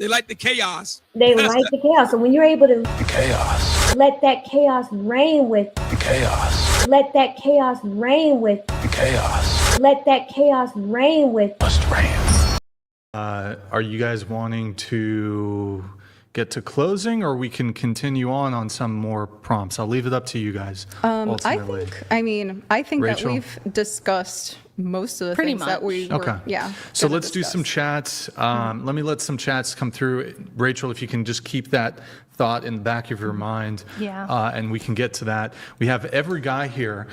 They like the chaos. They like the chaos. So when you're able to The chaos. let that chaos reign with, The chaos. let that chaos reign with, The chaos. let that chaos reign with. Must reign. Are you guys wanting to get to closing, or we can continue on some more prompts? I'll leave it up to you guys. Ultimately. I think that Rachel? we've discussed most of the Pretty things that we Okay. were, yeah. So gonna let's do some discuss. chats. Let me let some chats come through. Rachel, if you can just keep that thought in the back of your mind. Yeah. And we can get to that. We have every guy here.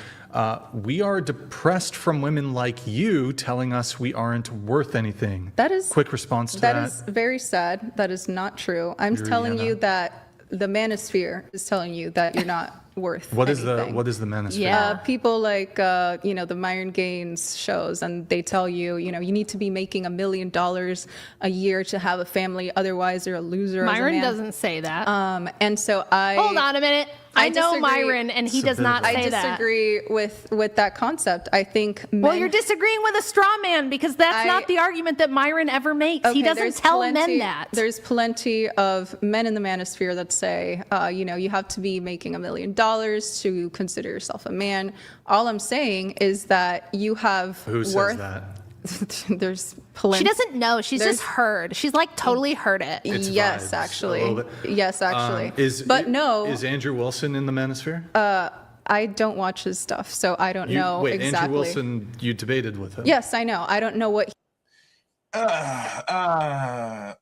We are depressed from women like you telling us we aren't worth anything. That is Quick response to that. That is very sad. That is not true. I'm telling Driena. you that the manosphere is telling you that you're not worth What is anything. the manosphere? Yeah. People like the Myron Gaines shows, and they tell you, you need to be making $1 million a year to have a family, otherwise you're a loser. as a Myron man. doesn't say that. And so Hold on a minute. I know disagree. Myron, and he It's a does bit not of a- say I that. disagree with that concept. I think men, Well, you're disagreeing with a straw man, because that's not the argument that Myron ever makes. He Okay, doesn't there's tell men plenty- that. There's plenty of men in the manosphere that say, you have to be making $1 million to consider yourself a man. All I'm saying is that you have Who says worth. that? There's plenty. She doesn't know. She's just heard. She's like totally heard it. It's Yes, vibes, actually. a little bit. Yes, actually. Is Andrew Wilson in the manosphere? I don't watch his stuff, so I don't know Wait, exactly. Andrew Wilson, you debated with him. Yes, I know. I don't know what.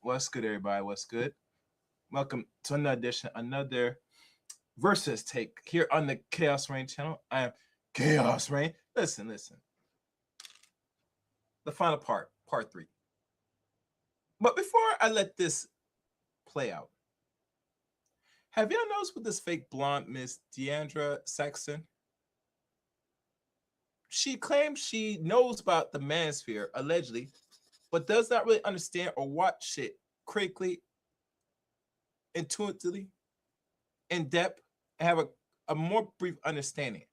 What's good, everybody? What's good? Welcome to another edition, another versus take here on the Chaos Reign channel. I am Chaos Reign. Listen. The final part 3. But before I let this play out, have y'all noticed with this fake blonde Miss Driena Sixto? She claims she knows about the manosphere, allegedly, but does not really understand or watch it critically, intuitively, in depth, and have a more brief understanding.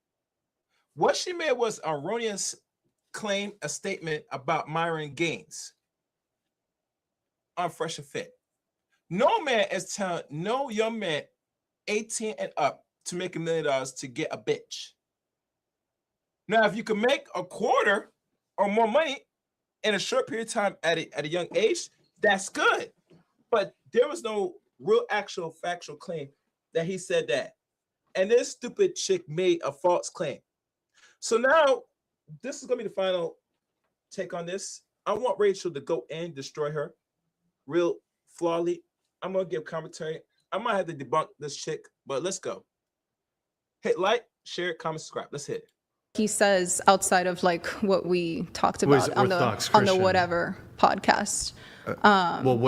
What she made was an erroneous claim, a statement about Myron Gaines on Fresh and Fit. No man is telling no young man 18 and up to make $1 million to get a bitch. Now, if you can make a quarter or more money in a short period of time at a young age, that's good. But there was no real actual factual claim that he said that. And this stupid chick made a false claim. So now, this is going to be the final take on this. I want Rachel to go in, destroy her, real flawly. I'm going to give commentary. I might have to debunk this chick, but let's go. Hit like, share, comment, subscribe. Let's hit it. He says outside of like what we talked about on Orthodox the Christian. whatever podcast. Well,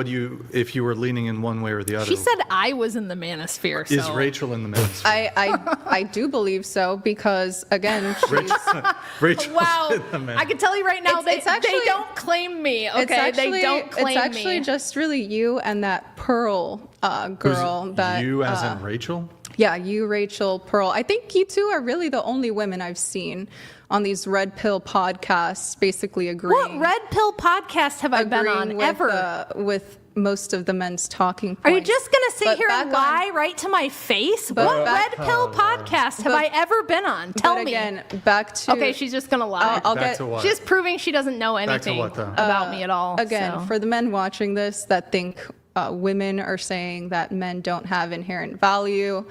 if you were leaning in one way or the other? She said I was in the manosphere. Is So. Rachel in the manosphere? I do believe so, because again, she's, Rachel Wow, in the manosphere. I can tell you right now, It's they actually- don't claim me. it's Okay, actually, they don't claim it's actually me. just really you and that Pearl girl. That you as in Rachel? Yeah, you, Rachel, Pearl. I think you two are really the only women I've seen on these red pill podcasts basically agreeing. What red pill podcast have I been on agreeing with, ever? with most of the men's talking points. Are you just gonna sit But here and back on- lie right to my face? But What back- red pill podcast have I ever been on? Tell but me. again, back to Okay, she's just gonna lie. I'll Back get to what? She's proving she doesn't know Back to anything what, though? about me at all. again so. for the men watching this that think women are saying that men don't have inherent value.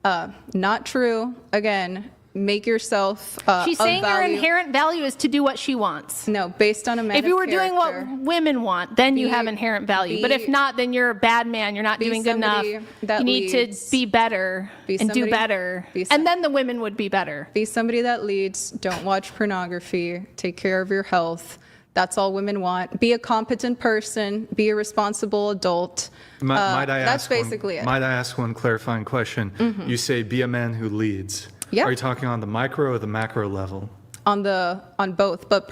Not true. Again, make yourself She's of saying her value. inherent value is to do what she wants. No, based on a man If you of were doing what character. women want, then you Be- have inherent value. But if be- not, then you're a bad man. You're not be doing good enough. somebody that You need leads. to be better Be and do somebody- better. be some- And then the women would be better. Be somebody that leads. Don't watch pornography. Take care of your health. That's all women want. Be a competent person. Be a responsible adult. Might I that's ask basically it. Might I ask one clarifying question? You say be a man who leads. Yeah. Are you talking on the micro or the macro level? On both, but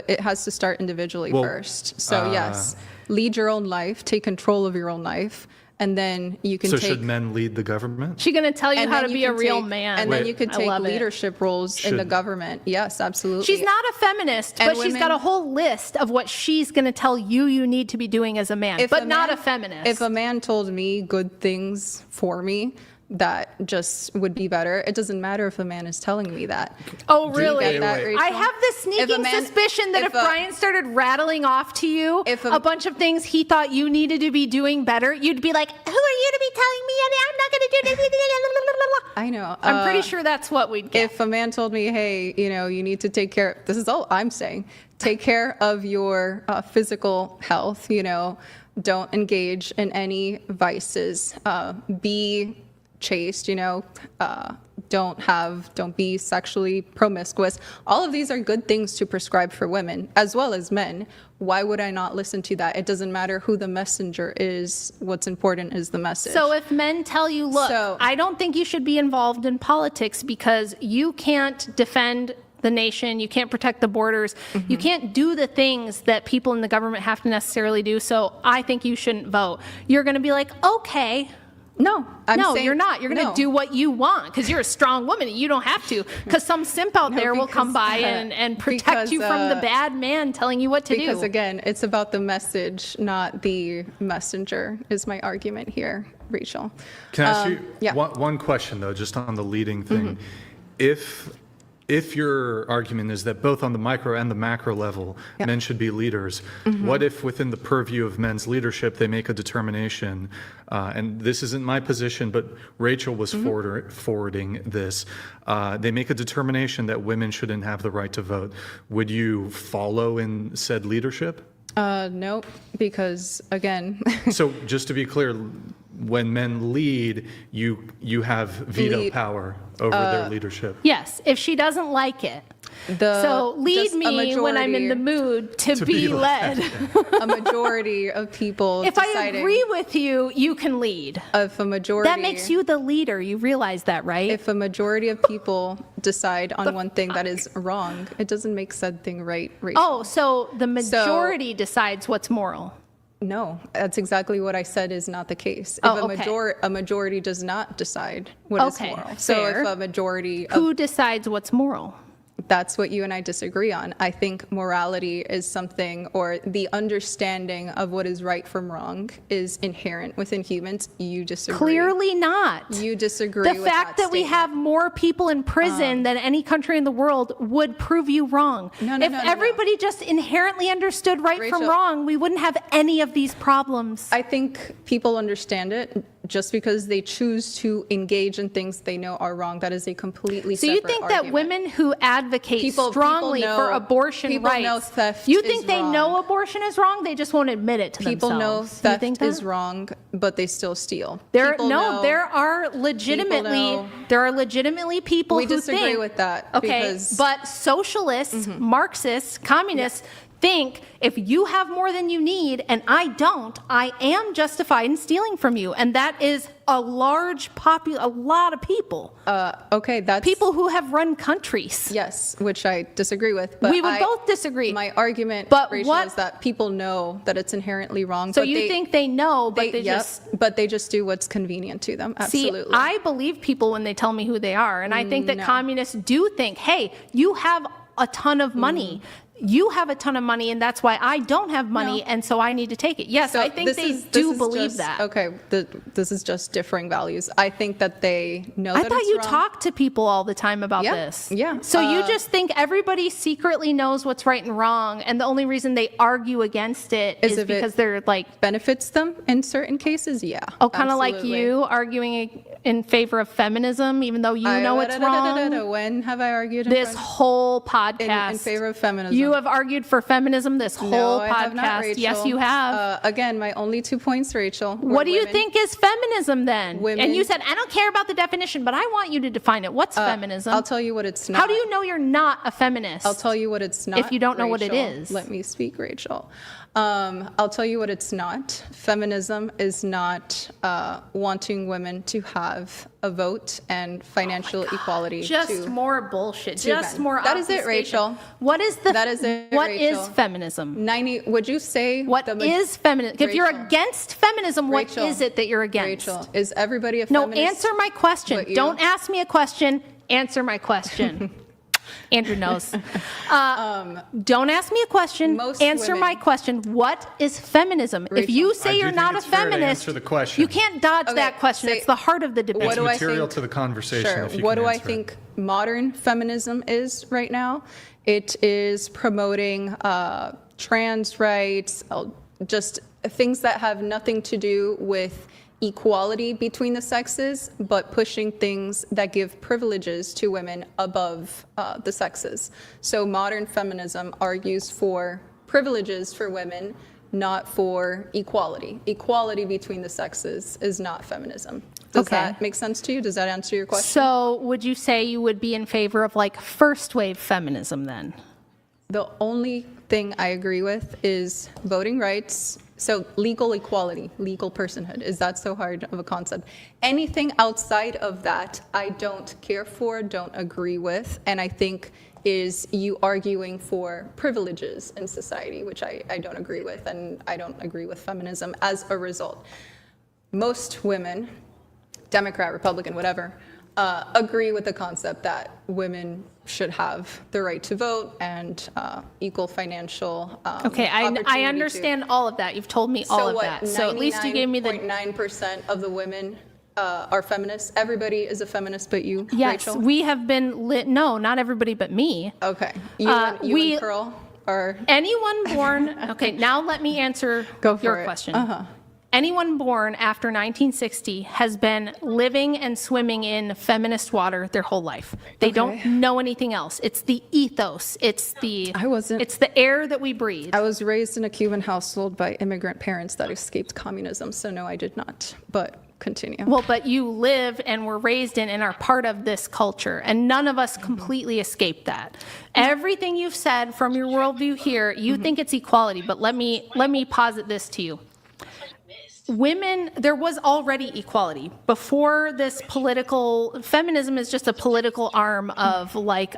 it has to start individually Well, first. So yes, lead your own life. Take control of your own life. and then you can So take. should men lead the government? She's going to tell you and how then to you be a can real take- man. And then you could I take love it. leadership roles in the Should- government. Yes, absolutely. She's not a feminist, And but she's got women- a whole list of what she's going to tell you need to be doing as a man, If but a not a man- feminist. If a man told me good things for me that just would be better, it doesn't matter if a man is telling me that. Oh, really? get that, Wait. Rachel? I have this If sneaking a man- suspicion that if if a- Brian started rattling off to you If a a- bunch of things he thought you needed to be doing better, you'd be like, who are you to be telling me? And I'm not going to do this. I know. I'm pretty sure that's what we'd get. If a man told me, hey, you need to take care, this is all I'm saying, take care of your physical health, don't engage in any vices, be chaste, don't be sexually promiscuous. All of these are good things to prescribe for women as well as men. Why would I not listen to that? It doesn't matter who the messenger is. What's important is the message. So if men tell you, look, So- I don't think you should be involved in politics because you can't defend the nation, you can't protect the borders, you can't do the things that people in the government have to necessarily do, so I think you shouldn't vote. You're going to be like, okay. no, No, saying- you're not. You're going to no. do what you want because you're a strong woman. You don't have to because some simp out there will come because, by and protect because, you from the bad man telling you what to Because do. again, it's about the message, not the messenger, is my argument here, Rachel. Can I ask you yeah. one question, though, just on the leading thing? If your argument is that both on the micro and the macro level, men should be leaders, what if within the purview of men's leadership, they make a determination, and this isn't my position, but Rachel was forwarding this, they make a determination that women shouldn't have the right to vote. Would you follow in said leadership? No, because again, So just to be clear, when men lead, you have veto Lead. power over their leadership. Yes, if she doesn't like it. So lead just a me when I'm in the majority- mood to be be led. a majority of people If I deciding. agree with you, you can lead. If a majority, That makes you the leader. You realize that, right? If a majority of people decide on one thing that is wrong, it doesn't make said thing right, Rachel. Oh, so the majority decides what's moral. No, that's exactly what I said is not the case. Oh, If okay. a majority does not decide what is Okay, moral. So fair. if a majority of Who decides what's moral? that's what you and I disagree on. I think morality is something, or the understanding of what is right from wrong is inherent within humans. You disagree. Clearly not. You disagree The with fact that we statement. have more people in prison than any country in the world would prove you wrong. No, if no. everybody just inherently understood right from Rachel. wrong, we wouldn't have any of these problems. I think people understand it. Just because they choose to engage in things they know are wrong, that is a completely So separate you think that argument. women who advocate People strongly know- for abortion people rights, know theft you is think they wrong. know abortion is wrong? They just won't admit it to People know themselves. You theft think that? is wrong, but they still steal. There, People no, know- there are legitimately know- people We who disagree think, with that, Okay, because- but socialists, Marxists, communists think if you have more than you need and I don't, I am justified in stealing from you, and that is a lot of people, Okay, that's people who have run countries. Yes, which I disagree with. But We would both disagree. My argument, But Rachel, what- is that people know that it's inherently wrong. So but you think they know, but they yep, just but they just do what's convenient to them. Absolutely. See, I believe people when they tell me who they are. And I think that No. communists do think, hey, you have a ton of money. You have a ton of money, and that's why I don't have money, No. and so I need to take it. Yes, So I think this they is- do this is believe just- that. Okay, this is just differing values. I think that they know I that thought it's you wrong. talk to people all the time about Yeah, this. yeah. So you just think everybody secretly knows what's right and wrong, and the only reason they argue against it is Is if it because they're like, benefits them in certain cases. Yeah. oh, kind of like absolutely. you arguing in favor of feminism, even though you know it's wrong. When have I argued in This front- whole podcast. in favor of feminism? You have argued for feminism this whole No, I podcast. have not, Rachel. Yes, you have. Again, my only 2 points, Rachel. were What do you women. think is feminism then? Women- And you said, I don't care about the definition, but I want you to define it. What's feminism? I'll tell you what it's not. How do you know you're not a feminist? I'll tell you what it's not. If you don't know what it Rachel. is. Let me speak, Rachel. I'll tell you what it's not. Feminism is not wanting women to have a vote and financial equality. Just more bullshit. Just men. more. That is it, obfuscation. Rachel. What is the? That is it, What Rachel. is feminism? 90. Would you say What is feminism? If you're Rachel. against feminism, what Rachel. is it that you're against? Rachel, is everybody a No, feminist? answer my question. But you- Don't ask me a question. Answer my question. Andrew knows. Don't ask me a question. Most Answer my women- question. What is feminism? If Rachel. you I say do you're think not a it's fair to feminist, answer the question. you can't dodge Okay, that question. say- It's the heart of the debate. What do I material think? to the conversation. Sure. If you What can do I answer it. think modern feminism is right now? It is promoting trans rights, just things that have nothing to do with equality between the sexes, but pushing things that give privileges to women above the sexes. So modern feminism argues for privileges for women, not for equality. Equality between the sexes is not feminism. Does Okay. that make sense to you? Does that answer your question? So would you say you would be in favor of like first wave feminism then? The only thing I agree with is voting rights. So legal equality, legal personhood. Is that so hard of a concept? Anything outside of that, I don't care for, don't agree with, and I think is you arguing for privileges in society, which I don't agree with, and I don't agree with feminism as a result. Most women, Democrat, Republican, whatever, agree with the concept that women should have the right to vote and equal financial Okay, I opportunity to- understand all of that. You've told me all So of what, that. So at least you gave me the 99.9% of the women are feminists. Everybody is a feminist but you, yes. Rachel? We have been lit. No, not everybody but me. Okay. You we- and Pearl are... Anyone born. Okay, now let me answer Go for your it. question. Anyone born after 1960 has been living and swimming in feminist water their whole life. They don't know anything else. It's the ethos. It's the. I wasn't- It's the air that we breathe. I was raised in a Cuban household by immigrant parents that escaped communism, so no, I did not. But continue. Well, but you live and were raised in and are part of this culture, and none of us completely escaped that. Everything you've said from your worldview here, you think it's equality, but let me posit this to you. Women, there was already equality before this political. Feminism is just a political arm of like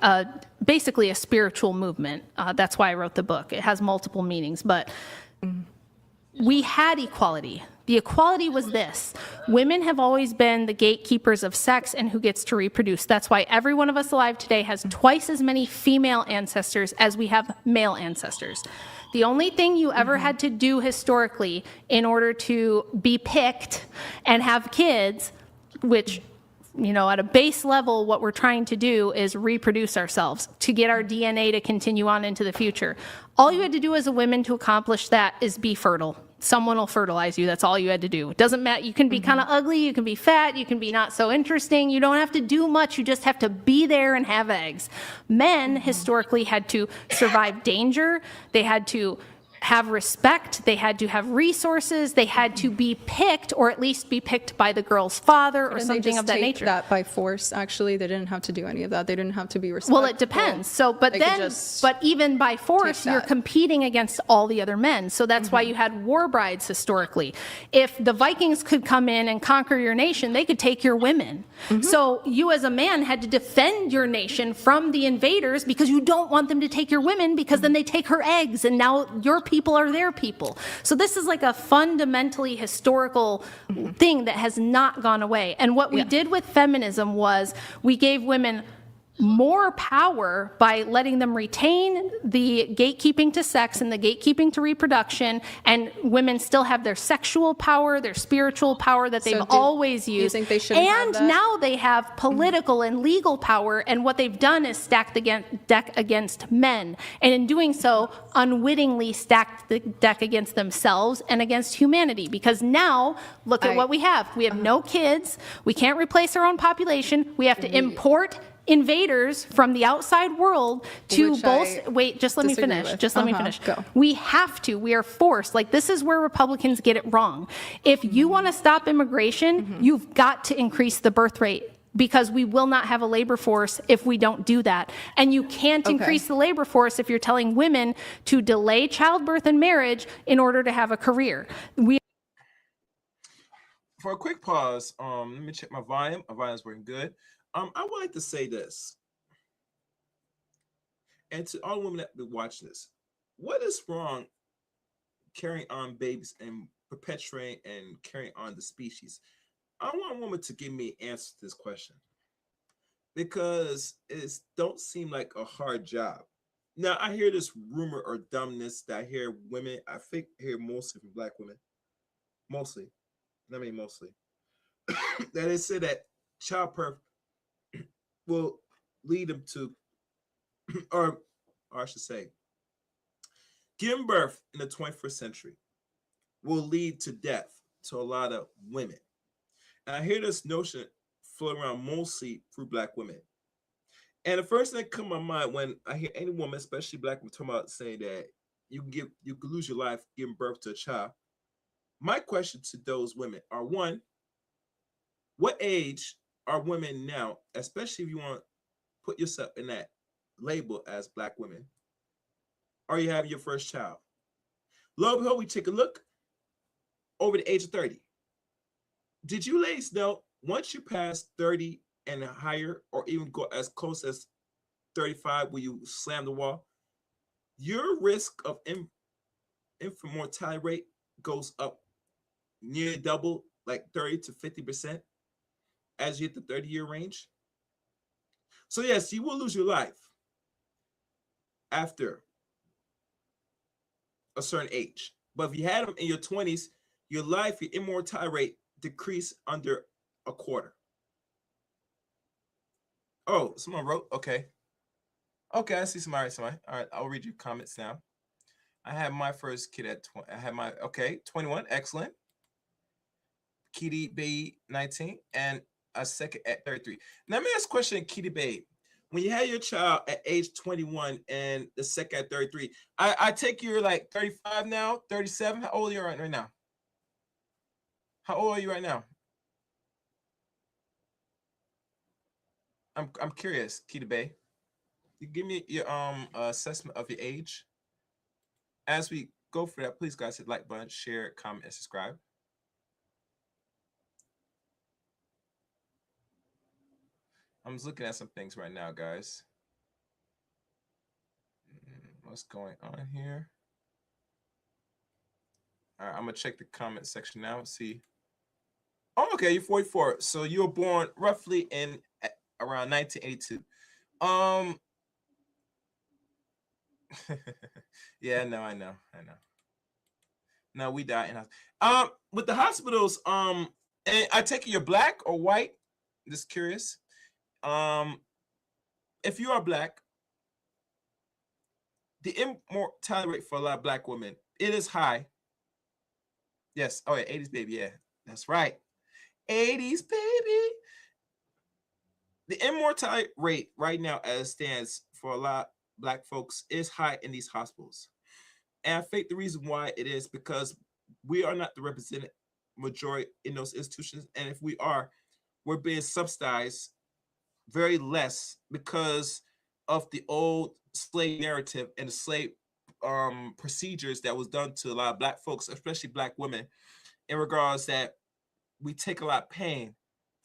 basically a spiritual movement. That's why I wrote the book. It has multiple meanings, but we had equality. The equality was this. Women have always been the gatekeepers of sex and who gets to reproduce. That's why every one of us alive today has twice as many female ancestors as we have male ancestors. The only thing you ever had to do historically in order to be picked and have kids, which, you know, at a base level, what we're trying to do is reproduce ourselves to get our DNA to continue on into the future. All you had to do as a woman to accomplish that is be fertile. Someone will fertilize you. That's all you had to do. It doesn't matter. You can be kind of ugly. You can be fat. You can be not so interesting. You don't have to do much. You just have to be there and have eggs. Men historically had to survive danger. They had to have respect, they had to have resources, they had to be picked, or at least be picked by the girl's father or Didn't they something just of that take nature. that by force, actually? They didn't have to do any of that. They didn't have to be respectful. Well, it depends. So, but They could then, just but even by force, take you're that. competing against all the other men. So that's why you had war brides historically. If the Vikings could come in and conquer your nation, they could take your women. So you as a man had to defend your nation from the invaders because you don't want them to take your women because then they take her eggs and now your people are their people. So this is like a fundamentally historical thing that has not gone away. And what we did with feminism was we gave women more power by letting them retain the gatekeeping to sex and the gatekeeping to reproduction, and women still have their sexual power, their spiritual power that they've do always you used. think they shouldn't have And that? now they have political and legal power, and what they've done is stacked the deck against men, and in doing so, unwittingly stacked the deck against themselves and against humanity, because now, look at what we have. We have no kids, we can't replace our own population, we have to import invaders from the outside world to Which bolster. I Wait, just let me disagree finish. with. Just let me finish. Go. We have to. We are forced. Like, this is where Republicans get it wrong. If you want to stop immigration, you've got to increase the birth rate because we will not have a labor force if we don't do that. And you can't increase the labor force if you're telling women to delay childbirth and marriage in order to have a career. For a quick pause, let me check my volume. My volume's working good. I would like to say this, and to all women that be watching this, what is wrong carrying on babies and perpetuating and carrying on the species? I want a woman to give me an answer to this question, because it don't seem like a hard job. Now, I hear this rumor or dumbness that I hear women, I think hear mostly from Black women, mostly, mostly, that they say that childbirth will lead them to, or I should say, giving birth in the 21st century will lead to death to a lot of women. And I hear this notion floating around mostly through Black women. And the first thing that comes to my mind when I hear any woman, especially Black women, talking about saying that you can lose your life giving birth to a child. My question to those women are, one, what age are women now, especially if you want to put yourself in that label as Black women, are you having your first child? Lo and behold, we take a look over the age of 30. Did you ladies know once you pass 30 and higher, or even go as close as 35 where you slam the wall, your risk of infant mortality rate goes up nearly double, like 30 to 50% as you hit the 30-year range? So yes, you will lose your life after a certain age. But if you had them in your 20s, your life, your immortality rate decreased under a quarter. Oh, someone wrote, okay. Okay, I see somebody. All right, I'll read your comments now. I had my first kid at 20. I had my, 21, excellent. Kitty Bay 19, and a second at 33. Now, let me ask a question, Kitty Bay. When you had your child at age 21 and the second at 33, I take you're like 35 now, 37. How old are you right now? How old are you right now? I'm curious, Kitty Bay. You give me your assessment of your age. As we go for that, please guys hit like button, share, comment, and subscribe. I'm just looking at some things right now, guys. What's going on here? All right, I'm gonna check the comment section now and see. Oh, okay, you're 44. So you were born roughly in around 1982. Yeah, no, I know. No, we die in hospital. With the hospitals, and I take it you're Black or white? Just curious. If you are Black, the immortality rate for a lot of Black women, it is high. Yes. Oh yeah, 80s baby. Yeah, that's right. 80s baby. The immortality rate right now, as it stands for a lot of Black folks, is high in these hospitals. And I think the reason why it is because we are not the represented majority in those institutions. And if we are, we're being subsidized very less because of the old slave narrative and the slave procedures that was done to a lot of Black folks, especially Black women, in regards that we take a lot of pain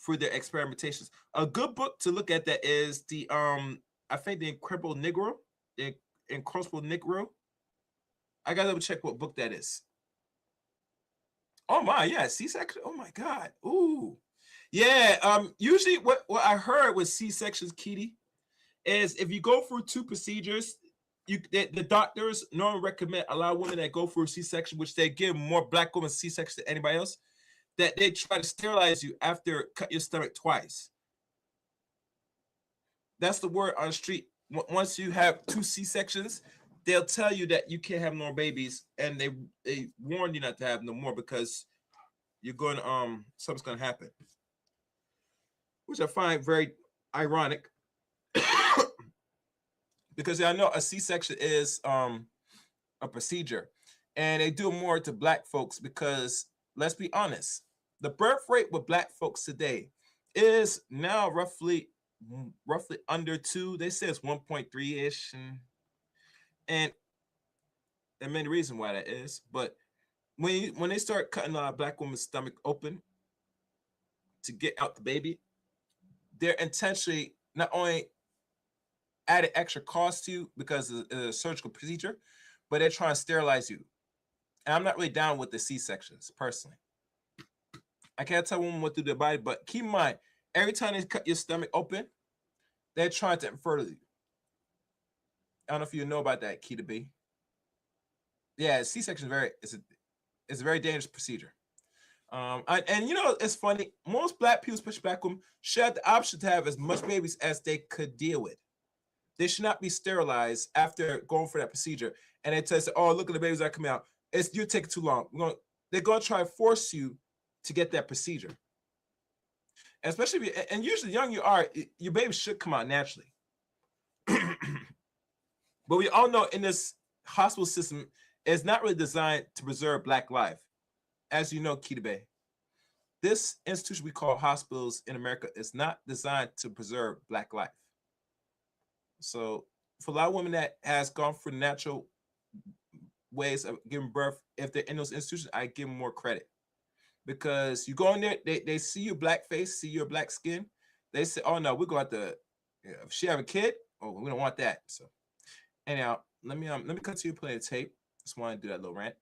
through their experimentations. A good book to look at that is the I think the Incredible Negro, the Incredible Negro. I gotta double check what book that is. Oh my, yeah, C-section. Oh my God. Ooh. Yeah. Usually what I heard with C-sections, Kitty, is if you go through two procedures, the doctors normally recommend a lot of women that go through a C-section, which they give more Black women C-section than anybody else, that they try to sterilize you after cut your stomach twice. That's the word on the street. Once you have two C-sections, they'll tell you that you can't have no babies, and they warn you not to have no more because you're going to something's going to happen, which I find very ironic. Because I know a C-section is a procedure, and they do more to Black folks because, let's be honest, the birth rate with Black folks today is now roughly under 2. They say it's 1.3-ish, and there are many reasons why that is. But when they start cutting a black woman's stomach open to get out the baby, they're intentionally not only adding extra cost to you because of a surgical procedure, but they're trying to sterilize you. And I'm not really down with the C-sections personally. I can't tell women what to do to their body, but keep in mind, every time they cut your stomach open, they're trying to infertilize you. I don't know if you know about that, Keita B. Yeah, C-section is a very dangerous procedure. And you know, it's funny. Most black people, especially black women, should have the option to have as much babies as they could deal with. They should not be sterilized after going for that procedure. And they tell us, "Oh, look at the babies that come out. You're taking too long." They're going to try to force you to get that procedure. And especially, and usually young you are, your baby should come out naturally. But we all know in this hospital system, it's not really designed to preserve black life. As you know, Keita Bay, this institution we call hospitals in America is not designed to preserve black life. So for a lot of women that has gone for natural ways of giving birth, if they're in those institutions, I give them more credit. Because you go in there, they see your black face, see your black skin. They say, "Oh no, we're going to if she have a kid, oh, we don't want that." So anyhow, let me continue playing the tape. Just want to do that little rant.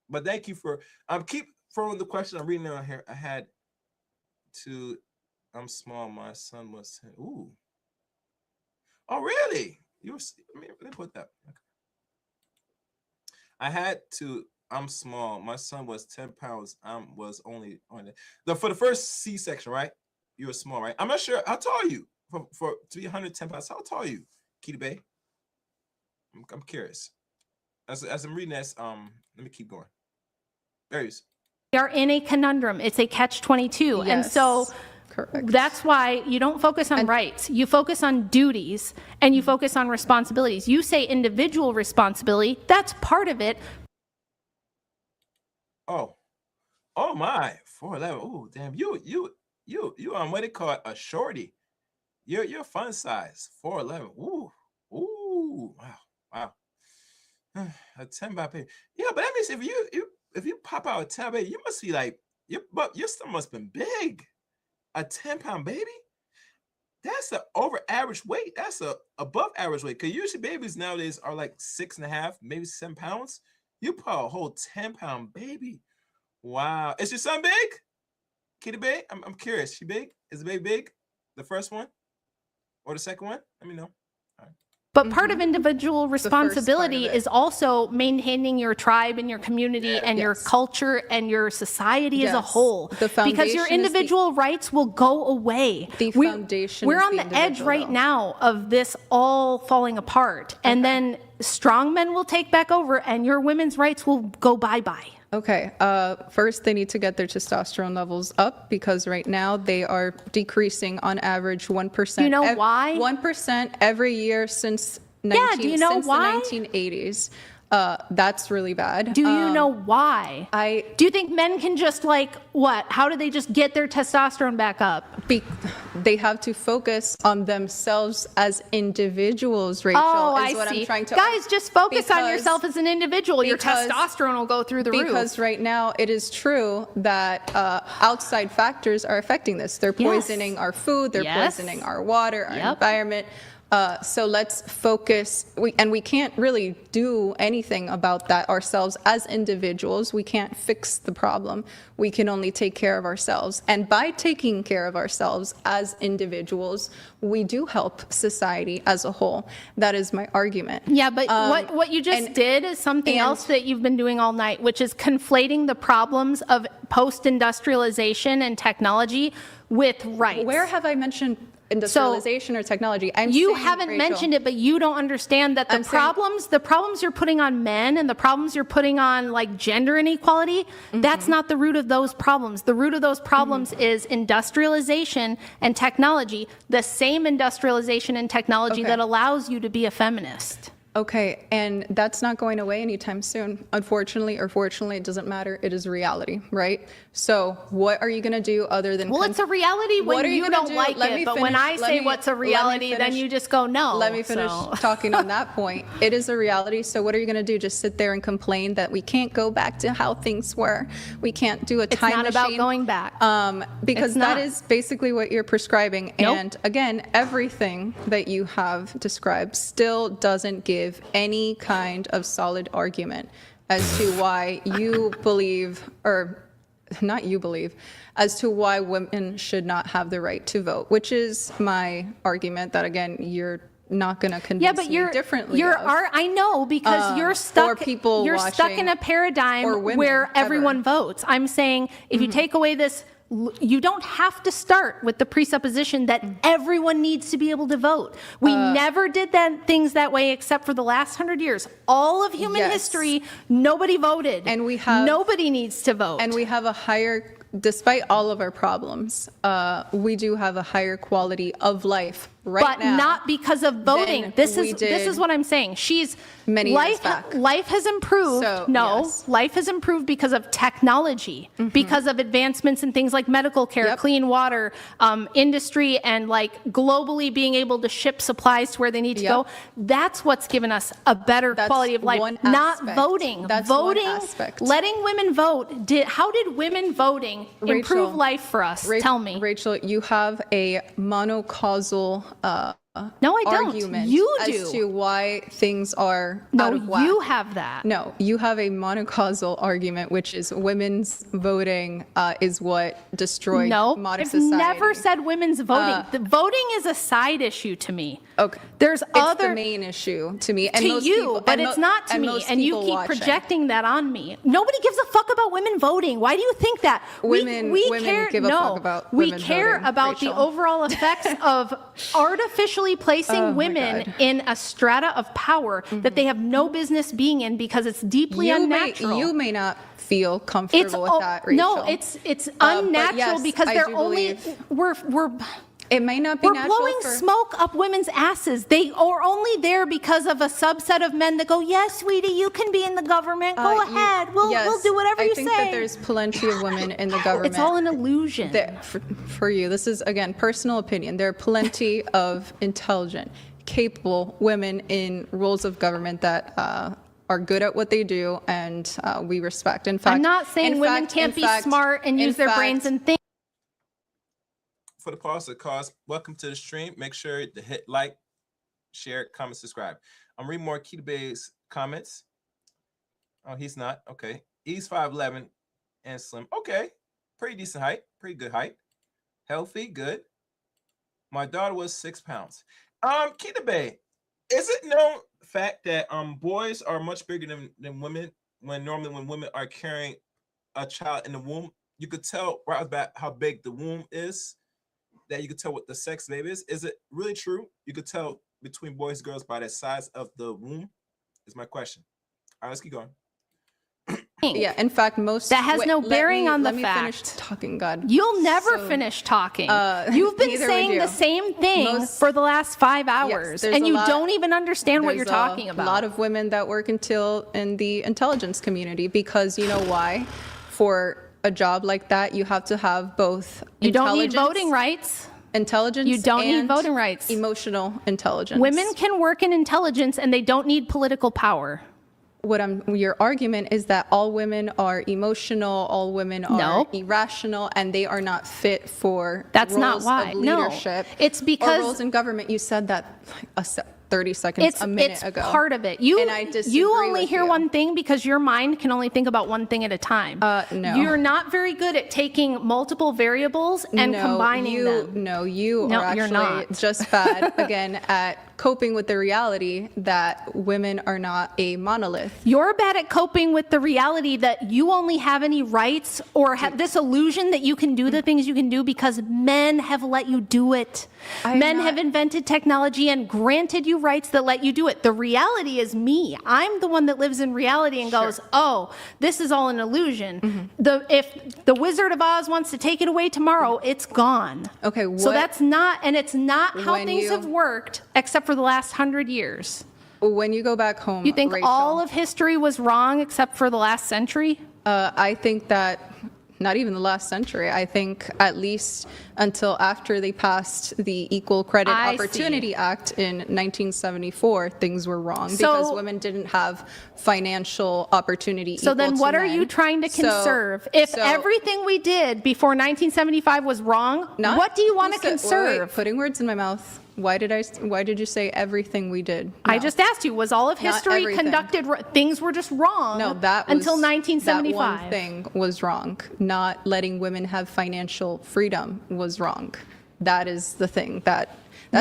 But thank you for keep throwing the question. I'm reading down here. I had to I'm small, my son was 10. Ooh. Oh, really? You were let me put that. Okay. I had to I'm small. My son was 10 pounds. Was only on for the first C-section, right? You were small, right? I'm not sure. How tall are you? For to be 110 pounds, how tall are you, Keita Bay? I'm curious. As I'm reading this, let me keep going. There he is. We are in a conundrum. It's a catch-22. Yes. And so Correct. that's why you don't focus on rights. You focus on duties and you focus on responsibilities. You say individual responsibility. That's part of it. Oh my, 4'11". Oh, damn. You on what they call a shorty. You're fun size. 4'11". Ooh. Wow. A 10 pound baby. Yeah, but that means if you pop out a 10 baby, you must be like your stomach must have been big. A 10-pound baby? That's an over average weight. That's a above average weight. Because usually babies nowadays are like 6.5, maybe 7 pounds. You put a whole 10-pound baby. Wow. Is your son big? Keita Bay? I'm curious. She big? Is the baby big? The first one? Or the second one? Let me know. But part of individual responsibility is also maintaining your tribe and your community and your culture and your society as a whole. Because your individual rights will go away. The foundation. We're on the edge right now of this all falling apart. And then strong men will take back over and your women's rights will go bye-bye. Okay. First, they need to get their testosterone levels up because right now they are decreasing on average 1%. Do you know why? 1% every year since do you know why? The 1980s. That's really bad. Do you know why? Do you think men can just how do they just get their testosterone back up? They have to focus on themselves as individuals, Rachel. Oh, is what see. I'm trying to. Guys, just focus on yourself as an individual. Your testosterone will go through the roof. Because right now it is true that outside factors are affecting this. They're poisoning our food. They're poisoning our water, our environment. So let's focus, we can't really do anything about that ourselves as individuals. We can't fix the problem. We can only take care of ourselves. And by taking care of ourselves as individuals, we do help society as a whole. That is my argument. Yeah, but what you just did is something else that you've been doing all night, which is conflating the problems of post-industrialization and technology with rights. Where have I mentioned industrialization or technology? You haven't mentioned it, but you don't understand that the problems you're putting on men and the problems you're putting on gender inequality, that's not the root of those problems. The root of those problems is industrialization and technology, the same industrialization and technology that allows you to be a feminist. Okay, and that's not going away anytime soon. Unfortunately or fortunately, it doesn't matter. It is a reality, right? So what are you going to do other than... Well, it's a reality What when are you you gonna don't do? like Let me it. But when I finish- let say me- what's a let me reality, then finish- you just go, no. Let me finish So- talking on that point. It is a reality. So what are you going to do? Just sit there and complain that we can't go back to how things were? We can't do a time not machine? about going back. Because It's that not. is basically what you're prescribing. Nope. And again, everything that you have described still doesn't give any kind of solid argument as to why you believe, or not you believe, as to why women should not have the right to vote, which is my argument that, again, you're not going to convince Yeah, but me differently. I know, because you're stuck. people You're stuck watching, in a or paradigm women, where everyone ever. votes. I'm saying if you take away this, you don't have to start with the presupposition that everyone needs to be able to vote. We never did things that way except for the last 100 years. All of human Yes. history, nobody voted. And we have- nobody needs to vote. And we have a higher, despite all of our problems, we do have a higher quality of life right now. But not because of voting. than This we is this did is what I'm saying. She's many years back. Life has improved. So, no, yes. life has improved because of technology, because of advancements in things like medical care, Yep. clean water, industry, and like globally being able to ship supplies to where they need to Yep. go. That's what's given us a better That's quality of life. one Not aspect. voting. That's one voting. aspect. Letting women vote. How did women voting improve Rachel, life for us? Tell me. Rachel, you have a monocausal No, I don't. argument You as do. to why things are No, out of whack. you have that. No, you have a monocausal argument, which is women's voting is what destroyed modern I've society. never said women's voting. The voting is a side issue to me. Okay. There's It's other the main issue to me. And to most you, people, but and it's mo- not to and me. most And you people keep watching. projecting that on me. Nobody gives a fuck about women voting. Why do you think that? Women care, give a no, fuck about we women care voting, about the Rachel. overall effects of artificially placing Oh, my women God. in a strata of power that they have no business being in because it's deeply unnatural. You may not feel comfortable with that, Rachel. no, it's but unnatural yes, because I they're do only believe- It may not be we're natural blowing for... smoke up women's asses. They are only there because of a subset of men that go, yes, sweetie, you can be in the government. Go ahead. We'll do whatever you say. I think that there's plenty of women in the government. It's all an illusion. For you, this is, again, personal opinion. There are plenty of intelligent, capable women in roles of government that are good at what they do, and we respect. In fact, I'm not saying women can't be smart and use their brains and think. For the cause, welcome to the stream. Make sure to hit like, share, comment, subscribe. I'm reading more Keita Bay's comments. Oh, he's not. Okay. He's 5'11" and slim. Okay. Pretty decent height. Pretty good height. Healthy. Good. My daughter was 6 pounds. Keita Bay, is it known fact that boys are much bigger than women when women are carrying a child in the womb? You could tell right about how big the womb is. That you could tell what the sex baby is. Is it really true? You could tell between boys and girls by the size of the womb? Is my question. All right, let's keep going. Yeah, in fact, most... That has no bearing on the Let me finish fact. talking, God. You'll never So, finish talking. You've been neither saying would the you. same thing for the last 5 hours, there's and a you lot- don't even understand what you're There's talking about. A lot of women that work in the intelligence community, because you know why? For a job like that, you have to have both You don't need intelligence- voting rights. Intelligence. You don't need and voting rights. Emotional intelligence. Women can work in intelligence, and they don't need political power. Your argument is that all women are emotional, all women are No. irrational, and they are not fit for That's roles not why. of No. leadership. It's because- or roles in government. You said that like 30 seconds, a minute ago. It's part of it. And I disagree you only with hear you. one thing because your mind can only think about one thing at a time. No. You're not very good at taking multiple variables and combining them. No, No, are actually you're not. just bad, again, at coping with the reality that women are not a monolith. You're bad at coping with the reality that you only have any rights or have this illusion that you can do the things you can do because men have let you do it. Men have invented technology and granted you rights that let you do it. The reality is me. I'm the one that lives in reality and goes, oh, this is all an illusion. If the Wizard of Oz wants to take it away tomorrow, it's gone. Okay, So that's not, and it's not how When things you- have worked except for the last 100 years. When you go back home, You think Rachel, all of history was wrong except for the last century? I think that not even the last century. I think at least until after they passed the Equal Credit I Opportunity see. Act in 1974, things were wrong So- because women didn't have financial opportunity. So then equal what to are you men. trying to So- conserve? If so- everything we did before 1975 was wrong, Not- what do you want to wait, conserve? putting words in my mouth. Why did you say everything we did? I No. just asked you, was all of Not history everything. conducted, things were just wrong No, that was, until 1975? That one thing was wrong. Not letting women have financial freedom was wrong. That is the thing that's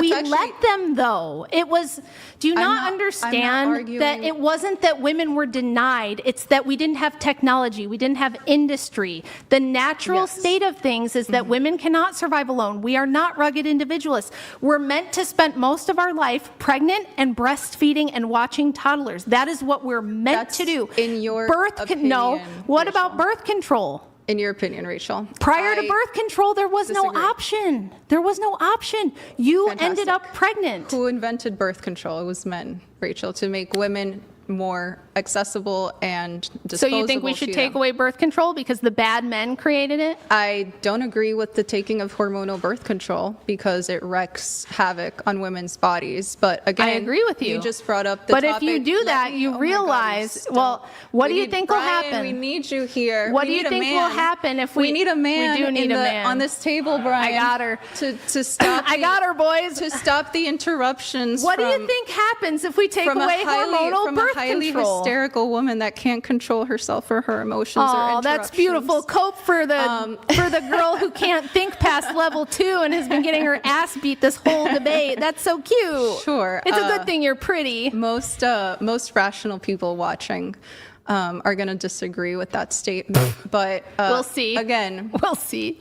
We actually, let them, though. It was, do you not understand arguing- that it wasn't that women were denied, it's that we didn't have technology, we didn't have industry. The natural Yes. state of things is that women cannot survive alone. We are not rugged individualists. We're meant to spend most of our life pregnant and breastfeeding and watching toddlers. That is what we're meant That's to do. in your No. opinion, What Rachel. about birth control? In your opinion, Rachel. Prior to I birth control, there was no disagree. option. There was no option. You ended Fantastic. up pregnant. Who invented birth control? It was men, Rachel, to make women more accessible and disposable. So you think we should take away birth control because the bad men created it? I don't agree with the taking of hormonal birth control because it wreaks havoc on women's bodies. But again, I agree with you. You just brought up the But topic. if you do Let that, me- you oh my God, realize, stop. well, what We do you need- think will Brian, happen? We need you here. What We do you need a think will man. happen if We need a man. We do need a man. On this table, Brian. I got her. To stop. I got her, boys. To stop the interruptions. What do you from- think happens if we take from away hormonal from birth a highly control? hysterical woman that can't control herself or her emotions or Oh, interruptions. that's beautiful. Cope for the girl who can't think past level 2 and has been getting her ass beat this whole debate. That's so cute. Sure. It's a good thing you're pretty. Most rational people watching are going to disagree with that statement, but We'll see. Again, We'll see.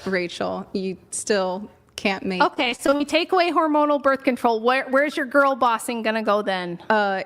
Rachel, you still can't make Okay, so we take away hormonal birth control. Where's your girl bossing gonna go then?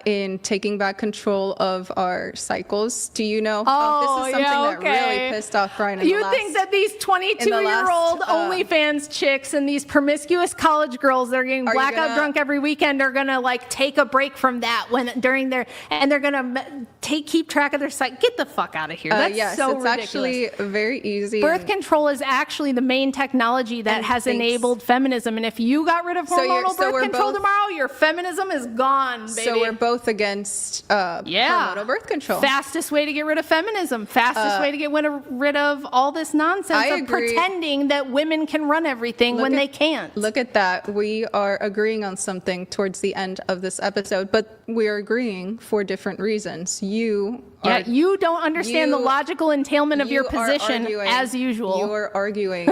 in taking back control of our cycles. Do you know? Oh, this is something yeah, that okay. really pissed off Brian. In You the last, think that these 22-year-old OnlyFans chicks and these promiscuous college girls that are getting Are you blackout gonna- drunk every weekend are gonna like take a break from that and they're gonna keep track of their site? Get the fuck out of here. That's yes, so it's ridiculous. actually very easy. Birth and- control is actually the main technology that And has thanks- enabled feminism. And if you got rid of So you're- hormonal so birth we're control both- tomorrow, your feminism is gone, baby. So we're both against hormonal birth control. Fastest way to get rid of feminism. Fastest way to get rid of all this nonsense I of agree. pretending that women can run everything when they can't. Look at that. We are agreeing on something towards the end of this episode, but we're agreeing for different reasons. You You don't understand the you- logical entailment of your you are position arguing- as usual. You are arguing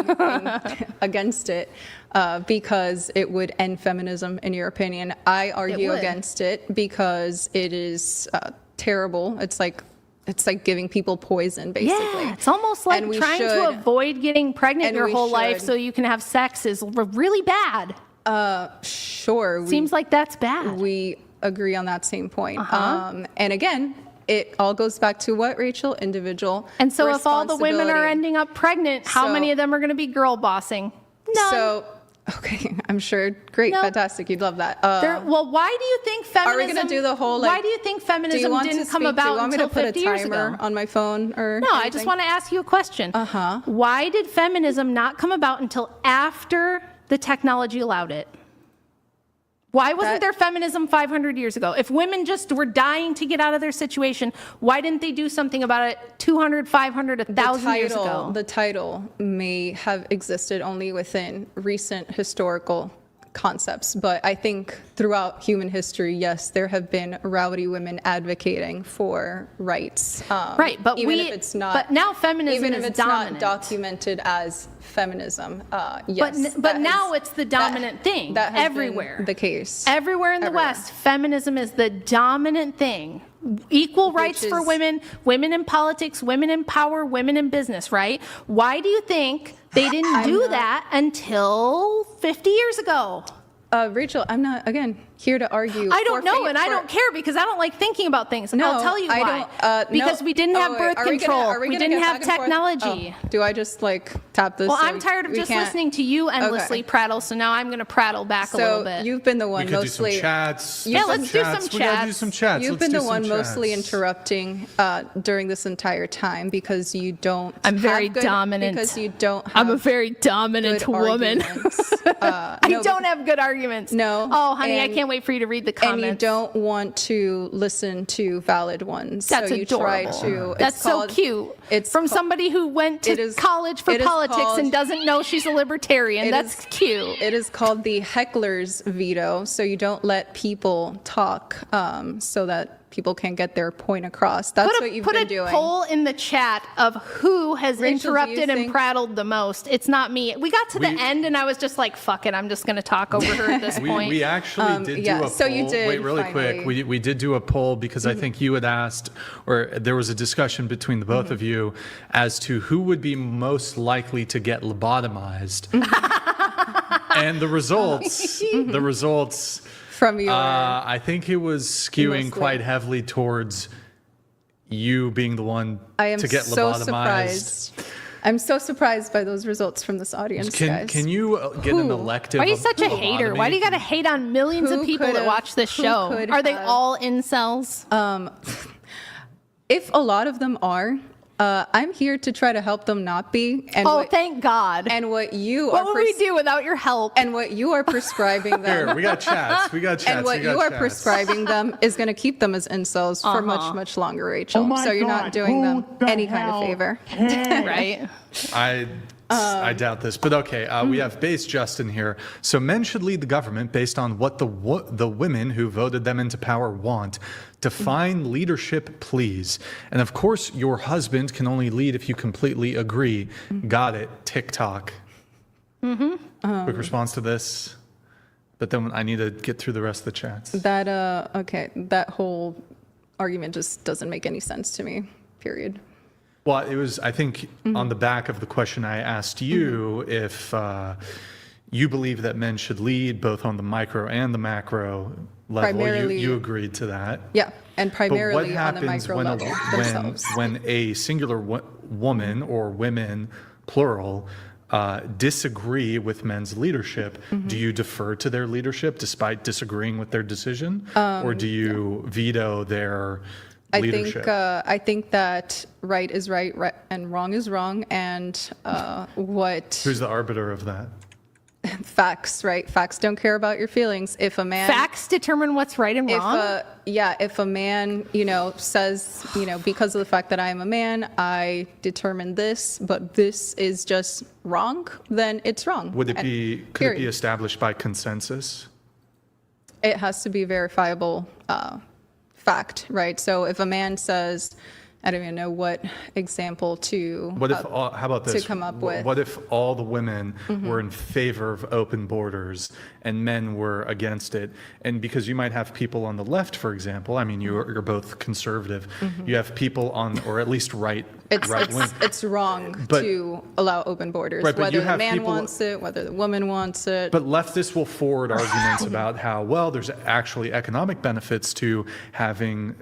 against it because it would end feminism, in your opinion. I argue would. against it because it is terrible. It's like giving people poison, basically. Yeah, it's almost like And we trying to should- avoid getting pregnant and your we whole life should. so you can have sex is really bad. Sure. Seems like that's bad. We agree on that same point. And again, it all goes back to what, Rachel? Individual And so if all the women are responsibility. ending up pregnant, how So- many of them are going to be girl bossing? None. So, okay, I'm sure. Great, No. fantastic. You'd love that. Well, why do you think feminism? Are we going to do the whole, why do you think feminism didn't come about Do you want me until to put 50 a years timer ago? on my phone or No, I anything? just want to ask you a question. Uh-huh. Why did feminism not come about until after the technology allowed it? Why wasn't there feminism 500 years ago? If women just were dying to get out of their situation, why didn't they do something about it 200, 500, 1,000 years ago? The title may have existed only within recent historical concepts, but I think throughout human history, yes, there have been rowdy women advocating for rights. Right, but even if it's not, but now feminism even if is it's dominant. not documented as feminism, yes. But now it's the dominant thing that has everywhere. been the case. Everywhere in the Everywhere. West, feminism is the dominant thing. Equal rights for is- women, women in politics, women in power, women in business, right? Why do you think they didn't do that until 50 years ago? Rachel, I'm not, again, here to argue. I don't know, and I don't care because I don't like thinking about things. I'll tell you why. Because we didn't have birth control. We didn't have technology. Do I just like tap this? Well, I'm tired of just listening to you endlessly prattle, so now I'm going to prattle back a little bit. So you've been the one We could mostly. do some chats. Yeah, let's do some We gotta do chats. some chats. You've Let's been do the some one mostly chats. interrupting during this entire time because you don't. I'm very have good, dominant. Because you don't. Have I'm a very dominant good woman. arguments. I don't have good arguments. No. Oh, honey, I and- can't wait for you to read the comments. And you don't want to listen to valid ones. That's so you adorable. try to. That's so cute. It's from somebody who went to college for politics and doesn't know she's a libertarian. That's cute. It is called the heckler's veto. So you don't let people talk so that people can get their point across. That's what you've been doing. Put a poll in the chat of who has Rachel, do you interrupted and think- prattled the most. It's not me. We got to the end and I was just like, fuck it, I'm just going to talk over her at this point. We actually did do a poll. so you did, Wait, really finally. quick. We did do a poll because I think you had asked, or there was a discussion between the both of you as to who would be most likely to get lobotomized. And the results From your. I think it was skewing Mostly. quite heavily towards you being the one I am to get so lobotomized. surprised. I'm so surprised by those results from this audience, guys. Can you get an elective? Why are you such a hater? Why do you got to hate on millions of Who people that could've- watch this who show? could Are they have- all incels? If a lot of them are, I'm here to try to help them not be. And Thank God. And what you What are. would we do without your help? And what you are prescribing them. Here, we got chats. We got chats. And what we got you are chats. prescribing them is going to keep them as incels for much longer, Rachel. So you're not doing them any kind of favor. Right? I doubt this, but okay. We have base Justin here. So men should lead the government based on what the women who voted them into power want. Define leadership, please. And of course, your husband can only lead if you completely agree. Got it. TikTok. Quick response to this, but then I need to get through the rest of the chats. That whole argument just doesn't make any sense to me. Period. Well, it was, I think, on the back of the question I asked you if you believe that men should lead both on the micro and the macro level. Primarily- You agreed to that. Yeah, and But what primarily on the happens micro level themselves. when a singular woman or women, plural, disagree with men's leadership? Do you defer to their leadership despite disagreeing with their decision? Or do you veto their leadership? I think that right is right and wrong is wrong, and Who's the arbiter of that? facts, right? Facts don't care about your feelings. If a man Facts determine what's right and wrong. if a man, says, because of the fact that I am a man, I determine this, but this is just wrong, then it's wrong. Could it period. be established by consensus? It has to be verifiable fact, right? So if a man says, I don't even know what example to What if how about this? come up with. What if all the women were in favor of open borders and men were against it? And because you might have people on the left, for example, I mean, you're both conservative. You have people on, or at least right wing. It's wrong But- to allow open borders, Right, but whether you the have man people- wants it, whether the woman wants it. But leftists will forward arguments about how, well, there's actually economic benefits to having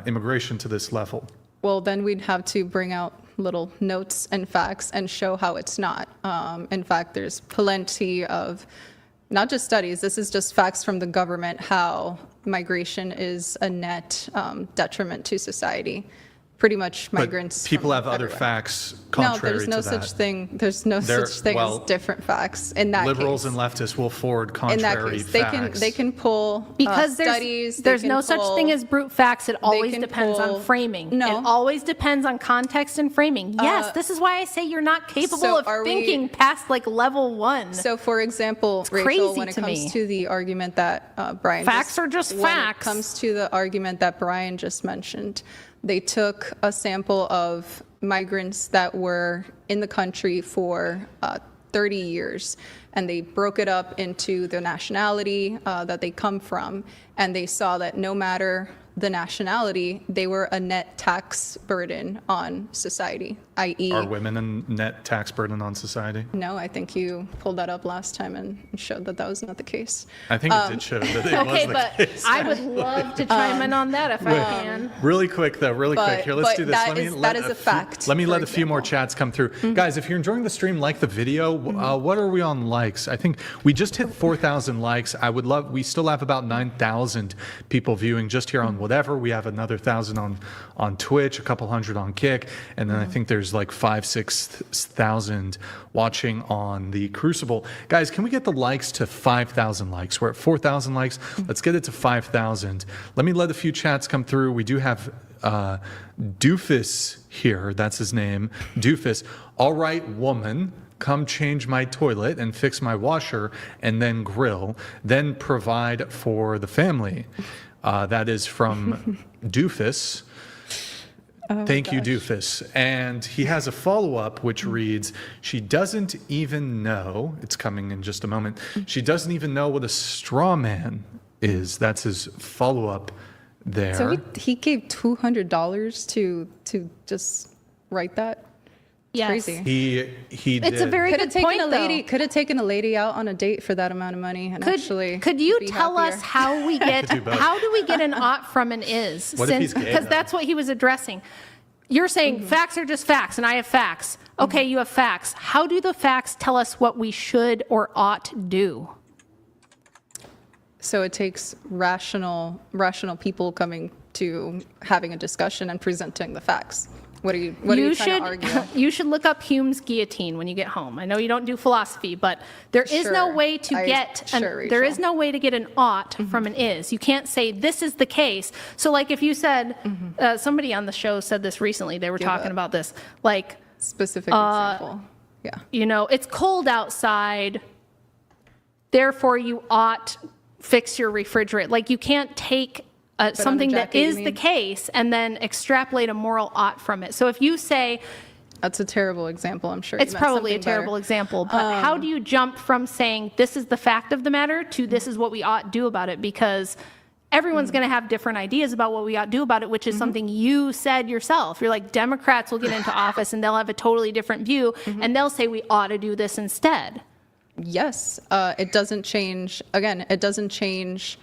immigration to this level. Well, then we'd have to bring out little notes and facts and show how it's not. In fact, there's plenty of, not just studies, this is just facts from the government, how migration is a net detriment to society. Pretty much migrants. But people from have other everywhere. facts No, contrary there's no to that. such thing. There's no such thing as different facts in that Liberals case. and leftists will forward In that contrary case, facts. they can pull Because studies. they there's can no such pull- thing as brute facts. It always can depends pull- on framing. No. It always depends on context and framing. Yes, this is why I say you're not capable so of are we- thinking past like level 1. So, for example, Rachel, crazy when it to comes me. to the argument that Brian Facts are just when facts. it comes to the argument that Brian just mentioned, they took a sample of migrants that were in the country for 30 years, and they broke it up into the nationality that they come from, and they saw that no matter the nationality, they were a net tax burden on society i.e. Are women a net tax burden on society? No, I think you pulled that up last time and showed that that was not the case. I think it did show that it Okay, was the but case. I would love to chime in on that if I can. Really quick, though, really quick. Here, let's but do this. that is a fact, Let me for let a few more example. chats come through. Guys, if you're enjoying the stream, like the video. What are we on likes? I think we just hit 4,000 likes. We still have about 9,000 people viewing just here on whatever. We have another 1,000 on Twitch, a couple hundred on Kick, and then I think there's like 5,000-6,000 watching on the Crucible. Guys, can we get the likes to 5,000 likes? We're at 4,000 likes. Let's get it to 5,000. Let me let a few chats come through. We do have Doofus here. That's his name. Doofus. All right, woman. Come change my toilet and fix my washer and then grill, then provide for the family. That is from Doofus. Thank you, Doofus. And he has a follow-up which reads, she doesn't even know, it's coming in just a moment, she doesn't even know what a straw man is. That's his follow-up there. So he gave $200 to just write that? Yes. Crazy. He did. It's a very Could good have point, taken a though. lady. Could have taken a lady out on a date for that amount of money and actually. Could you be tell happier. us how we get do both. how do we get an ought from an is? What if he's gay, Because though? that's what he was addressing. You're saying facts are just facts, and I have facts. Okay, you have facts. How do the facts tell us what we should or ought do? So it takes rational people coming to having a discussion and presenting the facts. What are you trying to argue? You should look up Hume's guillotine when you get home. I know you don't do philosophy, but there is no Sure. way to there is no way to get an ought from an is. You can't say this is the case. So like if you said somebody on the show said this recently, they were talking about this, like, Specific example. Yeah. you know, it's cold outside, therefore you ought fix your refrigerator. Like you can't take something that jacket, you is the mean? case and then extrapolate a moral ought from it. So if you say, That's a terrible example. I'm sure you it's meant probably a something better. terrible example, but how do you jump from saying this is the fact of the matter to this is what we ought do about it? Because everyone's going to have different ideas about what we ought do about it, which is something you said yourself. You're like, Democrats will get into office and they'll have a totally different view and they'll say we ought to do this instead. Yes, it doesn't change. Again, it doesn't change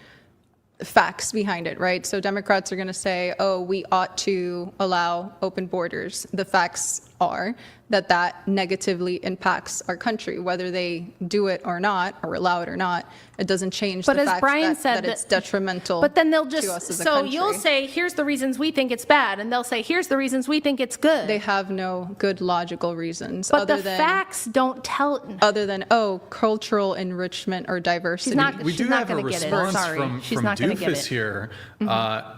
facts behind it, right? So Democrats are going to say, oh, we ought to allow open borders. The facts are that negatively impacts our country, whether they do it or not, or allow it or not. It doesn't change But the as fact Brian that, said, that it's detrimental But then they'll to just, us as a so country. you'll say, here's the reasons we think it's bad, and they'll say, here's the reasons we think it's good. They have no good logical reasons But other the than facts don't tell. cultural enrichment or diversity. We She's do not have a gonna get it. response Sorry. from She's not gonna get Doofus it. here.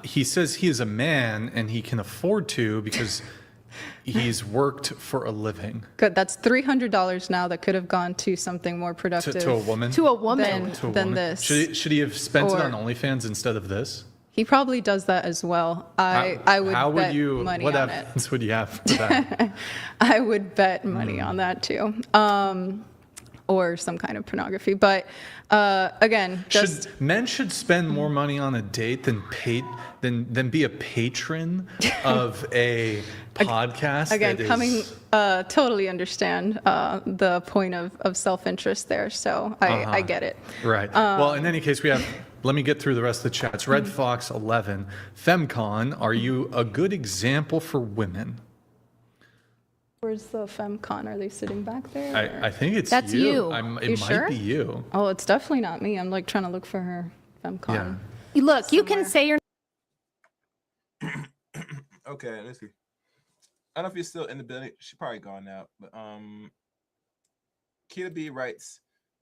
He says he is a man and he can afford to because he's worked for a living. Good. That's $300 now that could have gone to something more productive. To a woman? To a woman. To a than woman. this. Should he have spent it Or- on OnlyFans instead of this? He probably does that as well. I would How bet would you, money what on it. evidence would you have for that? I would bet money on that too. Or some kind of pornography. But again, just Men should spend more money on a date than be a patron of a podcast. again that is- coming totally understand the point of self-interest there. So I get it. Right. Well, in any case, we have. Let me get through the rest of the chats. Red Fox 11, FemCon, are you a good example for women? Where's the FemCon? Are they sitting back there? or- I think it's That's you. It You might sure? be you. Oh, it's definitely not me. I'm like trying to look for her FemCon. Yeah. Look, you can say you're Okay, let's see. I don't know if you're still in the building. She's probably gone now. But Kita B writes,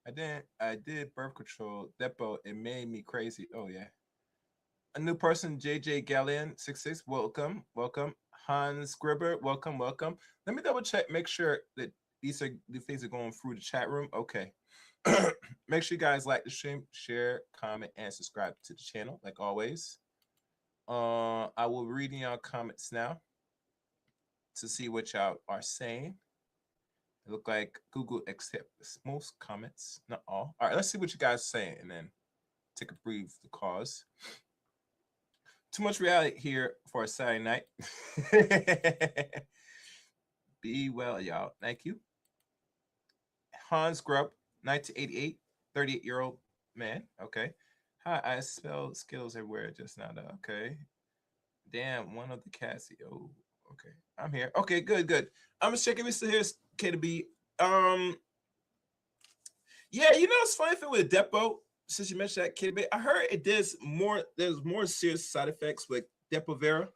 I did birth control. Depo, it made me crazy. Oh yeah. A new person, JJ Gallian 66. Welcome. Hans Gribber, welcome. Let me double check, make sure that these things are going through the chat room. Okay. Make sure you guys like the stream, share, comment, and subscribe to the channel, like always. I will read in your comments now to see what y'all are saying. It look like Google accepts most comments, not all. All right, let's see what you guys are saying and then take a brief pause. Too much reality here for a Saturday night. Be well, y'all. Thank you. Hans Grubb, 1988, 38-year-old man. Okay. Hi, I spell Skittles everywhere just now. Okay. Damn, one of the cats. Oh, okay. I'm here. Okay, good. I'm just checking. We still here, K to B. Yeah, it's funny thing with Depo, since you mentioned that, K to B. I heard there's more serious side effects with Depo-Vera.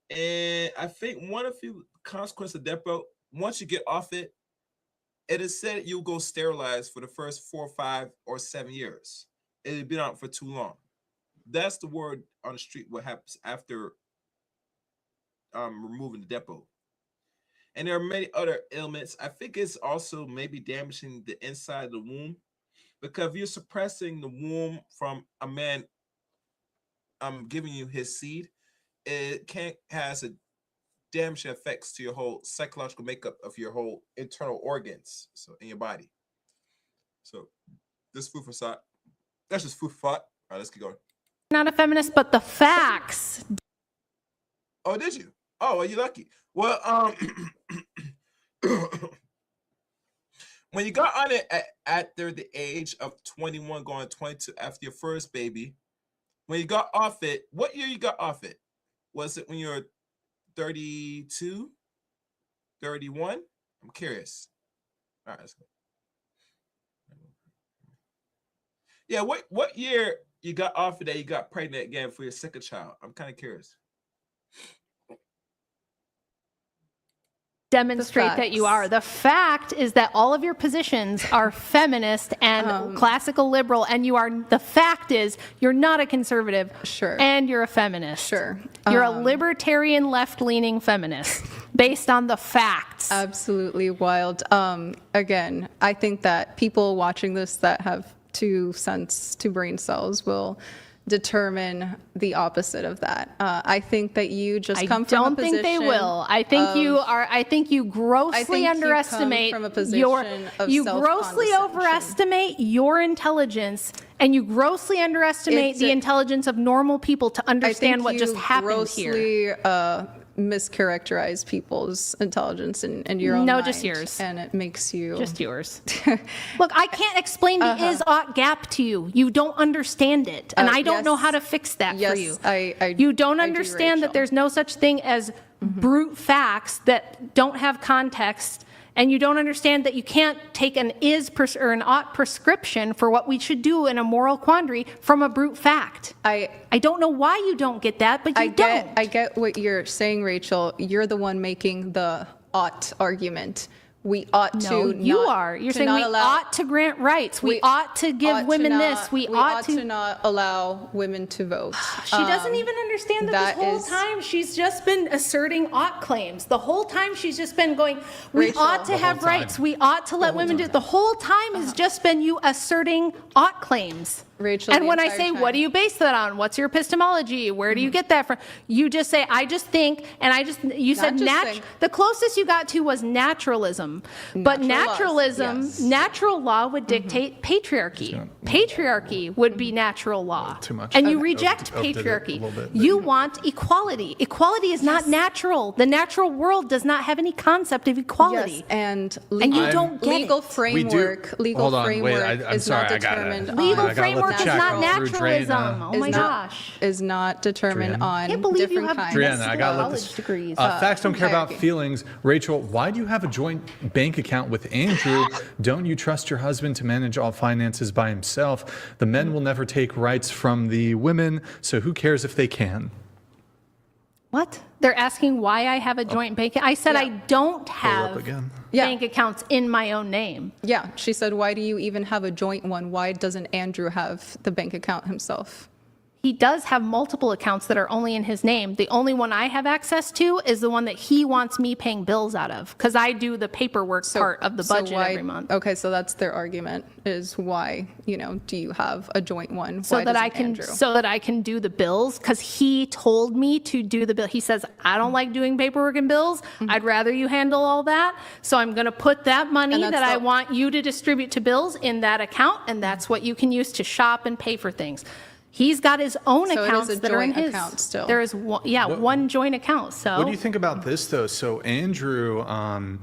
And I think one of the consequences of Depo, once you get off it, it is said you'll go sterilized for the first 4, 5, or 7 years. It had been out for too long. That's the word on the street. What happens after removing the Depo? And there are many other ailments. I think it's also maybe damaging the inside of the womb, because if you're suppressing the womb from a man giving you his seed, it has a damaging effects to your whole psychological makeup of your whole internal organs, so in your body. So this food for thought. That's just food for thought. All right, let's keep going. Not a feminist, but the facts. Oh, did you? Oh, well, you're lucky. Well, when you got on it after the age of 21, going 22, after your first baby, when you got off it, what year you got off it? Was it when you were 32, 31? I'm curious. All right, let's go. Yeah, what year you got off of that you got pregnant again for your second child? I'm kind of curious. Demonstrate that you are. The fact is that all of your positions are feminist and classical liberal, and you are. The fact is you're not a conservative. Sure. And you're a feminist. Sure. You're a libertarian, left-leaning feminist based on the facts. Absolutely wild. Again, I think that people watching this that have 2 brain cells will determine the opposite of that. I think that you just come from a position. I don't think they will. I think you are. I think you grossly underestimate you grossly overestimate your intelligence, and you grossly underestimate the intelligence of normal people to understand what just happened here. Mischaracterize people's intelligence and your own mind. Just yours. And it makes you... Just yours. Look, I can't explain the is-ought gap to you. You don't understand it. And I don't know how to fix that for you. You don't understand that there's no such thing as brute facts that don't have context. And you don't understand that you can't take an or an ought prescription for what we should do in a moral quandary from a brute fact. I don't know why you don't get that, but you don't. I get what you're saying, Rachel. You're the one making the ought argument. We ought to. No, you are. You're saying we ought to grant rights. We ought to give women this. We ought to not allow women to vote. She doesn't even understand that this whole time she's just been asserting ought claims. The whole time she's just been going, we ought to have rights. We ought to let women do it. The whole time has just been you asserting ought claims. Rachel, and when I say, what do you base that on? What's your epistemology? Where do you get that from? You just say, I just think, and you said the closest you got to was naturalism. But natural law would dictate patriarchy. Patriarchy would be natural law. Too much. And you reject patriarchy. You want equality. Equality is not natural. The natural world does not have any concept of equality. Yes, and you don't get legal it. framework is not determined. Legal framework is not naturalism. Oh my gosh. Is not determined on I can't believe you different have kinds. Driena, I gotta let college this. degrees. Facts don't care about feelings. Rachel, why do you have a joint bank account with Andrew? Don't you trust your husband to manage all finances by himself? The men will never take rights from the women, so who cares if they can? What? They're asking why I have a joint bank. I said I don't have bank accounts in my own name. Yeah, she said, why do you even have a joint one? Why doesn't Andrew have the bank account himself? He does have multiple accounts that are only in his name. The only one I have access to is the one that he wants me paying bills out of, because I do the paperwork part of the budget every month. Okay, so that's their argument, is why, do you have a joint one? So that I can do the bills, because he told me to do the bill. He says, I don't like doing paperwork and bills. I'd rather you handle all that. So I'm going to put that money that I want you to distribute to bills in that account, and that's what you can use to shop and pay for things. He's got his own So it is accounts a that are in joint his. account still. There is one, one joint account. So What do you think about this, though? So Andrew, All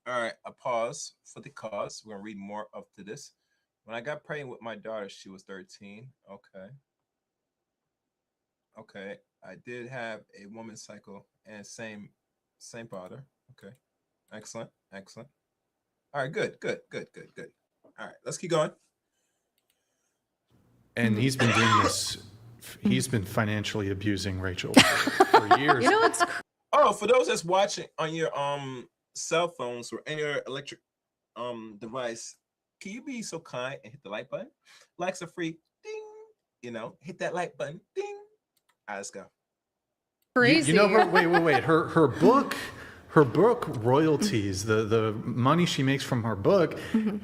right, a pause for the cause. We're gonna read more up to this. When I got pregnant with my daughter, she was 13. Okay. I did have a woman's cycle and same father. Okay. Excellent. All right, good. All right, let's keep going. and he's been doing this. He's been financially abusing Rachel for years. You know what's Oh, for those that's watching on your cell phones or any electric device, can you be so kind and hit the like button? Likes are free. Ding. You know, hit that like button. Ding. All right, let's go. crazy? You know, wait. Her book royalties, the money she makes from her book,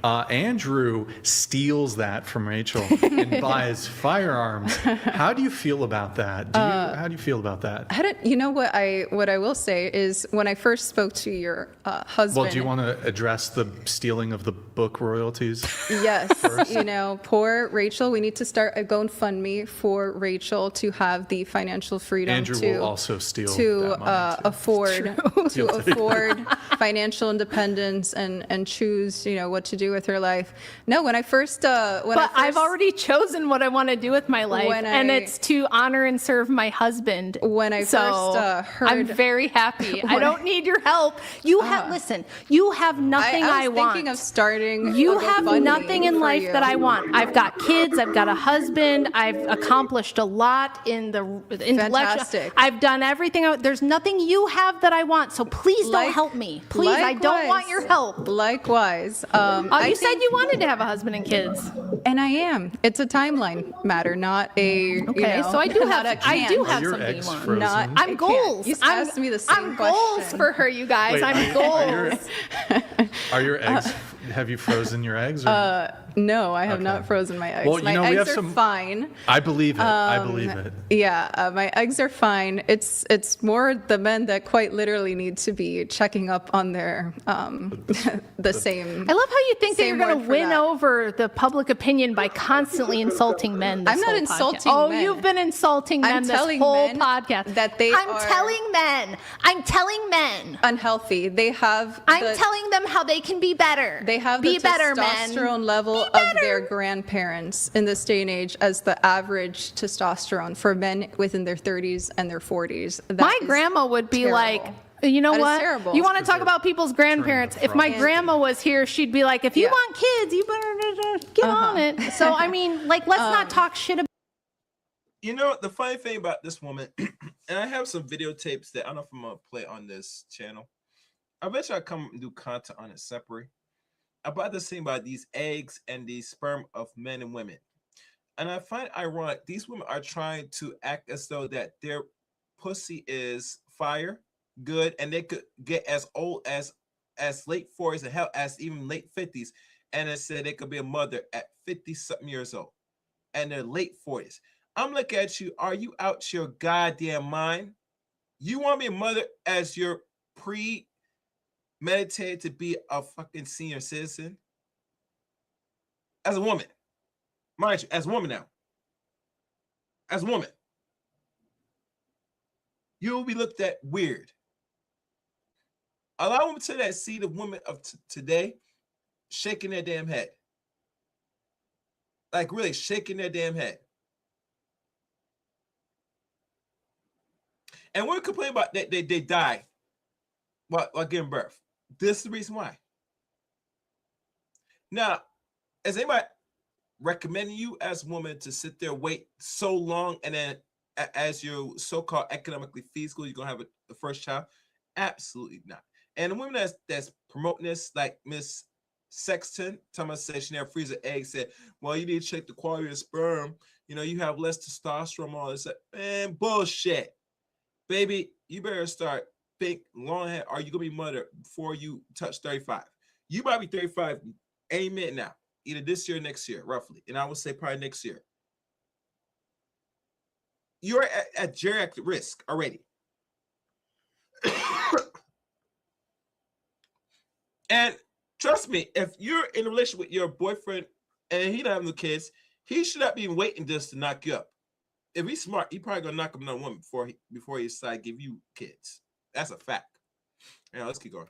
Andrew steals that from Rachel and buys firearms. How do you feel about that? How do you feel about that? You know what I will say is when I first spoke to your husband. Well, do you want to address the stealing of the book royalties? Yes, you know, poor Rachel. We need to start a GoFundMe for Rachel to have the financial freedom Andrew to will also steal to that money too. afford financial independence and choose, you know, what to do with her life. No, when I first I've already chosen what I want to do with my life, and it's to honor and serve my husband. When I first heard, I'm very happy. I don't need your help. You have listen. You have nothing I was want. thinking of starting. You a have GoFundMe nothing in for life you. that I want. I've got kids. I've got a husband. I've accomplished a lot in the intellectual. Fantastic. I've done everything. There's nothing you have that I want. So please don't help me. Please, I don't want your help. Likewise. You said you wanted to have a husband and kids. And I am. It's a timeline matter, not a. Okay, you know, so I do not have. a I do can. have Your something you eggs want. frozen? Not. I'm goals. You asked me the same I'm goals question. for her, you guys. Wait, I'm goals. Are your eggs? Have you frozen your eggs? Or? No, I have Okay. not frozen my eggs. Well, my you know, we eggs have are some- fine. I believe it. I believe it. Yeah, my eggs are fine. It's more the men that quite literally need to be checking up on their the same. I love how you think that Same you're going word to for win that. over the public opinion by constantly insulting men. This I'm not whole podcast. insulting Oh, men. you've been insulting men I'm this telling whole men podcast. that they I'm are telling men. I'm telling men. unhealthy. They have. I'm telling them how they can be better. They have be the better, men. testosterone level of their grandparents in this day and age as the average testosterone for men within their 30s and their 40s. That My is grandma would be terrible. like, you know That is what? terrible. You want to Because talk they're about people's grandparents? turning If my the grandma was here, she'd be like, if you Yeah. want kids, you better get on it. So, I mean, like, let's not talk shit about. You know, the funny thing about this woman, and I have some videotapes that I don't know if I'm gonna play on this channel. I bet you I'll come and do content on it separate. About this thing about these eggs and the sperm of men and women. And I find ironic, these women are trying to act as though that their pussy is fire, good, and they could get as old as late 40s and hell as even late 50s. And it said they could be a mother at 50-something years old. And they're late 40s. I'm looking at you. Are you out your goddamn mind? You want me a mother as your premeditated to be a fucking senior citizen? As a woman. Mind you, as a woman now. As a woman. You will be looked at weird. A lot of women today that see the women of today shaking their damn head. Like really shaking their damn head. And we're complaining about that they die while giving birth. This is the reason why. Now, is anybody recommending you as a woman to sit there, wait so long, and then as you're so-called economically feasible, you're gonna have a first child? Absolutely not. And the women that's promoting this, like Miss Sexton, Thomas said she never freeze an egg, said, well, you need to check the quality of sperm. You know, you have less testosterone, all this. Man, bullshit. Baby, you better start think long ahead. Are you gonna be mother before you touch 35? You might be 35 any minute now, either this year or next year, roughly. And I would say probably next year. You're at geriatric risk already. And trust me, if you're in a relationship with your boyfriend and he don't have no kids, He should not be waiting just to knock you up. If he's smart, he probably gonna knock up another woman before he decide to give you kids. That's a fact. Yeah, let's keep going.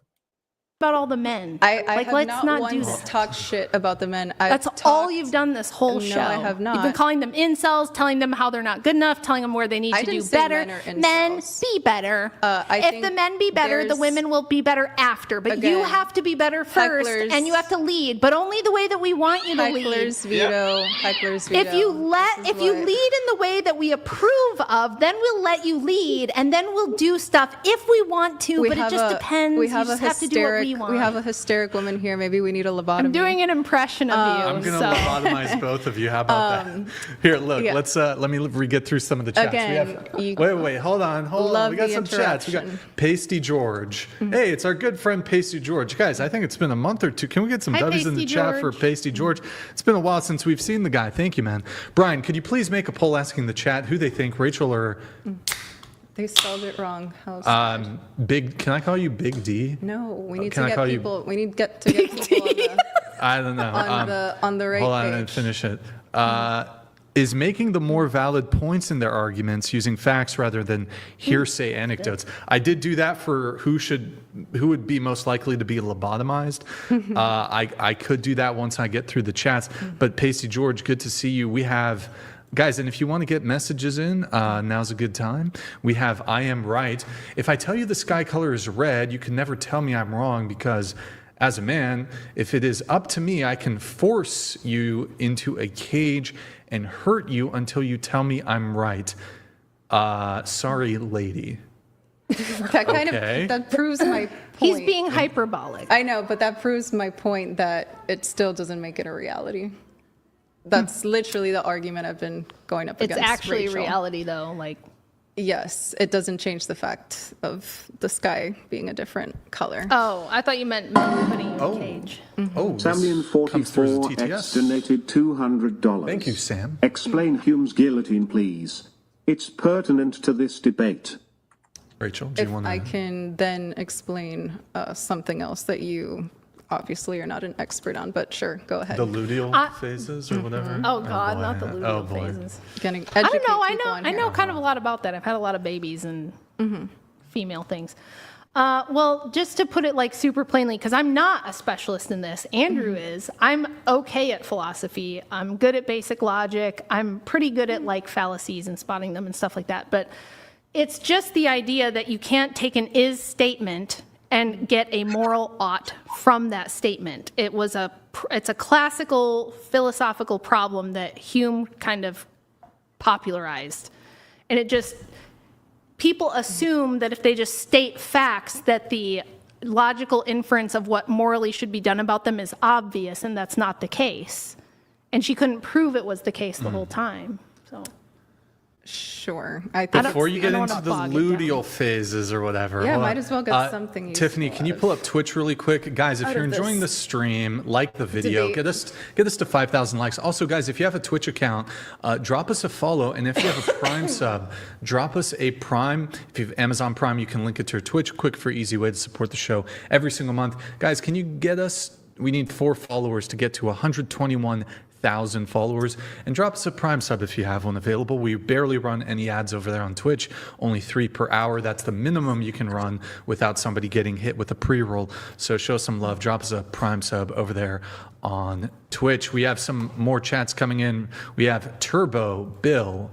About all the men. I like, have let's not not do once that. talked shit about the men. That's all you've done this whole No, show. I have not. You've been calling them incels, telling them how they're not good enough, telling them where they need I to do didn't say better. men are Men, incels. be better. I if think the men be better, the there's- women will be better after. But you Again, have to be better first, hecklers- and you have to lead, but only the way that we want you to lead. Heckler's veto. Heckler's veto. If you lead in the way that we approve of, then we'll let you lead, and then we'll do stuff if we want to. But it just depends. We have you just have to do what we want. We have a hysteric woman here. Maybe we need a lobotomy. I'm doing an impression of you. I'm gonna so. lobotomize both of you. How about that? Here, look. yeah. Let's let me get through some of the chats. Again, wait. Hold on. love We got the some chats. We got interruption. Pasty George. Hey, it's our good friend Pasty George. Guys, I think it's been a month or two. Can we get some Hi, W's in the Pasty chat for George. Pasty George? It's been a while since we've seen the guy. Thank you, man. Brian, could you please make a poll asking the chat who they think, Rachel or They spelled it wrong. How sad. Big? Can I call you Big D? No, we need Can to I get call you- people. We need to get people I don't know. on the right Hold on, page. and finish it. Is making the more valid points in their arguments using facts rather than hearsay anecdotes. I did do that for who would be most likely to be lobotomized. I could do that once I get through the chats. But Pasty George, good to see you. We have. Guys, and if you want to get messages in, now's a good time. We have I am right. If I tell you the sky color is red, you can never tell me I'm wrong because as a man, if it is up to me, I can force you into a cage and hurt you until you tell me I'm right. Sorry, lady. That kind Okay. of that proves my point. He's being hyperbolic. I know, but that proves my point that it still doesn't make it a reality. That's literally the argument I've been going up It's against. actually Rachel. reality, though. Like, Yes, it doesn't change the fact of the sky being a different color. oh, I thought you meant men putting you in a cage. Oh, this comes through as a Samlian44X TTS. donated $200. Thank you, Sam. Explain Hume's guillotine, please. It's pertinent to this debate. Rachel, do you If want I to? can then explain something else that you obviously are not an expert on, but sure, go ahead. The luteal phases or whatever? Oh God, not the boy. luteal Oh, boy. phases. Getting I don't educate know. people on I here. know kind of a lot about that. I've had a lot of babies and female things. Well, just to put it like super plainly, because I'm not a specialist in this. Andrew is. I'm okay at philosophy. I'm good at basic logic. I'm pretty good at like fallacies and spotting them and stuff like that. But it's just the idea that you can't take an is statement and get a moral ought from that statement. It's a classical philosophical problem that Hume kind of popularized. And it just, people assume that if they just state facts that the logical inference of what morally should be done about them is obvious, and that's not the case. And she couldn't prove it was the case the whole time. So Sure. I think Before you I get don't into wanna the bog it down. luteal phases or whatever. Yeah, hold might on. as well get something useful Tiffany, can you out pull of- up Twitch really quick? Guys, if out you're of enjoying the this stream, like the video, debate. get us to 5,000 likes. Also, guys, if you have a Twitch account, drop us a follow. And if you have a Prime sub, drop us a Prime. If you have Amazon Prime, you can link it to your Twitch. Quick, for easy way to support the show every single month. Guys, can you get us? We need 4 followers to get to 121,000 followers, and drop us a Prime sub if you have one available. We barely run any ads over there on Twitch, only 3 per hour. That's the minimum you can run without somebody getting hit with a pre-roll. So show some love, drop us a Prime sub over there on Twitch. We have some more chats coming in. We have Turbo Bill.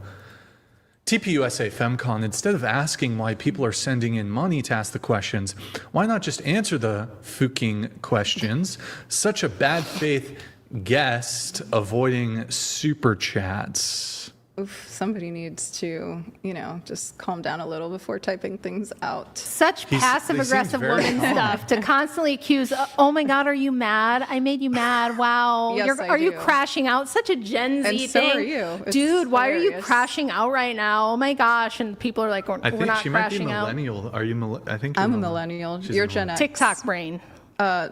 TPUSA FemCon, instead of asking why people are sending in money to ask the questions, why not just answer the fucking questions? Such a bad faith guest avoiding super chats. Oof, somebody needs to, just calm down a little before typing things out. such They passive seem aggressive very woman calm. stuff to constantly accuse, oh my God, are you mad? I made you mad. Wow. Yes, I are you do. crashing out? Such a Gen Z And thing. so are you. It's Dude, why are you hilarious. crashing out right now? Oh my gosh. And people are like, we're I think not she might be crashing out. millennial. Are you? I think I'm you're a millennial. She's You're a Gen X. TikTok brain. Oh,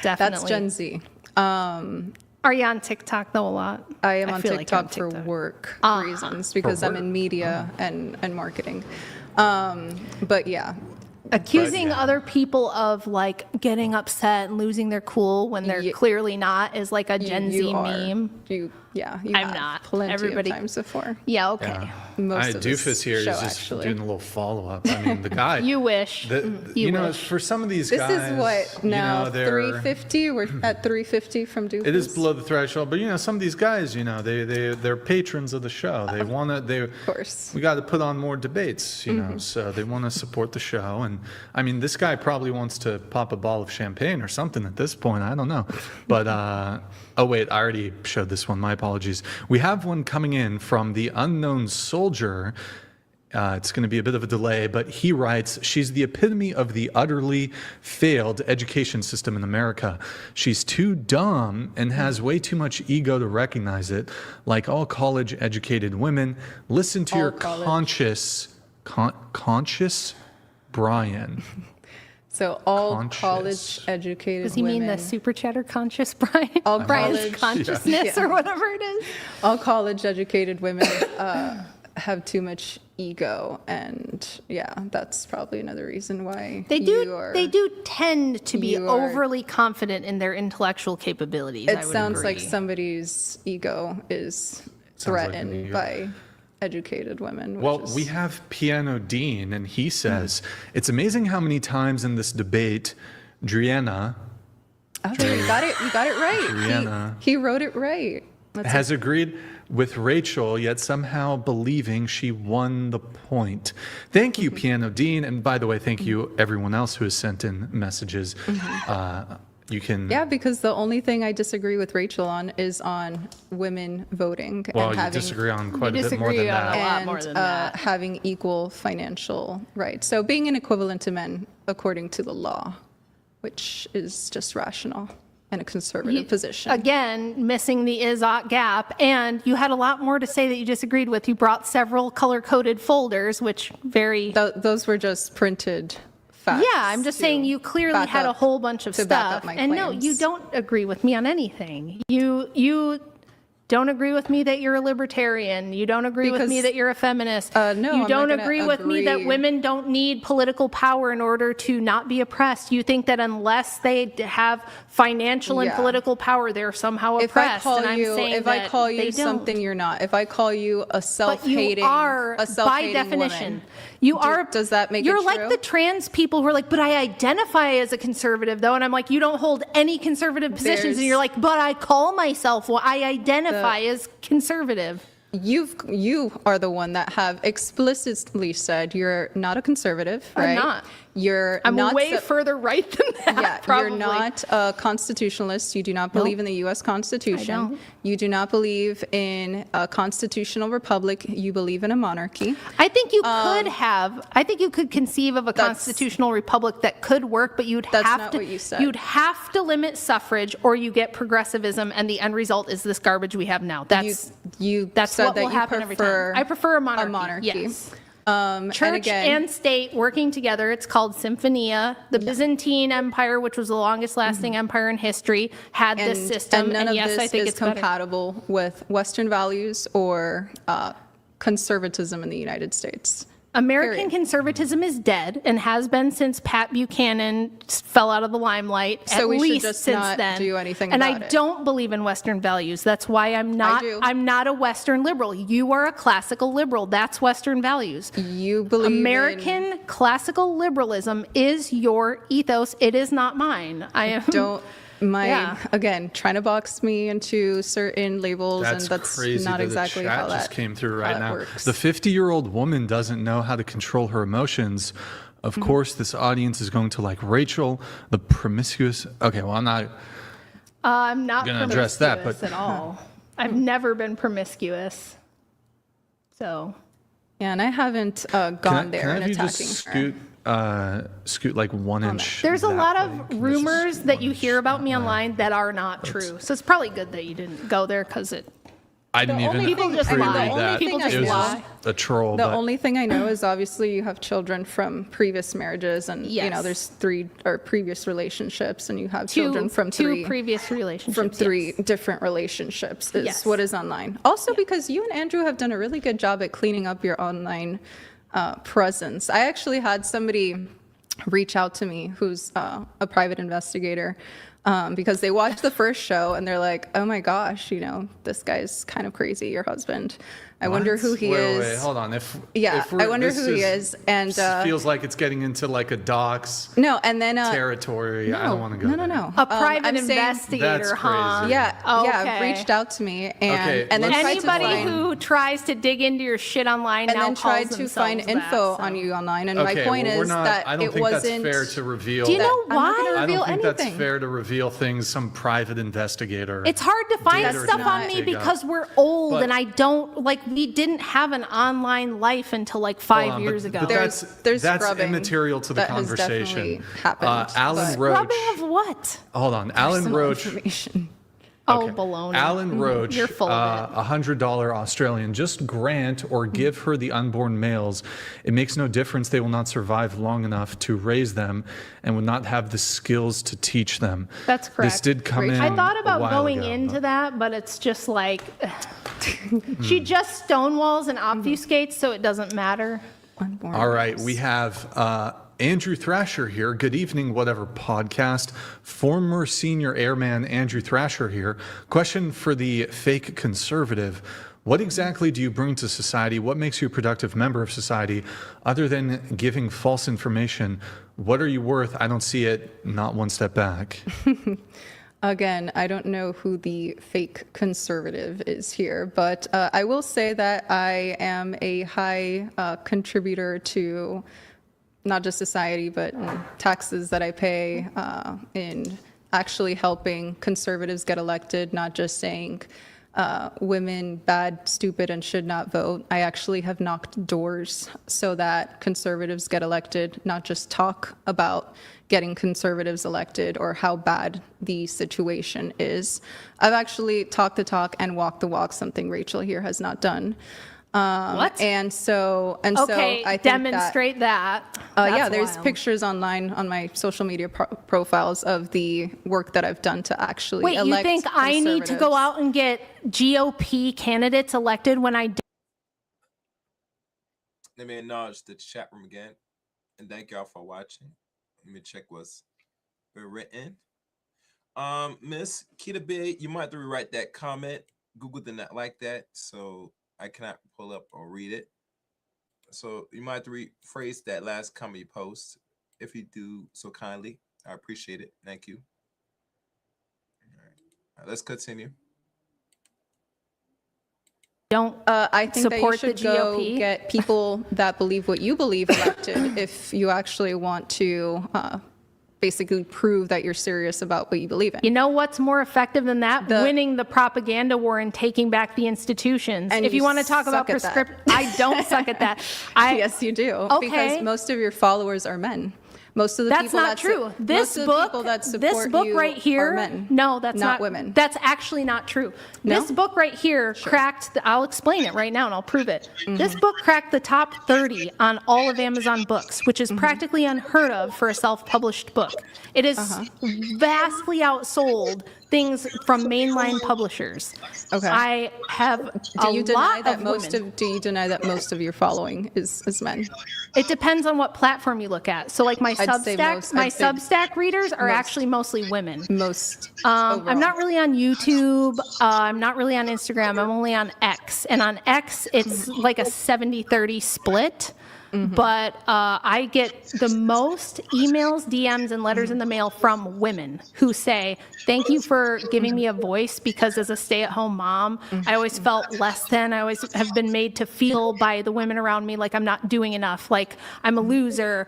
Definitely. That's Gen Z. Are you on TikTok though a lot? I am on feel like I'm TikTok for TikTok. work Uh-huh. reasons because I'm work. in media and marketing. But yeah, Accusing yeah. other people of like getting upset and losing their cool when they're clearly not is like a Gen Z meme. I'm not. Plenty Everybody- of times before. Yeah, okay. Yeah. Most of this Doofus here is show, just actually. doing a little follow-up. I mean, the guy. You wish. You know, wish. for some of these This guys. is what now, they're- 350? We're at 350 from Doofus. It is below the threshold, but some of these guys, they're patrons of the show. They want to. Of course. We got to put on more debates, So they want to support the show, and I mean, this guy probably wants to pop a ball of champagne or something at this point. I don't know, but oh wait, I already showed this one. My apologies. We have one coming in from the unknown soldier. It's going to be a bit of a delay, but he writes, she's the epitome of the utterly failed education system in America. She's too dumb and has way too much ego to recognize it. Like all college-educated women, listen to All your college. conscious Brian. So all Conscious. college-educated Does he women. mean the super chatter conscious Brian? All Brian's college- consciousness Yeah. or whatever it is? All college-educated women have too much ego, and that's probably another reason why They you do tend to be you are- overly confident in their intellectual capabilities. It I would sounds like agree. somebody's ego is like an threatened ego. by educated women. Which Well, is, we have Piano Dean, and he says, it's amazing how many times in this debate, Driena oh, there, you got it right. Driena. He wrote it right. That's has agreed with Rachel, yet somehow believing she won the point. Thank you, Piano Dean. And by the way, thank you everyone else who has sent in messages. You can... Yeah, because the only thing I disagree with Rachel on is on women voting Well, and you having disagree on quite a bit more disagree than on that. a lot and more than that. having equal financial rights. So being an equivalent to men according to the law, which is just rational and a conservative position. Again, missing the is-ought gap. And you had a lot more to say that you disagreed with. You brought several color-coded folders, which very... Those were just printed facts. Yeah, I'm just saying you clearly back had a up- whole bunch of to back up stuff. my And no, you claims. don't agree with me on anything. You don't agree with me that you're a libertarian. You don't agree with me Because- that you're a feminist. No, you I'm not don't gonna agree with me that agree. women don't need political power in order to not be oppressed. You think that unless they have financial and Yeah. political power, they're somehow If I oppressed. call and I'm you, saying if I that call they you don't. something you're not, if I call you a But self-hating, you are, a self-hating by definition, woman, you are. does that make it You're true? like the trans people who are like, but I identify as a conservative, though, and I'm like, you don't hold any conservative positions, and There's- you're like, but I call myself, well, I identify as conservative. You are the one that have explicitly said you're not a conservative, right? I'm not. You're I'm not way so- further right than that. Yeah, probably. you're not a constitutionalist. You do not believe in the U.S. Constitution. don't. You do not believe in a constitutional republic. You believe in a monarchy. I think you could have. I think you could conceive of a constitutional republic that could work, but you'd That's have not to. what you said. You'd have to limit suffrage, or you get progressivism, and the end result is this garbage we have now. That's said what that will you happen every time. prefer I prefer a monarchy. a monarchy. Yes. and Church again, and state working together. It's called Symphonia. The Byzantine Empire, which was the longest lasting empire in history, had this system. and none of yes, this I think is it's better. compatible with Western values or conservatism in the United States. American Period. conservatism is dead and has been since Pat Buchanan fell out of the limelight. So at we should least just since not then. do anything and about I it. don't believe in Western values. That's why I'm not. do. I'm not a Western liberal. You are a classical liberal. That's Western values. You believe American classical liberalism is your ethos. It is not mine. I am. Yeah. Again, trying to box me into certain labels, That's and that's crazy not that exactly the chat how just that came through right how that now. works. The 50-year-old woman doesn't know how to control her emotions. Of course, this audience is going to like Rachel, the promiscuous. Okay, well, I'm not. I'm not Gonna address that, but- at all. I've never been promiscuous. So. Yeah, and I haven't gone there Can I and have you attacking just her. scoot like 1 inch? There's a that lot way? of Can rumors just that you 1 hear inch about that me way? online that are not true. So it's probably good that you didn't go there because it. I didn't even People just pre-read lie. that. People just It was lie. a troll. The but only thing I know is obviously you have children from previous marriages, and you know Yes. there's 3 or previous relationships, and you have children from two 3 previous relationships. from 3 yes. different relationships is Yes. what is online. Also, because you and Andrew have done a really good job at cleaning up your online presence. I actually had somebody reach out to me, who's a private investigator, because they watched the first show and they're like, oh my gosh, this guy's kind of crazy, your husband. I wonder who he is. Wait, hold on. I wonder who he is. And feels like it's getting into like a docs territory. I don't want to go there. No. A private I'm saying- investigator, That's huh? crazy. Yeah, reached out to me and then tried to Anybody find, who tries to dig into your shit online and now then calls tried to find themselves info that, on so. you online. And my point is that I don't it think wasn't. that's fair to reveal. Do you know I'm not why? gonna I reveal don't think anything. that's fair to reveal things some private investigator. It's hard to find did or stuff did on not me dig up. because we're old But- and I don't, we didn't have an online life until like Hold 5 on, years but ago. There's that's scrubbing immaterial to the that has conversation. definitely happened, Alan but- Roach. Rubbing of what? Hold on, Alan Some Roach. information. Oh, Okay. baloney. Alan Roach, You're full of it. $100 Australian. Just grant or give her the unborn males. It makes no difference. They will not survive long enough to raise them and will not have the skills to teach them. That's correct. This did come in. I thought a about while going ago, into but- that, but it's just like she just stonewalls and obfuscates, so it doesn't matter. Unborn All right, males. we have Andrew Thrasher here. Good evening, whatever podcast. Former senior airman Andrew Thrasher here. Question for the fake conservative. What exactly do you bring to society? What makes you a productive member of society other than giving false information? What are you worth? I don't see it. Not one step back. Again, I don't know who the fake conservative is here, but I will say that I am a high contributor to not just society, but taxes that I pay in actually helping conservatives get elected, not just saying women bad, stupid, and should not vote. I actually have knocked doors so that conservatives get elected, not just talk about getting conservatives elected or how bad the situation is. I've actually talked the talk and walked the walk, something Rachel here has not done. What? And so Okay, I think demonstrate that. yeah, That's there's wild. pictures online on my social media profiles of the work that I've done to actually Wait, you elect think I need to go conservatives. out and get GOP candidates elected when I Let me acknowledge the chat room again, and thank y'all for watching. Let me check what's been written. Miss Kita Big, you might have to rewrite that comment. Google did not like that, so I cannot pull up or read it. So you might have to rephrase that last comment you post. If you do so kindly, I appreciate it. Thank you. All right, let's continue. don't I think that you support the should go GOP? get people that believe what you believe elected if you actually want to basically prove that you're serious about what you believe in. You know what's more effective than that? Winning the propaganda war and taking back the institutions. And if you you want to talk about suck at that. prescription, I don't suck at that. Yes, you do. Okay. Because most of your followers are men. Most of the That's people not that true. most of the people that support you right here, are men. no, that's not women. That's actually not true. No? This book right here cracked. I'll explain it right now, and I'll prove it. Mm-hmm. This book cracked the top 30 on all of Amazon books, which is Mm-hmm. practically unheard of for a self-published book. It is vastly outsold things from mainline publishers. Okay. I have Do a you deny lot that of most women. of do you deny that most of your following is men? It depends on what platform you look at. So, like my I'd say Substack, most- my I'd say Substack readers are most. actually mostly women. Most. I'm not really on YouTube. I'm not really on Instagram. I'm only on X. And on X, it's like a 70-30 split. But I get the most emails, DMs, and letters in the mail from women who say, thank you for giving me a voice, because as a stay-at-home mom, I always felt less than. I always have been made to feel by the women around me like I'm not doing enough, like I'm a loser.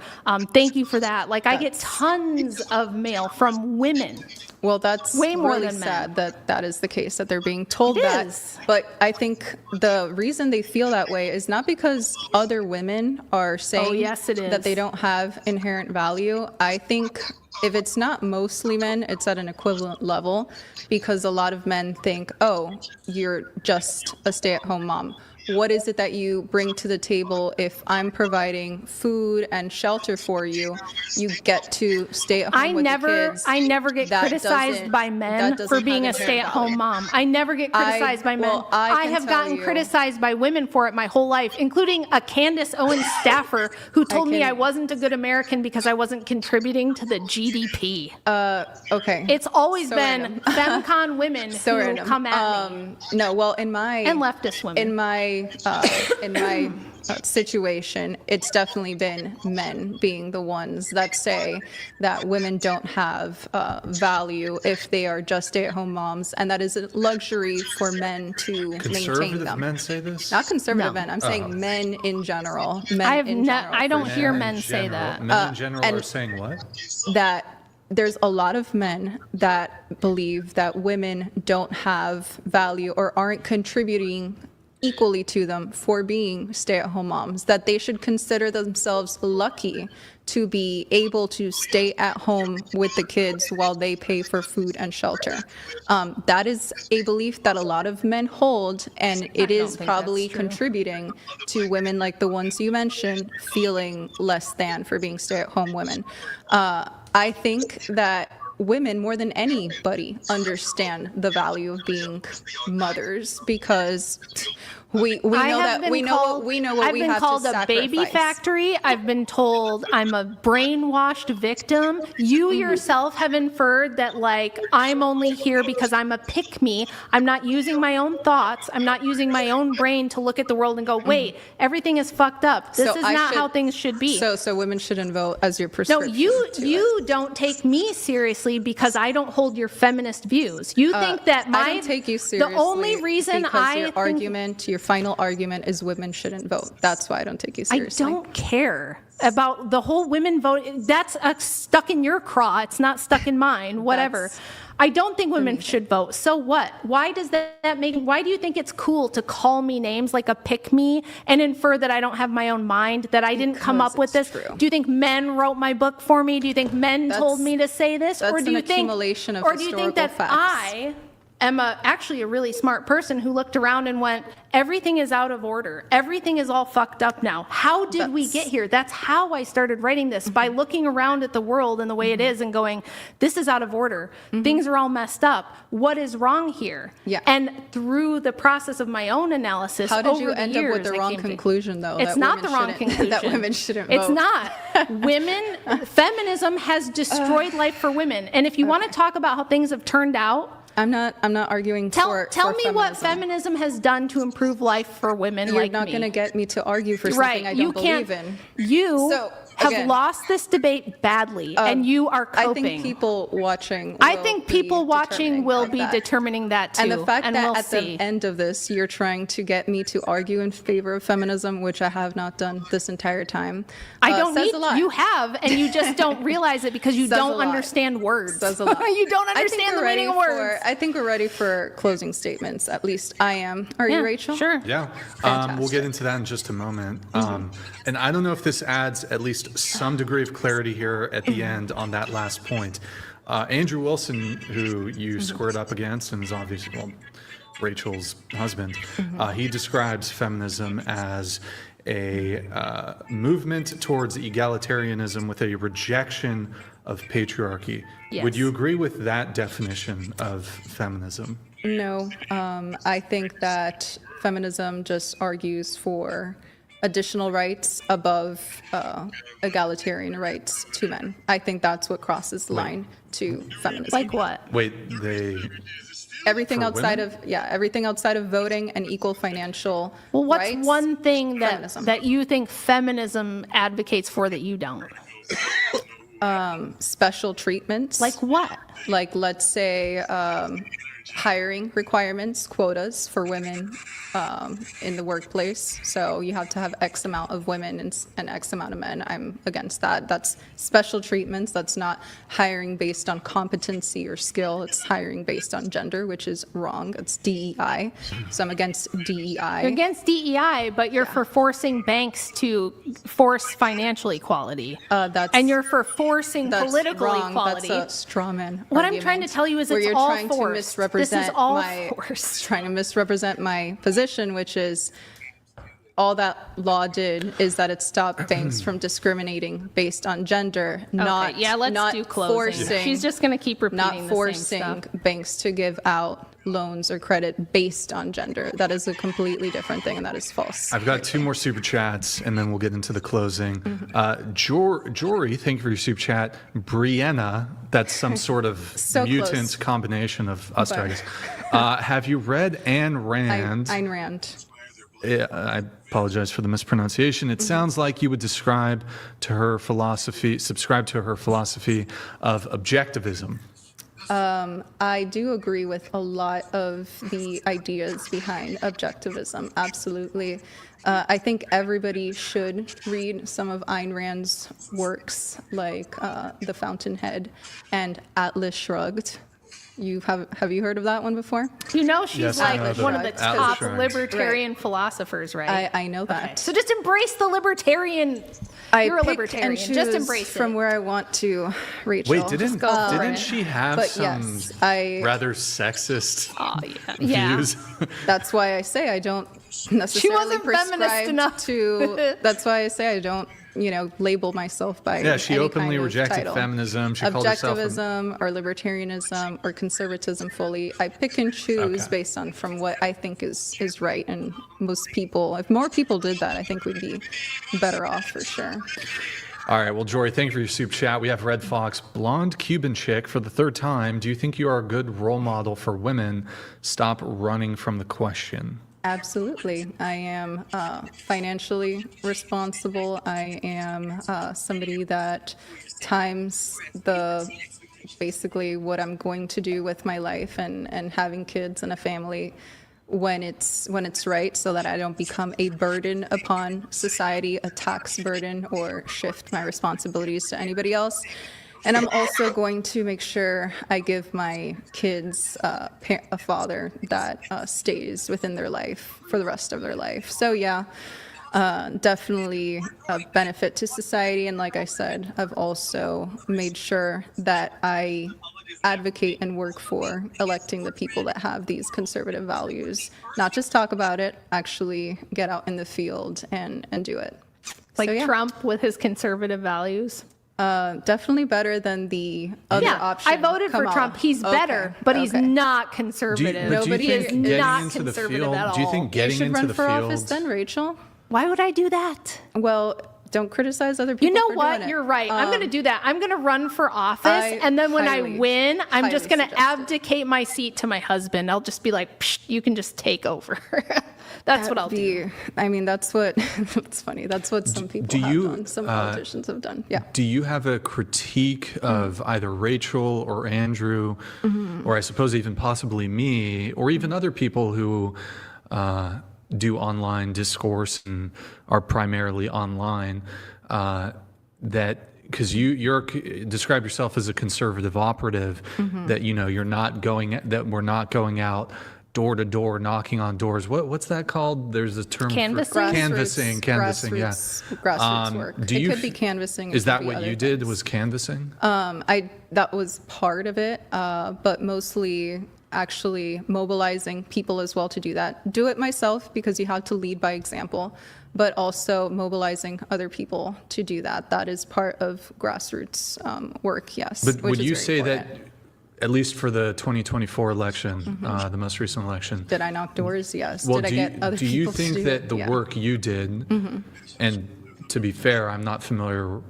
Thank you for that. Like I get tons of mail from women. Well, that's Way more really than men. sad that that is the case, that they're being told It that. is. But I think the reason they feel that way is not because other women are saying yes, it that they is. don't have inherent value. I think if it's not mostly men, it's at an equivalent level, because a lot of men think, oh, you're just a stay-at-home mom. what is it that you bring to the table? If I'm providing food and shelter for you, you get to stay at home with the kids. I never get criticized by men for being a stay-at-home mom. I never get criticized by men. I have gotten criticized by women for it my whole life, including a Candace Owens staffer who told me I wasn't a good American because I wasn't contributing to the GDP. Okay. It's always been femcon women who come at me. No, well, in my and leftist women. In my situation, it's definitely been men being the ones that say that women don't have value if they are just stay-at-home moms, and that is a luxury for men to maintain Conservative them. men say this? Not conservative men. I'm saying men in general. I don't hear men say that. Men in general are saying what? That there's a lot of men that believe that women don't have value or aren't contributing equally to them for being stay-at-home moms, that they should consider themselves lucky to be able to stay at home with the kids while they pay for food and shelter. That is a belief that a lot of men hold, and it is probably contributing to women like the ones you mentioned feeling less than for being stay-at-home women. I think that women more than anybody understand the value of being mothers, because we know what we have to sacrifice. I've been called a baby factory. I've been told I'm a brainwashed victim. You yourself have inferred that, like, I'm only here because I'm a pick-me. I'm not using my own thoughts. I'm not using my own brain to look at the world and go, wait, everything is fucked up. This is not how things should be. So women shouldn't vote as your prescription. No, you don't take me seriously because I don't hold your feminist views. You think that I don't take you seriously. The only reason your final argument is women shouldn't vote. That's why I don't take you seriously. I don't care about the whole women vote. That's stuck in your craw. It's not stuck in mine. Whatever. I don't think women should vote. So what? Why does that make? Why do you think it's cool to call me names like a pick me and infer that I don't have my own mind, that I didn't come up with this? True. Do you think men wrote my book for me? Do you think men told me to say this? Or do you think that I am actually a really smart person who looked around and went, everything is out of order. Everything is all fucked up now. How did we get here? That's how I started writing this, by looking around at the world and the way it is and going, this is out of order. Things are all messed up. What is wrong here? Yeah. And through the process of my own analysis, how did you end up with the wrong conclusion, though? It's not the wrong conclusion. That women shouldn't vote. It's not. Feminism has destroyed life for women. And if you want to talk about how things have turned out, I'm not arguing Tell for me feminism. what feminism has done to improve life for women like me. You're not going to get me to argue for something I don't believe in. You have lost this debate badly, and you are coping. I think people watching will be determining that too. And the fact that at the end of this, you're trying to get me to argue in favor of feminism, which I have not done this entire time, I don't need. You have, and you just don't realize it because you don't understand words. Says a lot. You don't understand the meaning of words. I think we're ready for closing statements. At least I am. Are you, Rachel? Sure. Yeah. We'll get into that in just a moment. And I don't know if this adds at least some degree of clarity here at the end on that last point. Andrew Wilson, who you squared up against and is obviously Rachel's husband, he describes feminism as a movement towards egalitarianism with a rejection of patriarchy. Yes. Would you agree with that definition of feminism? No. I think that feminism just argues for additional rights above egalitarian rights to men. I think that's what crosses the line to feminism. Like what? Wait, everything for outside women? everything outside of voting and equal financial Well, what's rights, one thing feminism. that you think feminism advocates for that you don't? special treatments. Like what? Like, let's say, hiring requirements, quotas for women in the workplace. So you have to have X amount of women and X amount of men. I'm against that. That's special treatments. That's not hiring based on competency or skill. It's hiring based on gender, which is wrong. It's DEI. So I'm against DEI. You're against DEI, but you're for forcing banks to force financial equality. And you're for forcing political wrong. equality. That's a straw man What argument, I'm trying to tell you is where it's you're all trying to forced. misrepresent This is all my forced. trying to misrepresent my position, which is all that law did is that it stopped banks from discriminating based on gender, not let's do closing. forcing. She's just going to keep repeating not the same forcing stuff. banks to give out loans or credit based on gender. That is a completely different thing, and that is false. I've got 2 more super chats, and then we'll get into the closing. Jory, thank you for your super chat. Brianna, that's some sort of So mutant close. combination of us, I But- guess. Have you read Ayn Rand? Ayn Rand. I apologize for the mispronunciation. It sounds like you would subscribe to her philosophy of objectivism. I do agree with a lot of the ideas behind objectivism, absolutely. I think everybody should read some of Ayn Rand's works, like The Fountainhead and Atlas Shrugged. Have you heard of that one before? You know she's Yes, I know like that. one of the Atlas top Shrugged. libertarian philosophers, right? I know that. Okay. So just embrace the libertarian. You're a pick libertarian. and Just choose embrace from it. where I want to, Rachel. Wait, didn't Go for didn't it. she have But some yes, I- rather sexist Yeah. views? That's why I say I don't necessarily wasn't feminist prescribe enough. to. That's why I say I don't, label myself by. Yeah, she any openly kind of rejected title. feminism. She called herself Objectivism or libertarianism or conservatism fully. I pick and choose Okay. based on from what I think is right. And most people, if more people did that, I think we'd be better off for sure. All right, well, Jory, thank you for your soup chat. We have Red Fox, blonde Cuban chick for the 3rd time. Do you think you are a good role model for women? Stop running from the question. Absolutely. I am financially responsible. I am somebody that times basically what I'm going to do with my life and having kids and a family when it's right, so that I don't become a burden upon society, a tax burden, or shift my responsibilities to anybody else. And I'm also going to make sure I give my kids a father that stays within their life for the rest of their life. So yeah, definitely a benefit to society. And like I said, I've also made sure that I advocate and work for electing the people that have these conservative values. Not just talk about it, actually get out in the field and do it. Like So, yeah. Trump with his conservative values. Definitely better than the other option. I voted for Kamala. Trump. He's Okay, better, but he's okay. not conservative. But do you He think is getting not into the conservative field? at all. Do you think You getting should into run the for field? office then, Rachel. Why would I do that? Well, don't criticize other people. You know for what? doing it. You're right. I'm going to do that. I'm going to run for office, I and then when I highly, win, I'm just highly going to suggest it. abdicate my seat to my husband. I'll just be like, Psh, you can just take over. That's what I'll do. I mean, that's what. It's funny. That's what some people do have you, done. Some politicians have done. Yeah. Do you have a critique of either Rachel or Andrew, or I suppose even possibly me, or even other people who do online discourse and are primarily online, that because you're describe yourself as a conservative operative, that you're not going, that we're not going out door to door knocking on doors. What's that called? There's a term Canvassing? for canvassing, yeah. Grassroots work. do It you could be f- canvassing. it Is could that be what other you did? things. Was canvassing? That was part of it, but mostly actually mobilizing people as well to do that. Do it myself because you have to lead by example, but also mobilizing other people to do that. That is part of grassroots work, yes. But which would is you very say important. that, at least for the 2024 election, the most recent election, Did I knock doors? Yes. well, Did I get other do you people to think do that it? the Yeah. work you did, and to be fair, I'm not familiar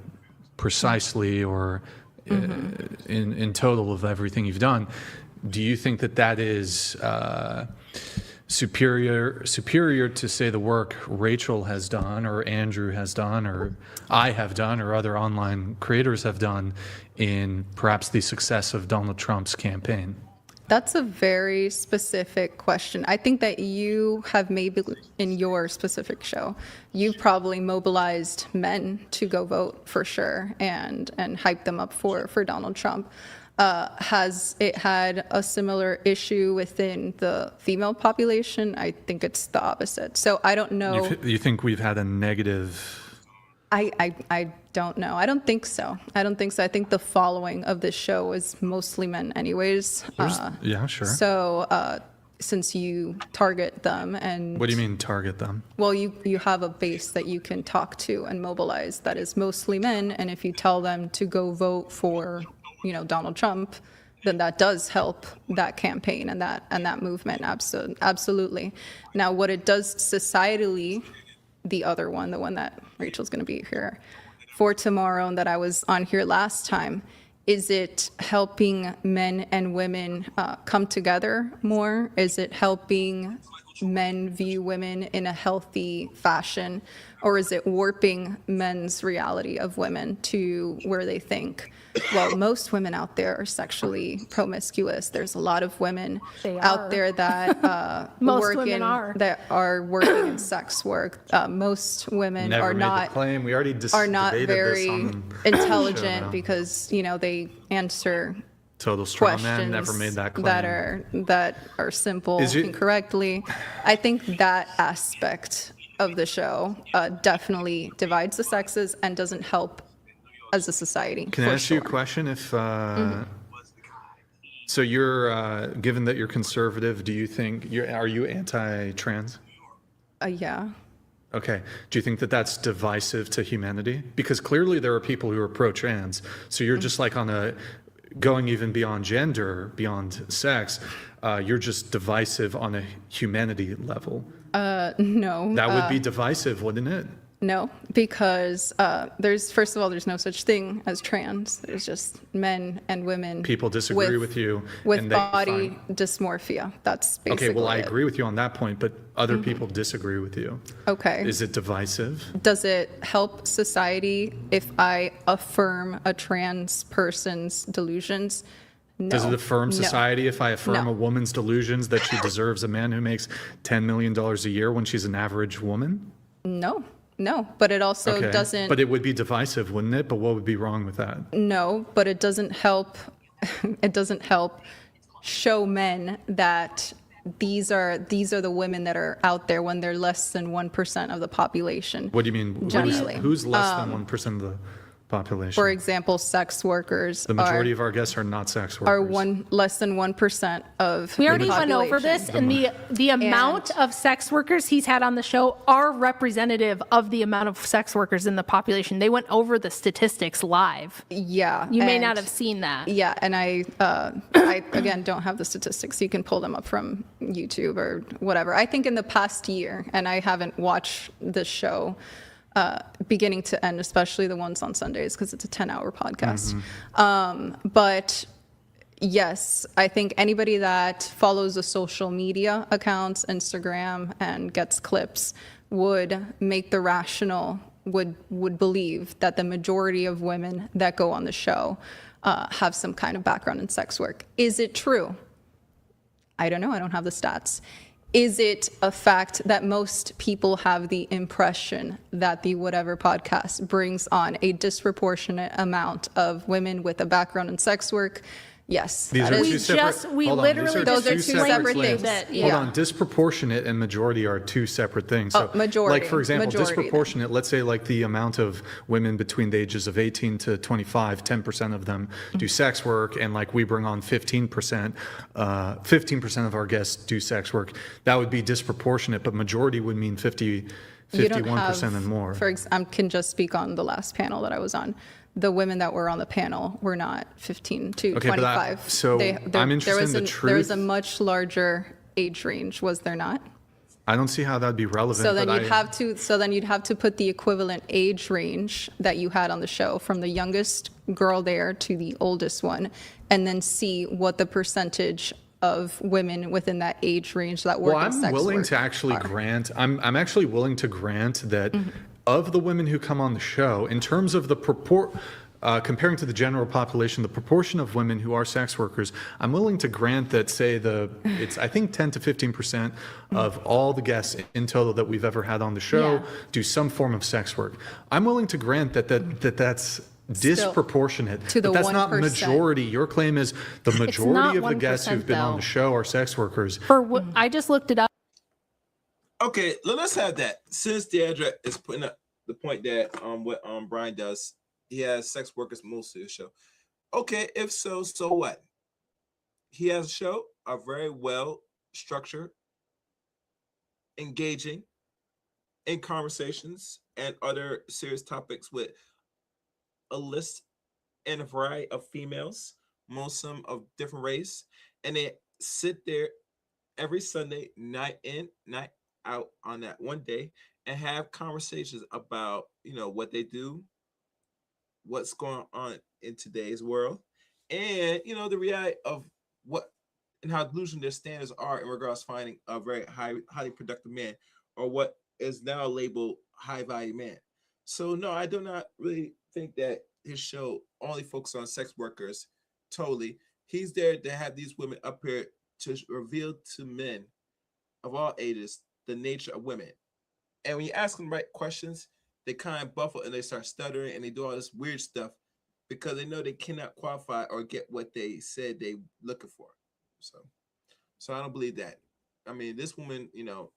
precisely or in total of everything you've done, do you think that that is superior to, say, the work Rachel has done or Andrew has done or I have done or other online creators have done in perhaps the success of Donald Trump's campaign? That's a very specific question. I think that you have maybe in your specific show, you've probably mobilized men to go vote for sure and hype them up for Donald Trump. Has it had a similar issue within the female population? I think it's the opposite. So I don't know. You think we've had a negative? I don't know. I don't think so. I think the following of this show is mostly men anyways. Yeah, sure. So since you target them and What do you mean target them? well, you have a base that you can talk to and mobilize that is mostly men, and if you tell them to go vote for, Donald Trump, then that does help that campaign and that movement. Absolutely. Now, what it does societally, the other one, the one that Rachel's going to be here for tomorrow and that I was on here last time, is it helping men and women come together more? Is it helping men view women in a healthy fashion? Or is it warping men's reality of women to where they think, well, most women out there are sexually promiscuous. There's a lot of women out there that that are working in sex work. Most women Never are made not the claim. We already are not debated very this on intelligent show. because they answer Total straw man. questions Never made that claim. that are simple Is it- incorrectly. I think that aspect of the show definitely divides the sexes and doesn't help as a society. Can I ask you a question? If so, you're given that you're conservative, do you think are you anti-trans? Yeah. Okay. Do you think that that's divisive to humanity? Because clearly there are people who are pro-trans. So you're just like going even beyond gender, beyond sex. You're just divisive on a humanity level. No. That would be divisive, wouldn't it? No, because first of all, there's no such thing as trans. There's just men and women. People disagree with you. With and they body find- dysmorphia. That's basically Okay, well, I it. agree with you on that point, but other people disagree with you. Okay. Is it divisive? Does it help society if I affirm a trans person's delusions? No. Does it affirm No. society if I affirm No. a woman's delusions that she deserves a man who makes $10 million a year when she's an average woman? No, but it also Okay. doesn't. But it would be divisive, wouldn't it? But what would be wrong with that? No, but it doesn't help. It doesn't help show men that these are the women that are out there when they're less than 1% of the population. What do you mean? Generally. Who's less than 1% of the population? For example, sex workers The majority of our guests are not sex workers. are less than 1% of We the already went over this, population. and the amount of sex workers he's had on the show are representative of the amount of sex workers in the population. They went over the statistics live. Yeah. You may and- not have seen that. Yeah, and I again don't have the statistics. You can pull them up from YouTube or whatever. I think in the past year, and I haven't watched the show beginning to end, especially the ones on Sundays because it's a 10-hour podcast. But yes, I think anybody that follows the social media accounts, Instagram, and gets clips would make the rational, would believe that the majority of women that go on the show have some kind of background in sex work. Is it true? I don't know. I don't have the stats. Is it a fact that most people have the impression that the Whatever podcast brings on a disproportionate amount of women with a background in sex work? Yes. These that are is- two separate. we hold on, literally these are Those are two separate claims. things. that- Hold yeah. on, disproportionate and majority are two separate things. So, majority, like for example, majority then. disproportionate. Let's say like the amount of women between the ages of 18 to 25, 10% of them do sex work, and like we bring on 15%. 15% of our guests do sex work. That would be disproportionate, but majority would mean 51% and more. I can just speak on the last panel that I was on. The women that were on the panel were not 15 to Okay, but 25. so I'm interested in the There was truth. a much larger age range, was there not? I don't see how that'd be relevant. So then but you'd have to put the equivalent age range that you had on the show from the youngest girl there to the oldest one, and then see what the percentage of women within that age range that work Well, in sex I'm willing work to actually are. grant. I'm actually willing to grant that of the women who come on the show, in terms of the comparing to the general population, the proportion of women who are sex workers, I'm willing to grant that, say, it's I think 10 to 15% of all the guests in total that we've ever had on the show Yeah. do some form of sex work. I'm willing to grant that's disproportionate, to the but that's not 1%. majority. Your claim is the majority of the guests 1% who've been on though. the show are sex workers. I just looked it up. Okay, let's have that. Since Deidre is putting up the point that what Brian does, he has sex workers most of the show. Okay, if so, so what? He has a show, a very well structured, engaging in conversations and other serious topics with a list and a variety of females, most some of different race, and they sit there every Sunday, night in, night out on that one day, and have conversations about what they do, what's going on in today's world, and the reality of what and how delusional their standards are in regards to finding a very highly productive man, or what is now labeled high value man. So no, I do not really think that his show only focuses on sex workers. Totally, he's there to have these women up here to reveal to men of all ages the nature of women. And when you ask them the right questions, they kind of buffle and they start stuttering and they do all this weird stuff because they know they cannot qualify or get what they said they looking for. So I don't believe that. I mean, this woman,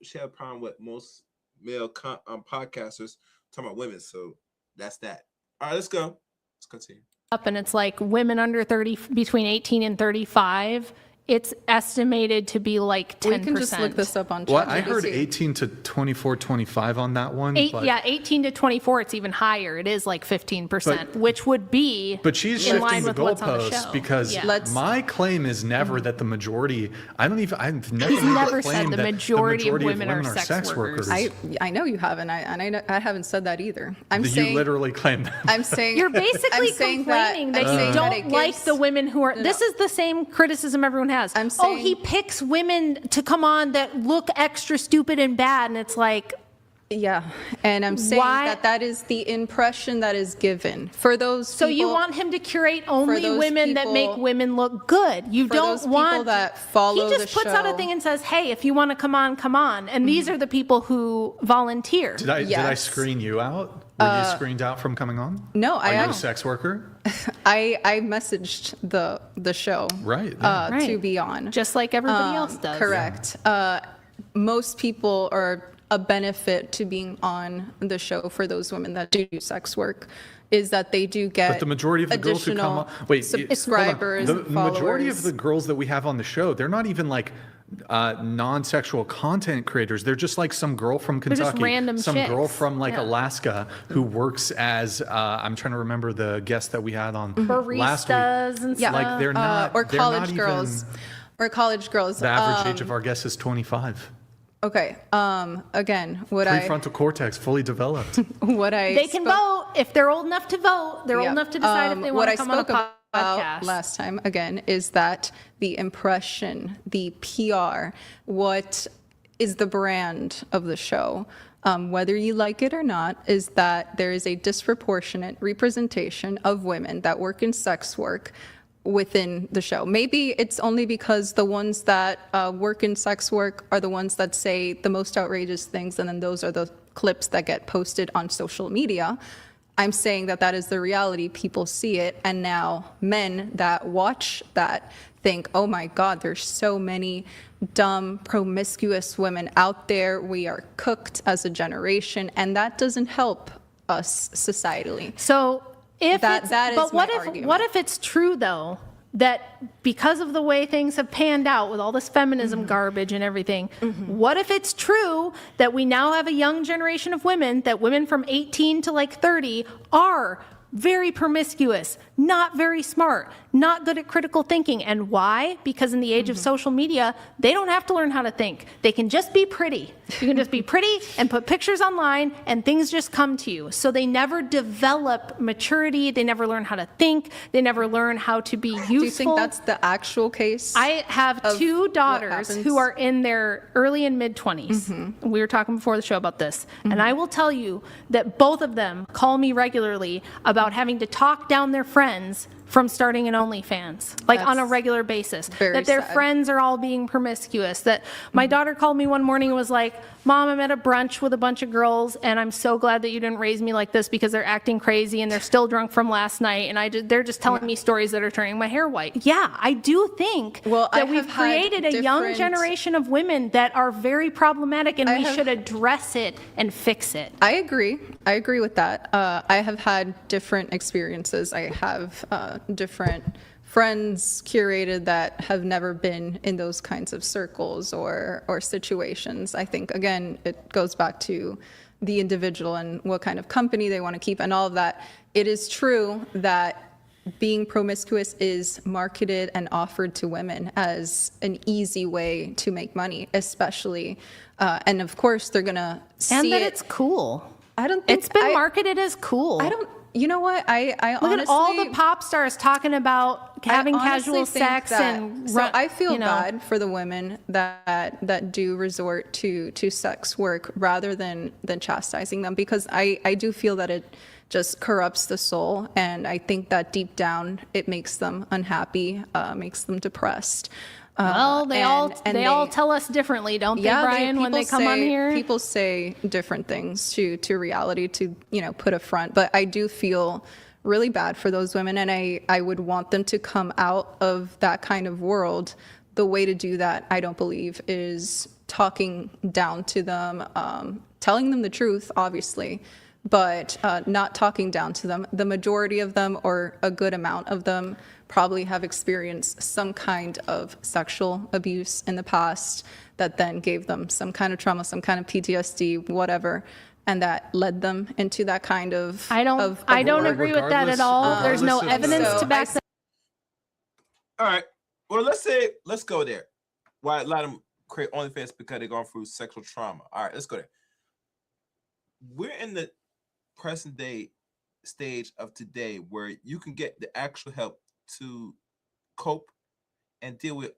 she had a problem with most male podcasters talking about women. So that's that. All right, let's go. Let's continue. Up and it's like women under 30, between 18 and 35. It's estimated to be like 10%. We can just look this up on ChatGPT. Well, I heard 18 to 24, 25 on that one. Yeah, 18 to 24, it's even higher. It is like 15%, which would be But she's in shifting line the with what's on the goalposts show. because Yeah. my claim is never that the majority, I've never He's made never the said claim the that majority of women are sex workers. I know you haven't, I haven't said that either. I'm You saying literally claim that. I'm saying You're basically I'm saying complaining that, I'm you saying don't that it like gives- the women who are. No, This no. is the same criticism everyone has. I'm Oh, saying- he picks women to come on that look extra stupid and bad, and it's like, Yeah, and I'm saying Why- that is the impression that is given for those. so you people- want him to curate only those women that make people- women look good. You for don't those people want that follow He just the puts out a show. thing and says, "Hey, if you want to come on, come on." And these are the people who volunteer. Did I Yes. screen you out? Were you screened out from coming on? No, Are you I a sex worker? I messaged the show Right. yeah. Right. to be on. Just like everybody else does. Correct. Most people are a benefit to being on the show for those women that do sex work is that they do get But the majority of the girls who come on, subscribers, hold on. and The majority of followers. the girls that we have on the show, they're not even like non-sexual content creators. They're just like some girl from just Kentucky, random some girl chicks. from like Yeah. Alaska who works as I'm trying to remember the guest that we had on last week. Baristas and Yeah. stuff. Like they're not or they're not college even- girls. Or college girls. The average age of our guest is 25. Okay. Again, Prefrontal cortex fully developed. what I They can spoke- vote if they're old enough to vote. They're old Yeah. enough to decide if they what want I to come on a spoke about podcast. last time again is that the impression, the PR, what is the brand of the show, whether you like it or not, is that there is a disproportionate representation of women that work in sex work within the show. Maybe it's only because the ones that work in sex work are the ones that say the most outrageous things, and then those are the clips that get posted on social media. I'm saying that is the reality. People see it, and now men that watch that think, oh my God, there's so many dumb, promiscuous women out there. We are cooked as a generation, and that doesn't help us societally. So if That- it's, that is but my argument. what if it's true though that because of the way things have panned out with all this feminism garbage and everything, what if it's true that we now have a young generation of women, that women from 18 to like 30 are very promiscuous, not very smart, not good at critical thinking. And why? Because in the age of social media, they don't have to learn how to think. They can just be pretty. You can just be pretty and put pictures online and things just come to you. So they never develop maturity. They never learn how to think. They never learn how to be useful. Do you think that's the actual case? I have of two what daughters happens? who are in their early and mid 20s. We were talking before the show about this. And I will tell you that both of them call me regularly about having to talk down their friends from starting an OnlyFans, like on a That's regular basis. very That their sad. friends are all being promiscuous. That my daughter called me one morning and was like, Mom, I'm at a brunch with a bunch of girls, and I'm so glad that you didn't raise me like this because they're acting crazy and they're still drunk from last night, and they're just telling me stories that are turning my hair white. Yeah, I do think Well, I that we've have had created a young different- generation of women that are very problematic, and I we have- should address it and fix it. I agree. I agree with that. I have had different experiences. I have different friends curated that have never been in those kinds of circles or situations. I think, again, it goes back to the individual and what kind of company they want to keep and all of that. It is true that being promiscuous is marketed and offered to women as an easy way to make money, especially, and of course they're gonna see And that it. it's cool. I don't think It's been marketed as cool. I don't. You know what? I Look honestly, at all the pop stars talking about having I honestly casual think sex that, and so I feel you know. bad for the women that do resort to sex work rather than chastising them, because I do feel that it just corrupts the soul, and I think that deep down it makes them unhappy, makes them depressed. Well, they all tell us differently, don't they, Brian, when they come on here? People say different things to reality to, put a front. But I do feel really bad for those women, and I would want them to come out of that kind of world. The way to do that, I don't believe, is talking down to them, telling them the truth, obviously, but not talking down to them. The majority of them, or a good amount of them, probably have experienced some kind of sexual abuse in the past that then gave them some kind of trauma, some kind of PTSD, whatever, and that led them into that kind of. I don't agree with that at all. There's no evidence to back that. All right. Well, let's go there. Why a lot of them create OnlyFans because they're going through sexual trauma. All right, let's go there. We're in the present day stage of today where you can get the actual help to cope and deal with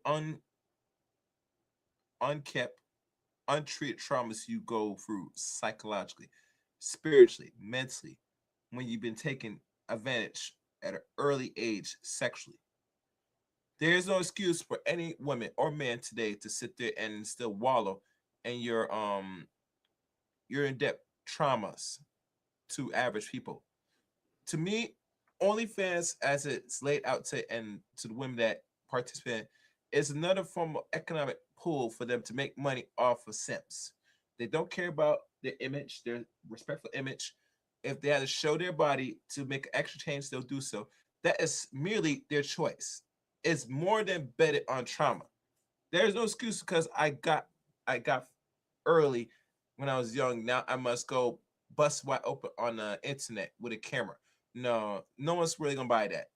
unkept, untreated traumas you go through psychologically, spiritually, mentally, when you've been taken advantage at an early age sexually. There's no excuse for any woman or man today to sit there and still wallow in your in-depth traumas to average people. To me, OnlyFans, as it's laid out to the women that participate, is another form of economic pool for them to make money off of simps. They don't care about their image, their respectful image. If they have to show their body to make an extra change, they'll do so. That is merely their choice. It's more than betted on trauma. There's no excuse because I got early when I was young. Now I must go bust wide open on the internet with a camera. No one's really gonna buy that,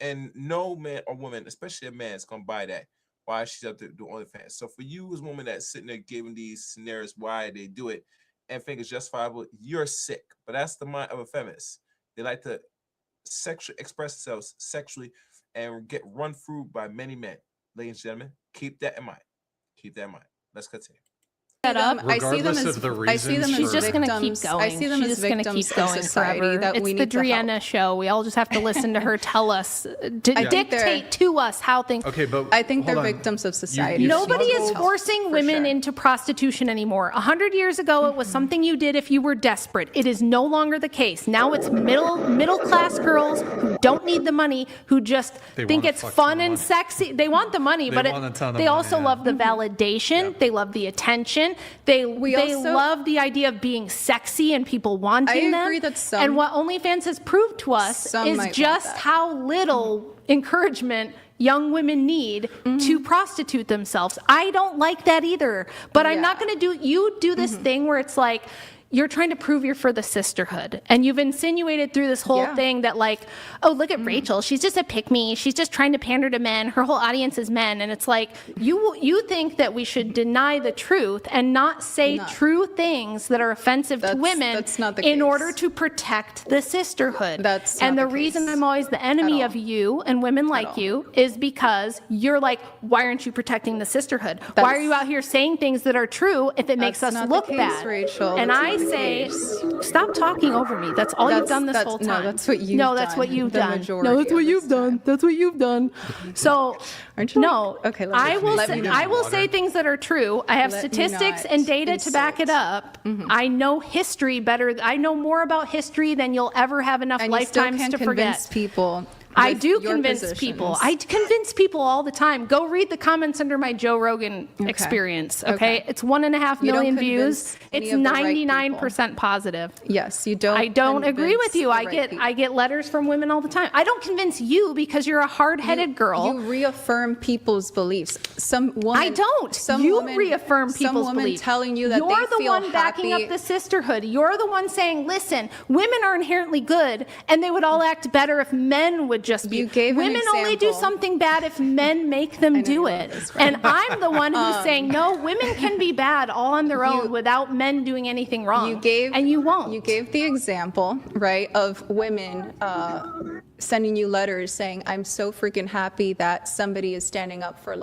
and no man or woman, especially a man, is gonna buy that. Why she's out there doing OnlyFans. So for you as a woman that's sitting there giving these scenarios why they do it and think it's justifiable, you're sick. But that's the mind of a feminist. They like to sexually express themselves sexually and get run through by many men. Ladies and gentlemen, keep that in mind. Keep that in mind. Let's continue. I see them as She's just going to keep going. I see them as victims of society forever. that we it's need the Driena show. We all just have to listen to her tell us, dictate to us how things. Okay, but I think they're victims of society. Nobody is forcing women into prostitution anymore. 100 years ago, it was something you did if you were desperate. It is no longer the case. Now it's middle class girls who don't need the money, who just think it's fun and sexy. They want the money, but they also love the validation. They love the attention. They love the idea of being sexy and people wanting them. I agree that some. And what OnlyFans has proved to us is just how little encouragement young women need to prostitute themselves. I don't like that either. But I'm not going to do this thing where it's like, you're trying to prove you're for the sisterhood. And you've insinuated through this whole thing that like, oh, look at Rachel. She's just a pick-me. She's just trying to pander to men. Her whole audience is men. And it's like, you think that we should deny the truth and not say true things that are offensive to women in order to protect the sisterhood. And the reason I'm always the enemy of you and women like you is because you're like, why aren't you protecting the sisterhood? Why are you out here saying things that are true if it makes us look bad? Rachel. And I say, stop talking over me. That's all you've done this whole time. No, that's what you've done. No, that's what you've done. No, that's what you've done. That's what you've done. So, no, I will say things that are true. I have statistics and data to back it up. I know history better. I know more about history than you'll ever have enough lifetimes to forget. People I with do your convince people. positions. I convince people all the time. Go read the comments under my Joe Rogan experience. Okay. It's 1.5 You don't million views. convince any It's of the right 99% positive. Yes, you don't. I don't agree with convince you. the I right people. get letters from women all the time. I don't convince you because you're a hard-headed girl. You reaffirm people's beliefs. Some woman. I don't. Some You woman, reaffirm some people's woman beliefs. telling you that you're they the feel one backing happy. up the sisterhood. You're the one saying, "Listen, women are inherently good, and they would all act better if men would just be." You gave an women only do example. something bad if men make them do you it. know this, right? And I'm the one who's saying, "No, women can be bad all on their own without men doing anything wrong." And you won't. You gave the example, right, of women sending you letters saying, "I'm so freaking happy that somebody is standing up for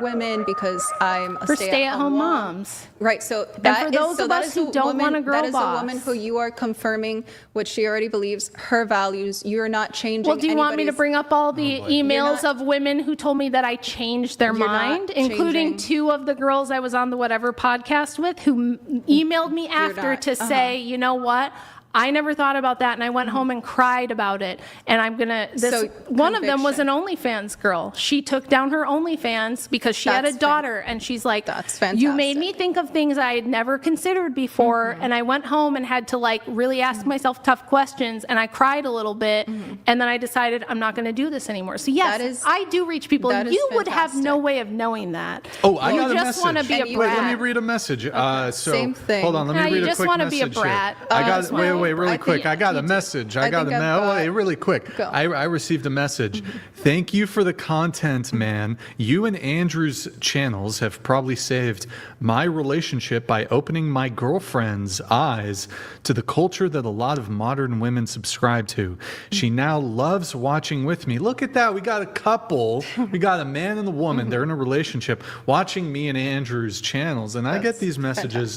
women because I'm a for stay-at-home stay-at-home mom." moms. Right. So for that is those so of that us is who a don't woman, want a girl that is a woman boss. who you are confirming what she already believes, her values. You're not changing. Well, do you want me to anybody's- bring up all the emails You're not- of women who told me that I changed their You're not mind, including changing. 2 of the girls I was on the Whatever podcast with who emailed me after not. to say, you know what? I never thought about that, and I went home and cried about it. And I'm gonna. So, one of them was an conviction. OnlyFans girl. She took down her OnlyFans because she had a That's daughter, and she's like, That's "You made fantastic. me think of things I had never considered before." And I went home and had to really ask myself tough questions, and I cried a little bit, and then I decided I'm not going to do this anymore. So yes, That is- I do reach people. that is You would have no fantastic. way of knowing that. Oh, I you got a just message. want to be a And you- brat. Wait, let me read a message. So Same thing. hold on, let me No, read you a just quick wanna be a message here. brat. I got just wait, wanna- really I quick. think I got you a do. message. I I got a think I've mail. got- Wait, really quick. Go. I received a message. Thank you for the content, man. You and Andrew's channels have probably saved my relationship by opening my girlfriend's eyes to the culture that a lot of modern women subscribe to. She now loves watching with me. Look at that. We got a couple. We got a man and a woman. They're in a relationship watching me and Andrew's channels. And I get these messages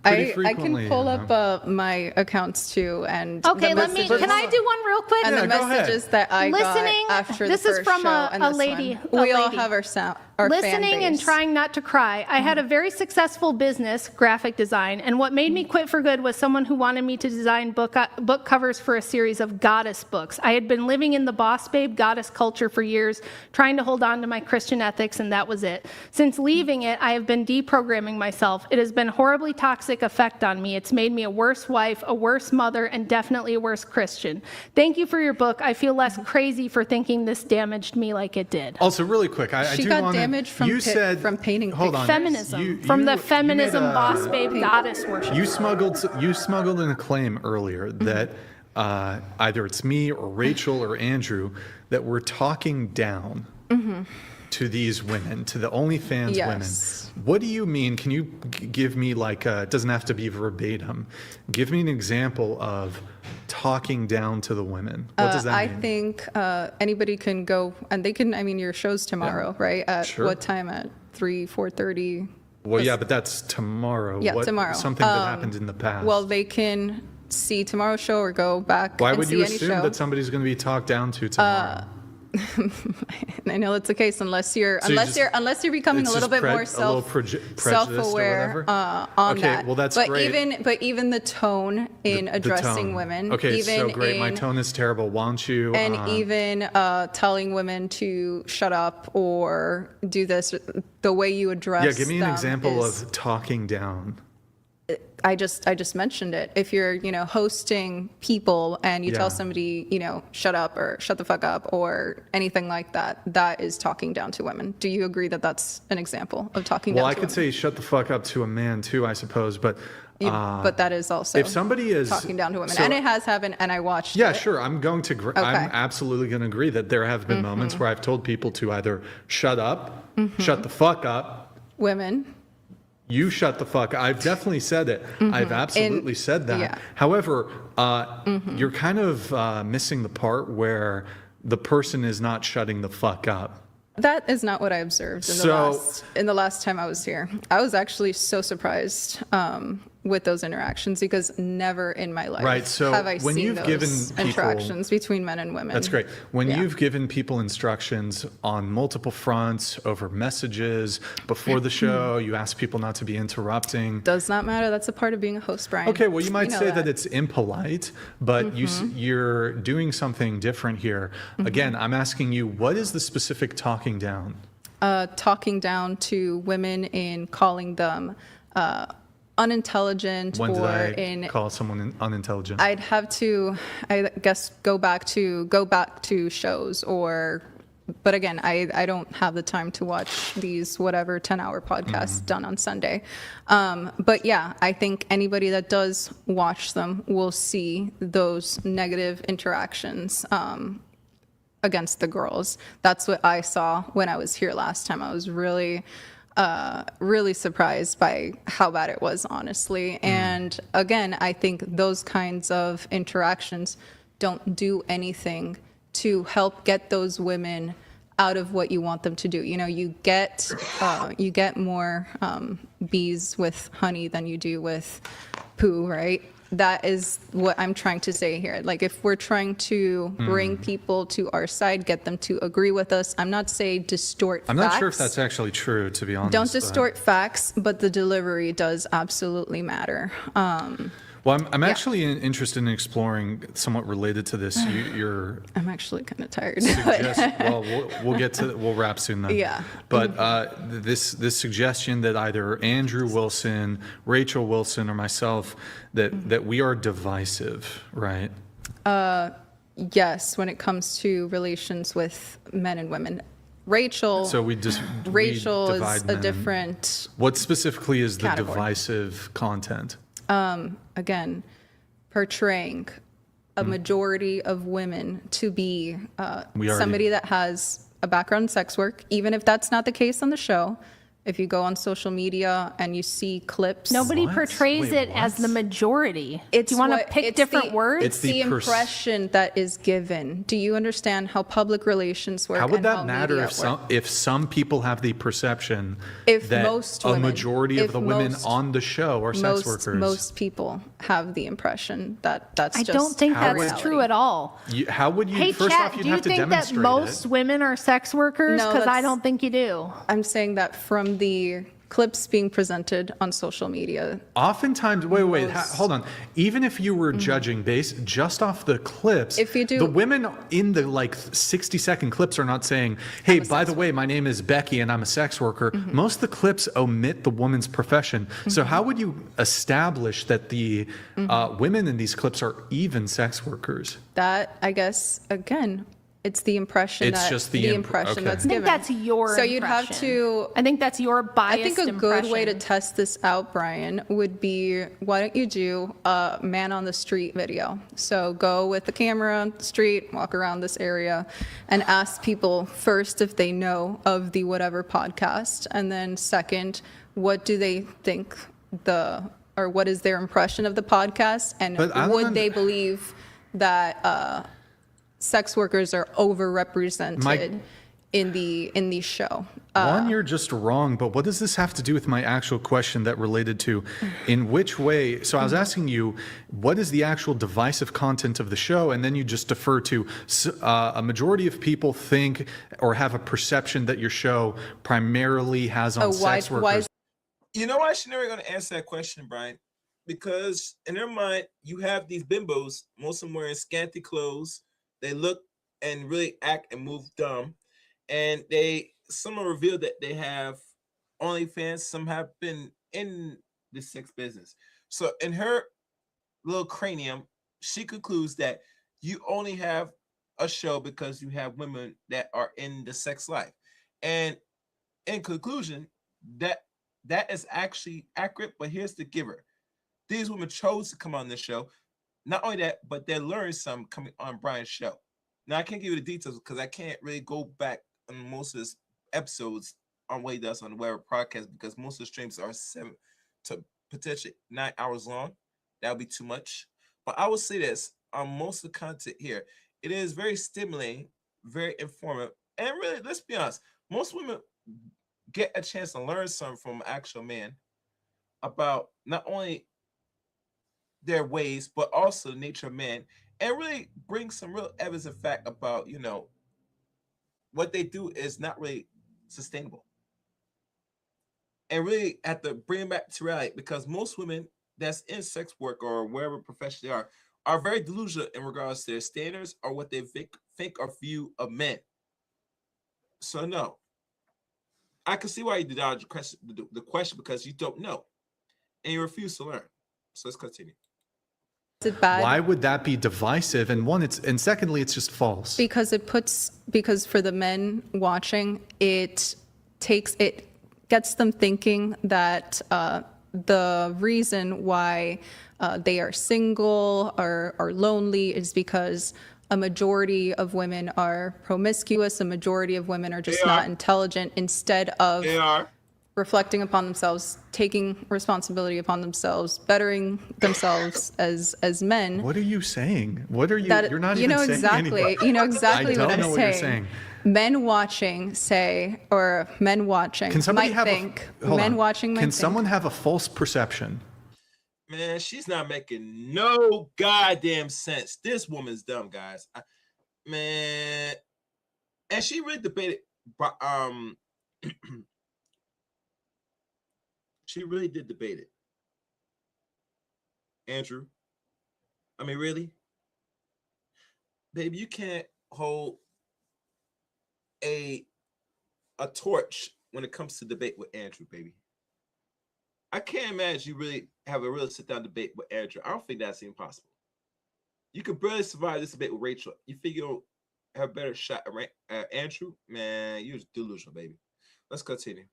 pretty I frequently. can pull you know. up my accounts too, and Okay, the let me. messages- Can I do one real quick? And Yeah, the go ahead. messages that I Listening- got after this the is first from show a- and a this lady- one. a We all lady. have our fan Listening and base. trying not to cry. I had a very successful business, graphic design, and what made me quit for good was someone who wanted me to design book covers for a series of goddess books. I had been living in the boss babe goddess culture for years, trying to hold on to my Christian ethics, and that was it. Since leaving it, I have been deprogramming myself. It has been a horribly toxic effect on me. It's made me a worse wife, a worse mother, and definitely a worse Christian. Thank you for your book. I feel less crazy for thinking this damaged me like it did. Also, really quick, I She do got want damaged from from painting Hold on. Feminism, from the feminism made a- boss babe goddess worship. You smuggled in a claim earlier that either it's me or Rachel or Andrew that we're talking down to these women, to the OnlyFans Yes. women. What do you mean? Can you give me it doesn't have to be verbatim. Give me an example of talking down to the women. What does that I mean? think anybody can go, and they can. I mean, your show's tomorrow, right? At Sure. what time? At 4:30. Well, yeah, but that's tomorrow. Yeah, tomorrow. Something that happened in the past. Well, they can see tomorrow's show or go back why and would see you any assume show. that somebody's going to be talked down to tomorrow? I know that's the case unless you're So you just- unless you're becoming it's a little just bit more a little prejudiced or self-aware whatever? on Okay, that. well, that's but great. even the tone in The addressing tone. women, Okay, even so great. My in- tone is terrible. Why don't you? and even telling women to shut up or do this, the way you address yeah, give me an them example is- of talking down. I just mentioned it. If you're, hosting people and you Yeah. tell somebody, shut up or shut the fuck up or anything like that, that is talking down to women. Do you agree that that's an example of talking Well, down I to could women? say shut the fuck up to a man too, I suppose, but But that is also if somebody is talking down to women. so- And it has happened, and I watched yeah, it. sure. I'm going to. I'm Okay. absolutely going to agree that there have been moments where I've told people to either shut up, shut the fuck up. Women. You shut the fuck. I've definitely said it. I've absolutely said that. yeah. However, you're kind of missing the part where the person is not shutting the fuck up. That is not what I observed in So- the last time I was here. I was actually so surprised with those interactions because never in my life Right, so have I when seen you've those given people- interactions between men and women. That's great. When Yeah. you've given people instructions on multiple fronts over messages before the show, you ask people not to be interrupting. Does not matter. That's a part of being a host, Brian. Okay, well, you might know say that it's impolite, but you're doing something different here. Again, I'm asking you, what is the specific talking down? Talking down to women in calling them unintelligent When did or I in call someone unintelligent? I'd have to, I guess, go back to shows or, but again, I don't have the time to watch these whatever 10-hour podcasts done on Sunday. But yeah, I think anybody that does watch them will see those negative interactions against the girls. That's what I saw when I was here last time. I was really surprised by how bad it was, honestly. And again, I think those kinds of interactions don't do anything to help get those women out of what you want them to do. You know, you get more bees with honey than you do with poo, right? That is what I'm trying to say here. Like, if we're trying to bring people to our side, get them to agree with us, I'm not saying distort facts. I'm not sure if that's actually true, to be honest. Don't distort facts, but the delivery does absolutely matter. Well, I'm actually interested in exploring somewhat related to this. You're I'm actually kind of tired. well, we'll wrap soon then. Yeah. But this suggestion that either Andrew Wilson, Rachel Wilson, or myself that we are divisive, right? Yes, when it comes to relations with men and women. Rachel So we just Rachel divide is a men. different, What specifically is the category. divisive content? again, portraying a majority of women to be somebody that has a background in sex work, even if that's not the case on the show. If you go on social media and you see clips, Nobody What? portrays Wait, it as what? the majority. It's Do you want to what- pick it's different the- words? It's the the impression that is given. Do you understand how public relations work? How would and that matter media if some people have the perception If that most a women- majority of if the women most- on the show are sex workers? Most people have the impression that that's I just don't think How that's would- true at all. How would you? Hey, first chat, off, you'd do you have to think that demonstrate most it. women are sex workers? No, Because I that's- don't think you do. I'm saying that from the clips being presented on social media. Oftentimes, wait, hold on. Even if you were judging based just off the clips, If you do- the women in the 60-second clips are not saying, "Hey, by the way, my name is Becky and I'm a sex worker." Most of the clips omit the woman's profession. So how would you establish that the women in these clips are even sex workers? That, I guess, again, it's the impression It's that just the impression okay. that's I think given. that's your So you'd have impression. to. I think that's your I biased think a good way to impression. test this out, Brian, would be why don't you do a man on the street video? So go with the camera on the street, walk around this area, and ask people first if they know of the whatever podcast, and then second, what do they think or what is their impression of the podcast, and But I don't would they believe that sex workers are overrepresented in the show? One, you're just wrong, but what does this have to do with my actual question that related to in which way? So I was asking you, what is the actual divisive content of the show? And then you just defer to a majority of people think or have a perception that your show primarily has on sex workers. You know why she's never going to answer that question, Brian? Because in their mind, you have these bimbos, most of them wearing scanty clothes. They look and really act and move dumb. And some are revealed that they have OnlyFans. Some have been in the sex business. So in her little cranium, she concludes that you only have a show because you have women that are in the sex life. And in conclusion, that is actually accurate, but here's the giver. These women chose to come on this show. Not only that, but they learned something coming on Brian's show. Now, I can't give you the details because I can't really go back on most of his episodes on what he does on the web podcast because most of the streams are 7 to potentially 9 hours long. That would be too much. But I will say this, on most of the content here, it is very stimulating, very informative, and really, let's be honest, most women get a chance to learn something from an actual man about not only their ways, but also the nature of men, and really bring some real evidence and fact about, what they do is not really sustainable. And really have to bring it back to reality, because most women that's in sex work or wherever profession they are very delusional in regards to their standards or what they think or view of men. So no, I can see why you dodge the question, because you don't know and you refuse to learn. So let's continue. Is it bad? Why would that be divisive? And secondly, it's just false. Because for the men watching, it gets them thinking that the reason why they are single or are lonely is because a majority of women are promiscuous, a majority of women are just not intelligent, instead of reflecting upon themselves, taking responsibility upon themselves, bettering themselves as men. What are you saying? What are you? You're not you even know saying exactly. anything. You know exactly I what don't I'm know what saying. you're saying. Men watching Can somebody might have think. hold Men on. watching might Can think. someone have a false perception? Man, she's not making no goddamn sense. This woman's dumb, guys. Man, and she really debated. She really did debate it, Andrew. I mean, really, baby, you can't hold a torch when it comes to debate with Andrew, baby. I can't imagine you really have a real sit-down debate with Andrew. I don't think that's even possible. You could barely survive this debate with Rachel. You figure you'll have a better shot at Andrew? Man, you're delusional, baby. Let's continue.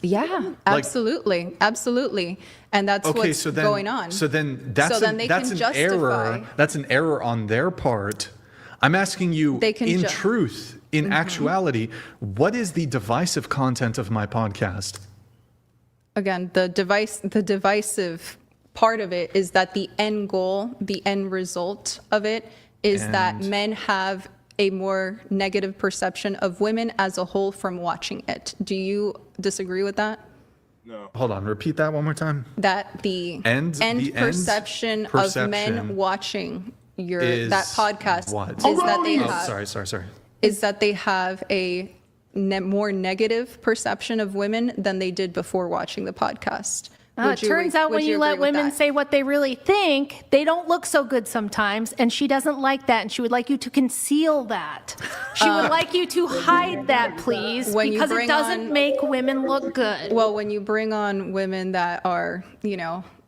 Yeah, absolutely, absolutely, and that's what's going on. So then that's an error. That's an error on their part. I'm asking you, in truth, in actuality, what is the divisive content of my podcast? Again, the divisive part of it is that the end goal, the end result of it is that men have a more negative perception of women as a whole from watching it. Do you disagree with that? No. Hold on, repeat that one more time. That the end perception of men watching that podcast is that they have is that they have a more negative perception of women than they did before watching the podcast. It turns out when you let women say what they really think, they don't look so good sometimes, and she doesn't like that, and she would like you to conceal that. She would like you to hide that, please, because it doesn't make women look good. Well, when you bring on women that are,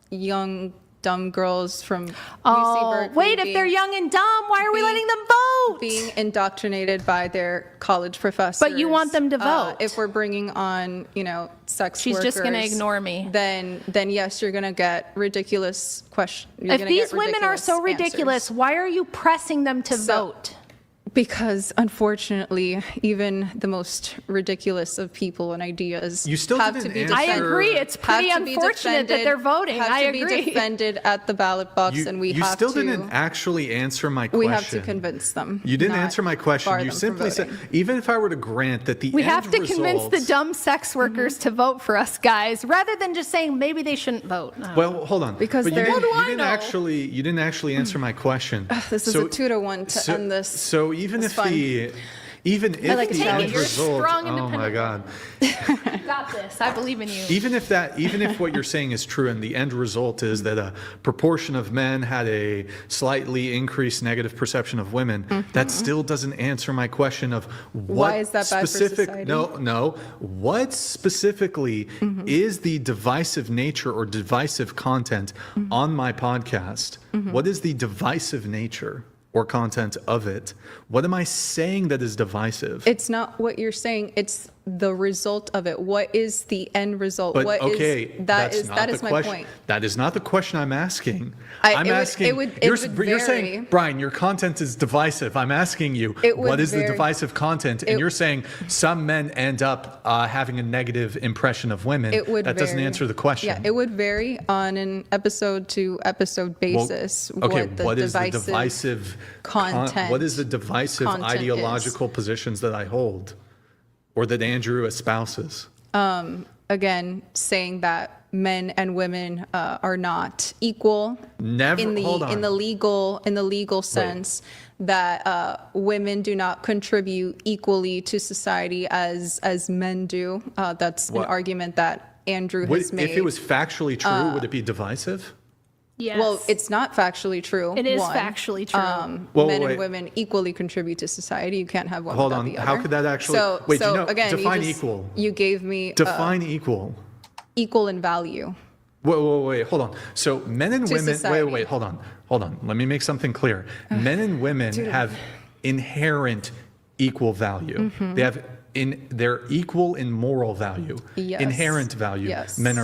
young, dumb girls from UC Berkeley. Wait, if they're young and dumb, why are we letting them vote? Being indoctrinated by their college professors. But you want them to vote. If we're bringing on, sex She's workers. just going to ignore me. Then yes, you're going to get ridiculous questions. If these women are so ridiculous, why are you pressing them to vote? Because unfortunately, even the most ridiculous of people and ideas have to be defended. I agree. It's pretty unfortunate that they're voting. I agree. Have to be defended at the ballot box, and we have to. You still didn't actually answer my question. We have to convince them. You didn't answer my question. You simply said, even if I were to grant that the end result, we have to convince the dumb sex workers to vote for us, guys, rather than just saying maybe they shouldn't vote. Well, hold on. Because you didn't actually answer my question. This is a 2-to-1 to end this. So even if the end result, oh my God, you got this. I believe in you. Even if what you're saying is true, and the end result is that a proportion of men had a slightly increased negative perception of women, that still doesn't answer my question of why is that bad for society? No. What specifically is the divisive nature or divisive content on my podcast? What is the divisive nature or content of it? What am I saying that is divisive? It's not what you're saying. It's the result of it. What is the end result? But that is my point. That is not the question I'm asking. You're saying, Brian, your content is divisive. I'm asking you, what is the divisive content? And you're saying some men end up having a negative impression of women. That doesn't answer the question. Yeah, it would vary on an episode to episode basis. What is the divisive content? What is the divisive ideological positions that I hold? Or that Andrew espouses? Again, saying that men and women are not equal Never. Hold on. in the legal sense, that women do not contribute equally to society as men do. That's an argument that Andrew has made. If it was factually true, would it be divisive? Yes. Well, it's not factually true. It is one. factually true. Men and women equally contribute to society. You can't have one Hold without on. the other. How could that actually? So, wait, so do you know? again, Define equal. You gave me Define equal. equal in value. Wait, hold on. So men and To women, society. wait, hold on. Let me make something clear. Men and women have inherent equal value. Mm-hmm. They're equal in moral value, Yes. inherent value. Yes. Men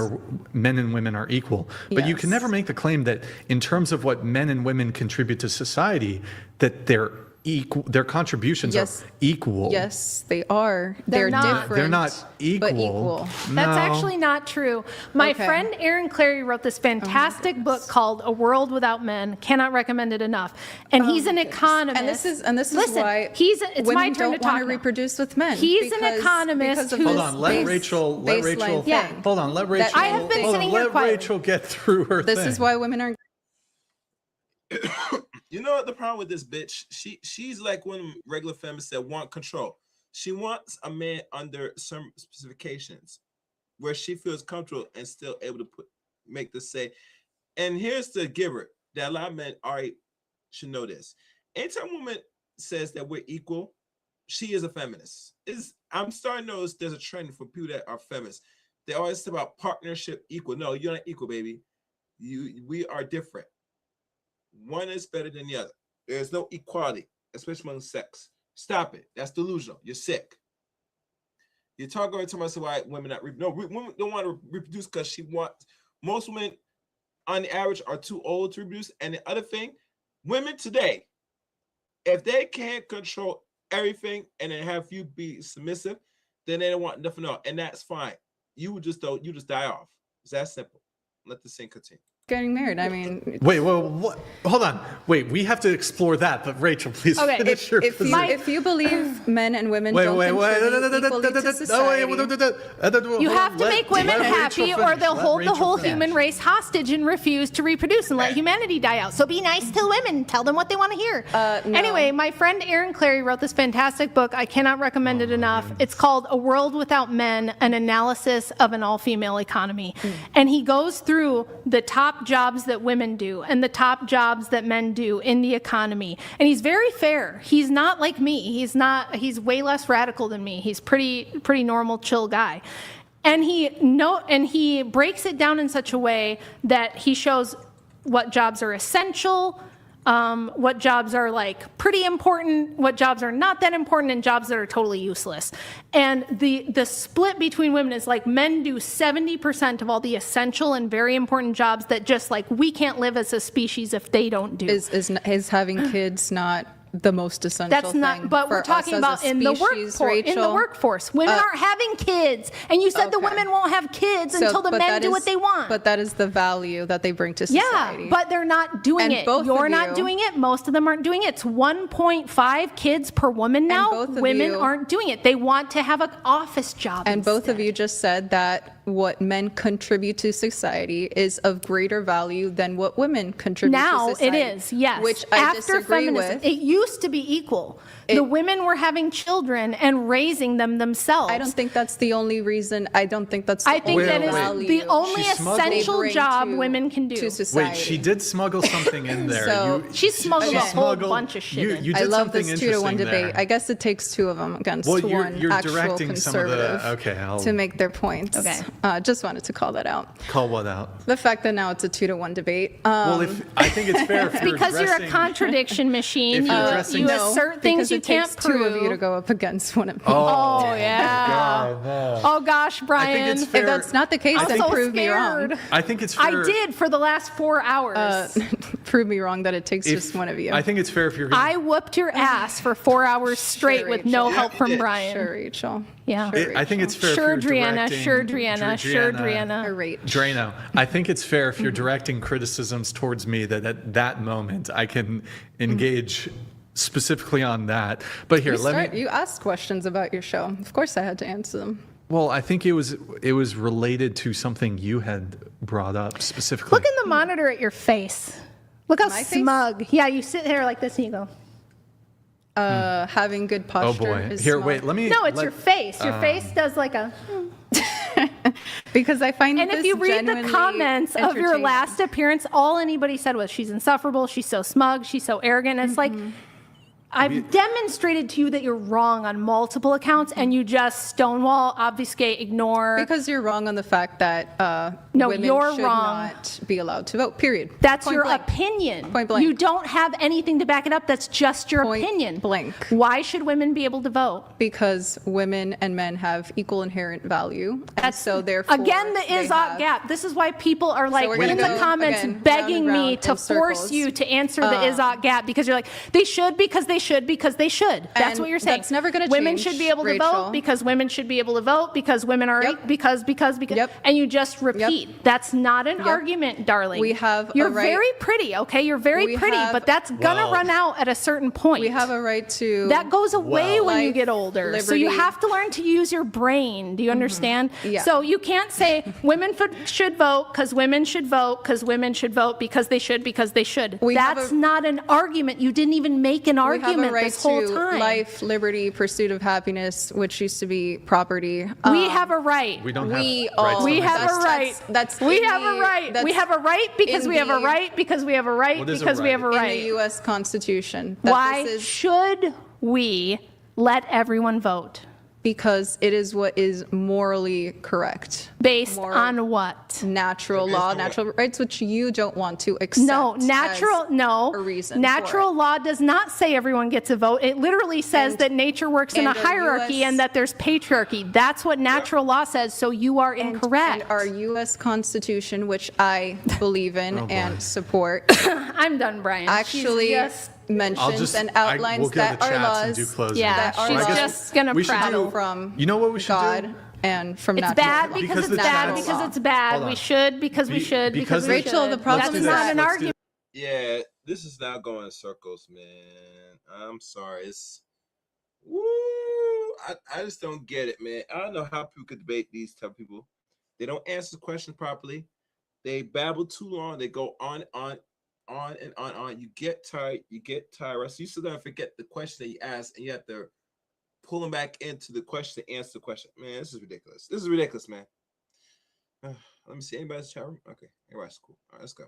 and women are equal. But you can Yes. never make the claim that in terms of what men and women contribute to society, that they're equal, their contributions Yes. are equal. Yes, they are. They're not. different. They're not equal. But equal. That's No. actually not true. My Okay. friend Erin Clary wrote this fantastic book called A World Without Men. Cannot recommend it enough. And he's an economist. And this is Listen, why it's women my turn don't to want talk to now. reproduce with men. He's an economist because of who's- this Hold on, let Rachel. baseline Yeah. thing. Hold on, let Rachel. I have been hold on, sitting here let quietly. Rachel get through her This thing. is why women are. You know what the problem with this bitch? She's like one of them regular feminists that want control. She wants a man under some specifications where she feels comfortable and still able to make the say. And here's the giver that a lot of men already should know this. Anytime a woman says that we're equal, she is a feminist. I'm starting to notice there's a trend for people that are feminists. They always talk about partnership equal. No, you're not equal, baby. We are different. One is better than the other. There's no equality, especially among sex. Stop it. That's delusional. You're sick. You're talking about why women not reproduce. No, women don't want to reproduce because most women on the average are too old to reproduce. And the other thing, women today, if they can't control everything and then have you be submissive, then they don't want nothing else. And that's fine. You just die off. It's that simple. Let the scene continue. Getting married. I mean, Wait, what? Hold on. Wait, we have to explore that. But Rachel, please Okay, finish your position. if you believe men and women Wait, don't contribute equally to society, You have to make women happy or they'll hold the whole human race hostage and refuse to reproduce and let humanity die out. So be nice to women. Tell them what they want to hear. No. Anyway, my friend Erin Clary wrote this fantastic book. I cannot recommend it enough. It's called A World Without Men, an analysis of an all-female economy. And he goes through the top jobs that women do and the top jobs that men do in the economy. And he's very fair. He's not like me. He's way less radical than me. He's pretty normal, chill guy. And he breaks it down in such a way that he shows what jobs are essential, what jobs are like pretty important, what jobs are not that important, and jobs that are totally useless. And the split between women is like men do 70% of all the essential and very important jobs that just like we can't live as a species if they don't do. is having kids not the most essential That's not, thing but for we're talking us as about a in the species, workforce. In the Rachel? workforce, women aren't having kids, and you said the Okay. women won't have kids until the but men that do is- what they want. But that is the value that they bring to society. Yeah, but they're not doing And it. both of You're not you- doing it. Most of them aren't doing it. It's 1.5 kids per woman now. both of Women you- aren't doing it. They want to have an office job. And both of instead. you just said that what men contribute to society is of greater value than what women contribute Now to it society. is, yes. Which I After disagree feminism, with. it used to be equal. The women were having children and raising them themselves. I don't think that's the only reason. I don't think that's the I think only that is value the only She smuggled- essential they bring job to- women can do. to society. Wait, she did smuggle something in there. So- She smuggled a whole smuggled- bunch of shit in. You I did love something this 2-to-1 interesting debate. there. I guess it takes two of them against Well, one you're actual directing some of the- conservative okay, to make their points. Okay. Just wanted to call that out. Call what out? The fact that now it's a 2-to-1 debate. Well, I think it's fair if you're Because you're a addressing- contradiction machine. If you're addressing- You No, assert things because you it can't takes prove. two of you to go up against one of me. Oh, yeah. God, no. Oh, gosh, Brian. it's If fair. that's not the case, I'm then so prove me wrong. scared. I think it's fair. I did for the last 4 hours. Prove me wrong that it takes if- just one of you. I think it's fair if you're going I whooped your ass for 4 hours straight with no Rachel. help from Yeah, Brian. Sure, Rachel. Yeah. I think it's fair Sure, if you're Driena. directing... Sure, Driena. Sure, Driena. Rach. Drano, I think it's fair if you're directing criticisms towards me that at that moment I can engage specifically on that. But here, let me... You asked questions about your show. Of course I had to answer them. Well, I think it was related to something you had brought up specifically. Look in the monitor at your face. Look how My face? smug. Yeah, you sit there like this and you go. Having good Oh posture boy! is Here, smart. wait. Let me. No, it's your face. Your face does like a. Because I find And if this you read the genuinely comments of your entertaining. last appearance, all anybody said was, she's insufferable, she's so smug, she's so arrogant. It's like, I've demonstrated to you that you're wrong on multiple accounts, and you just stonewall, obfuscate, ignore. Because you're wrong on the fact that No, women you're should wrong. not be allowed to vote, period. That's Point your blank. opinion. Point blank. You don't have anything to back it up. That's just your Point opinion. blank. Why should women be able to vote? Because women and men have equal inherent value. And so therefore, Again, the they is-ought have- gap. This is why people are like we're in gonna the go, comments again, begging round and me round to in force circles. you to answer the is-ought gap because you're like, they should because they should because they should. That's And what you're saying. that's never gonna Women change, should be able to Rachel. vote because women should be able to vote because women are Yep. because Yep. and you just repeat. That's not an argument, darling. We have a You're right- very pretty, okay? You're very We pretty, have- but that's gonna Well- run out at a certain point. We have a right to That goes away when you life, get older. So you liberty. have to learn to use your brain. Do you understand? Yeah. So you can't say women should vote because women should vote because women should vote because they should because they should. We have That's a- not an argument. You didn't even make an We argument have a right this whole to time. life, liberty, pursuit of happiness, which used to be property. We have a right. We don't have We rights all- to We make have a That's- right. that's we in have a the- right. that's We have a right because in we have a the- right because we have a right What is a because we have a right? in right. the U.S. Constitution. That Why this is should we let everyone vote? because it is what is morally correct. Based Moral- on what? Natural There is law, no- natural rights, which you don't want to accept. No, natural, as no. a reason. Natural law does not say everyone gets a vote. It literally says And- that nature works in a and our hierarchy US and that there's patriarchy. That's what natural law says, so you are incorrect. And our U.S. Constitution, which I believe in Oh, boy. and support, I'm done, Brian. actually She's just, mentions and outlines we'll go to that our chats and do laws closing. yeah, that are she's laws just gonna we should prattle. do- from You know what we should God do? and from It's natural bad law. because Because it's the bad chat's- because it's bad. Hold We on. should because we Be- should because because we Rachel, should. the problem That's is not that- an let's do argument. Yeah, this is now going in circles, man. I'm sorry. It's woo. I just don't get it, man. I don't know how people could debate these type of people. They don't answer the question properly. They babble too long. They go on and on. You get tired. Right? So you sit there and forget the question that you asked, and you have to pull them back into the question to answer the question. Man, this is ridiculous. This is ridiculous, man. Let me see. Anybody's chat room? Okay, everybody's cool. All right, let's go.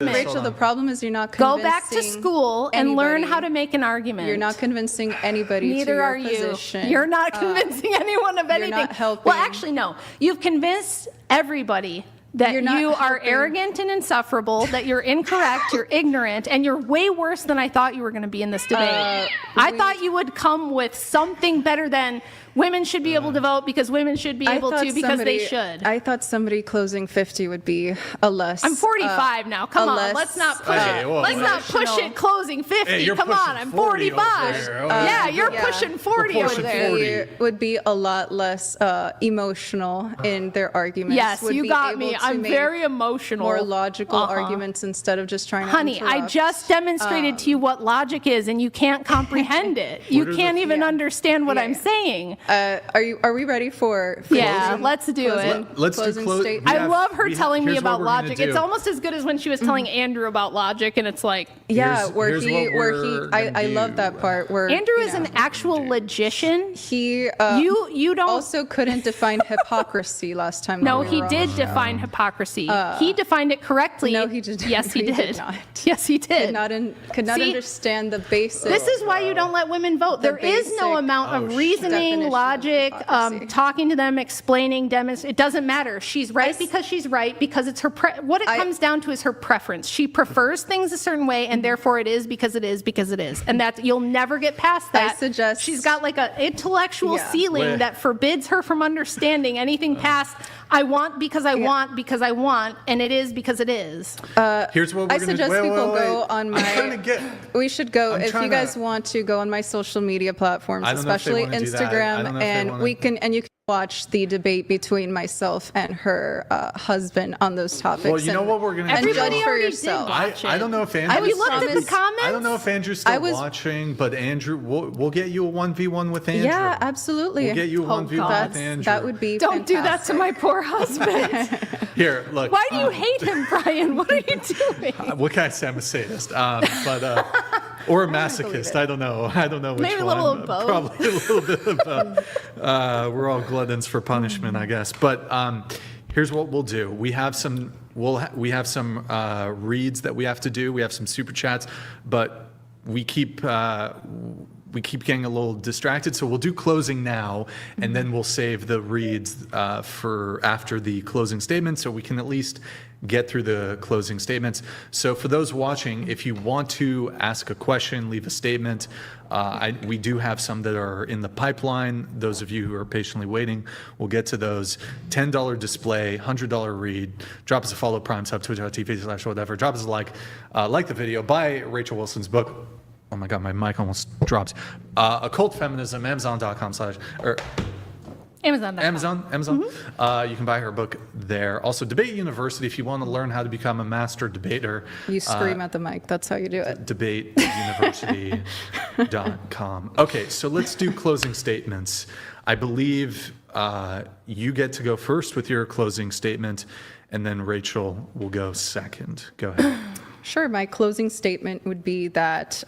Rachel, the problem is you're not Go convincing back to school and learn anybody. how to make an argument. You're not convincing anybody to Neither your are you. position. You're not convincing anyone of you're anything. not helping. Well, actually, no. You've convinced everybody that You're not you are helping. arrogant and insufferable, that you're incorrect, you're ignorant, and you're way worse than I thought you were going to be in this debate. I thought you would come with something better than women should be able to vote because women should be able to because they should. I thought somebody closing 50 would be a less. I'm 45 now. Come a on, less, let's not push Hey, it. whoa, Let's whoa. not push it. Closing 50. Hey, you're Come pushing on, I'm 40 over 45. there. Oh, yeah, yeah. you're Yeah. pushing 40 We're over pushing there. 40. Would be a lot less emotional in their arguments. Yes, would you be got able me. to I'm make very emotional. more logical arguments instead of just trying to Honey, I interrupt. just demonstrated to you what logic is, and you can't comprehend it. You What are the- can't even Yeah. understand what Yeah, I'm yeah. saying. Are we ready for Yeah, closing- let's do closing- it. Let's do closing close. statement? we I have- love her we have- telling me here's what about we're gonna logic. do. It's almost as good as when she was telling Andrew about logic, and it's like, Yeah, Here's- where here's he, what where we're he, gonna I love do. that part where Andrew you is know, an actual logician. he You don't. also couldn't define hypocrisy last time. No, that we he were did on. define hypocrisy. He defined it correctly. No, he didn't. Yes, he He did. did not. Yes, he did. Could not See? understand the basics. This is why you don't let women vote. There is no basic amount of shit. reasoning, definition of logic, hypocrisy. talking to them, explaining, demonstrating. It doesn't matter. She's right because she's right, because it's her. What it comes down to is her preference. She prefers things a certain way, and therefore it is because it is because it is. And that you'll never get past that. suggest- she's got like an intellectual Yeah. ceiling Wait. that forbids her from understanding anything past I want because I want because I want, and it is because it is. Here's what we're I going to do. suggest people go on my. I'm trying to get. We should go I'm if trying you guys to- want to go on my social media platforms, I don't know if they especially wanna do that. I Instagram, don't know if they and wanna- we can and you can watch the debate between myself and her husband on those topics. Well, you know what we're going to do? Everybody judge for already yourself. did watch it. I don't know if Have Andrew's you looked at the promised- comments? I don't know if Andrew's still I was- watching, but Andrew, we'll get you a 1v1 with Andrew. Yeah, absolutely. We'll get you a 1v1 with Andrew. That would be Don't do that to fantastic. my poor husband. Here, look. Why do you hate him, Brian? What are you doing? What can I say? I'm a sadist, or a masochist. I don't know. I don't know which Maybe a one. little of both. Probably a little bit of both. We're all gluttons for punishment, I guess. But here's what we'll do. We have some. We have some reads that we have to do. We have some super chats, but we keep getting a little distracted. So we'll do closing now, and then we'll save the reads for after the closing statement, so we can at least get through the closing statements. So for those watching, if you want to ask a question, leave a statement. We do have some that are in the pipeline. Those of you who are patiently waiting, we'll get to those. $10 display, $100 read. Drop us a follow, Prime Sub, twitch.tv/whatever. Drop us a like the video. Buy Rachel Wilson's book. Oh my God, my mic almost dropped. Occult Feminism, Amazon.com/ or Amazon.com. Amazon. You can buy her book there. Also, Debate University, if you want to learn how to become a master debater. You scream at the mic. That's how you do it. DebateUniversity.com. Okay, so let's do closing statements. I believe you get to go first with your closing statement, and then Rachel will go second. Go ahead. Sure. My closing statement would be that,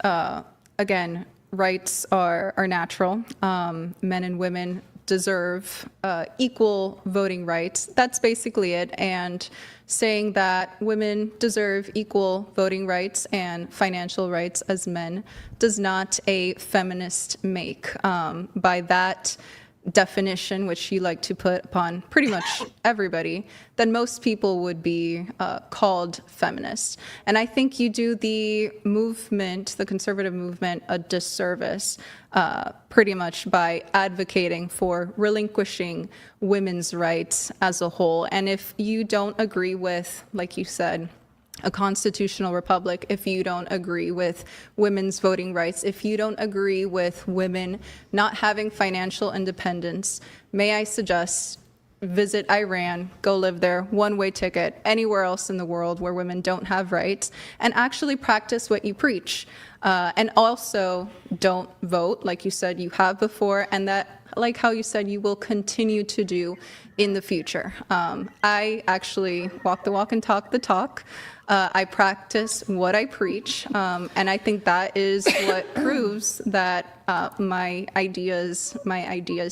again, rights are natural. Men and women deserve equal voting rights. That's basically it. And saying that women deserve equal voting rights and financial rights as men does not a feminist make. By that definition, which you like to put upon pretty much everybody, then most people would be called feminist. And I think you do the movement, the conservative movement, a disservice pretty much by advocating for relinquishing women's rights as a whole. And if you don't agree with, like you said, a constitutional republic, if you don't agree with women's voting rights, if you don't agree with women not having financial independence, may I suggest visit Iran, go live there, one-way ticket, anywhere else in the world where women don't have rights, and actually practice what you preach. And also don't vote like you said you have before, and that, like how you said, you will continue to do in the future. I actually walk the walk and talk the talk. I practice what I preach, and I think that is what proves that my ideas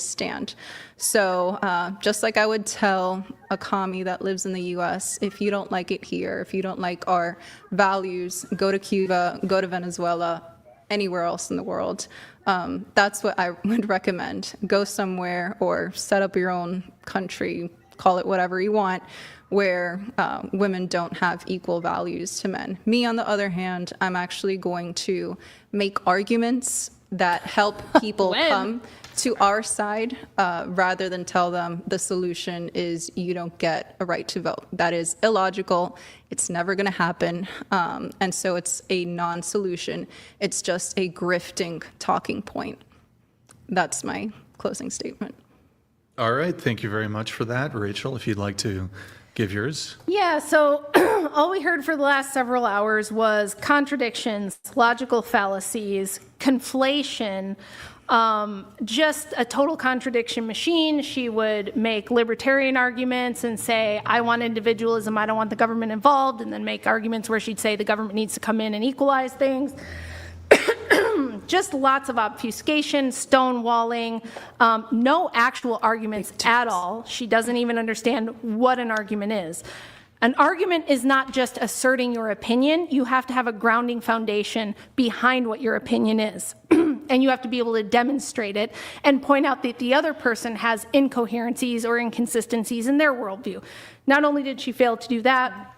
stand. So just like I would tell a commie that lives in the U.S., if you don't like it here, if you don't like our values, go to Cuba, go to Venezuela, anywhere else in the world. That's what I would recommend. Go somewhere or set up your own country, call it whatever you want, where women don't have equal values to men. Me, on the other hand, I'm actually going to make arguments that help people come to our side rather than tell them the solution is you don't get a right to vote. That is illogical. It's never going to happen. And so it's a non-solution. It's just a grifting talking point. That's my closing statement. All right. Thank you very much for that. Rachel, if you'd like to give yours. Yeah, so all we heard for the last several hours was contradictions, logical fallacies, conflation, just a total contradiction machine. She would make libertarian arguments and say, I want individualism, I don't want the government involved, and then make arguments where she'd say the government needs to come in and equalize things. Just lots of obfuscation, stonewalling, no actual arguments at all. She doesn't even understand what an argument is. An argument is not just asserting your opinion. You have to have a grounding foundation behind what your opinion is. And you have to be able to demonstrate it and point out that the other person has incoherencies or inconsistencies in their worldview. Not only did she fail to do that,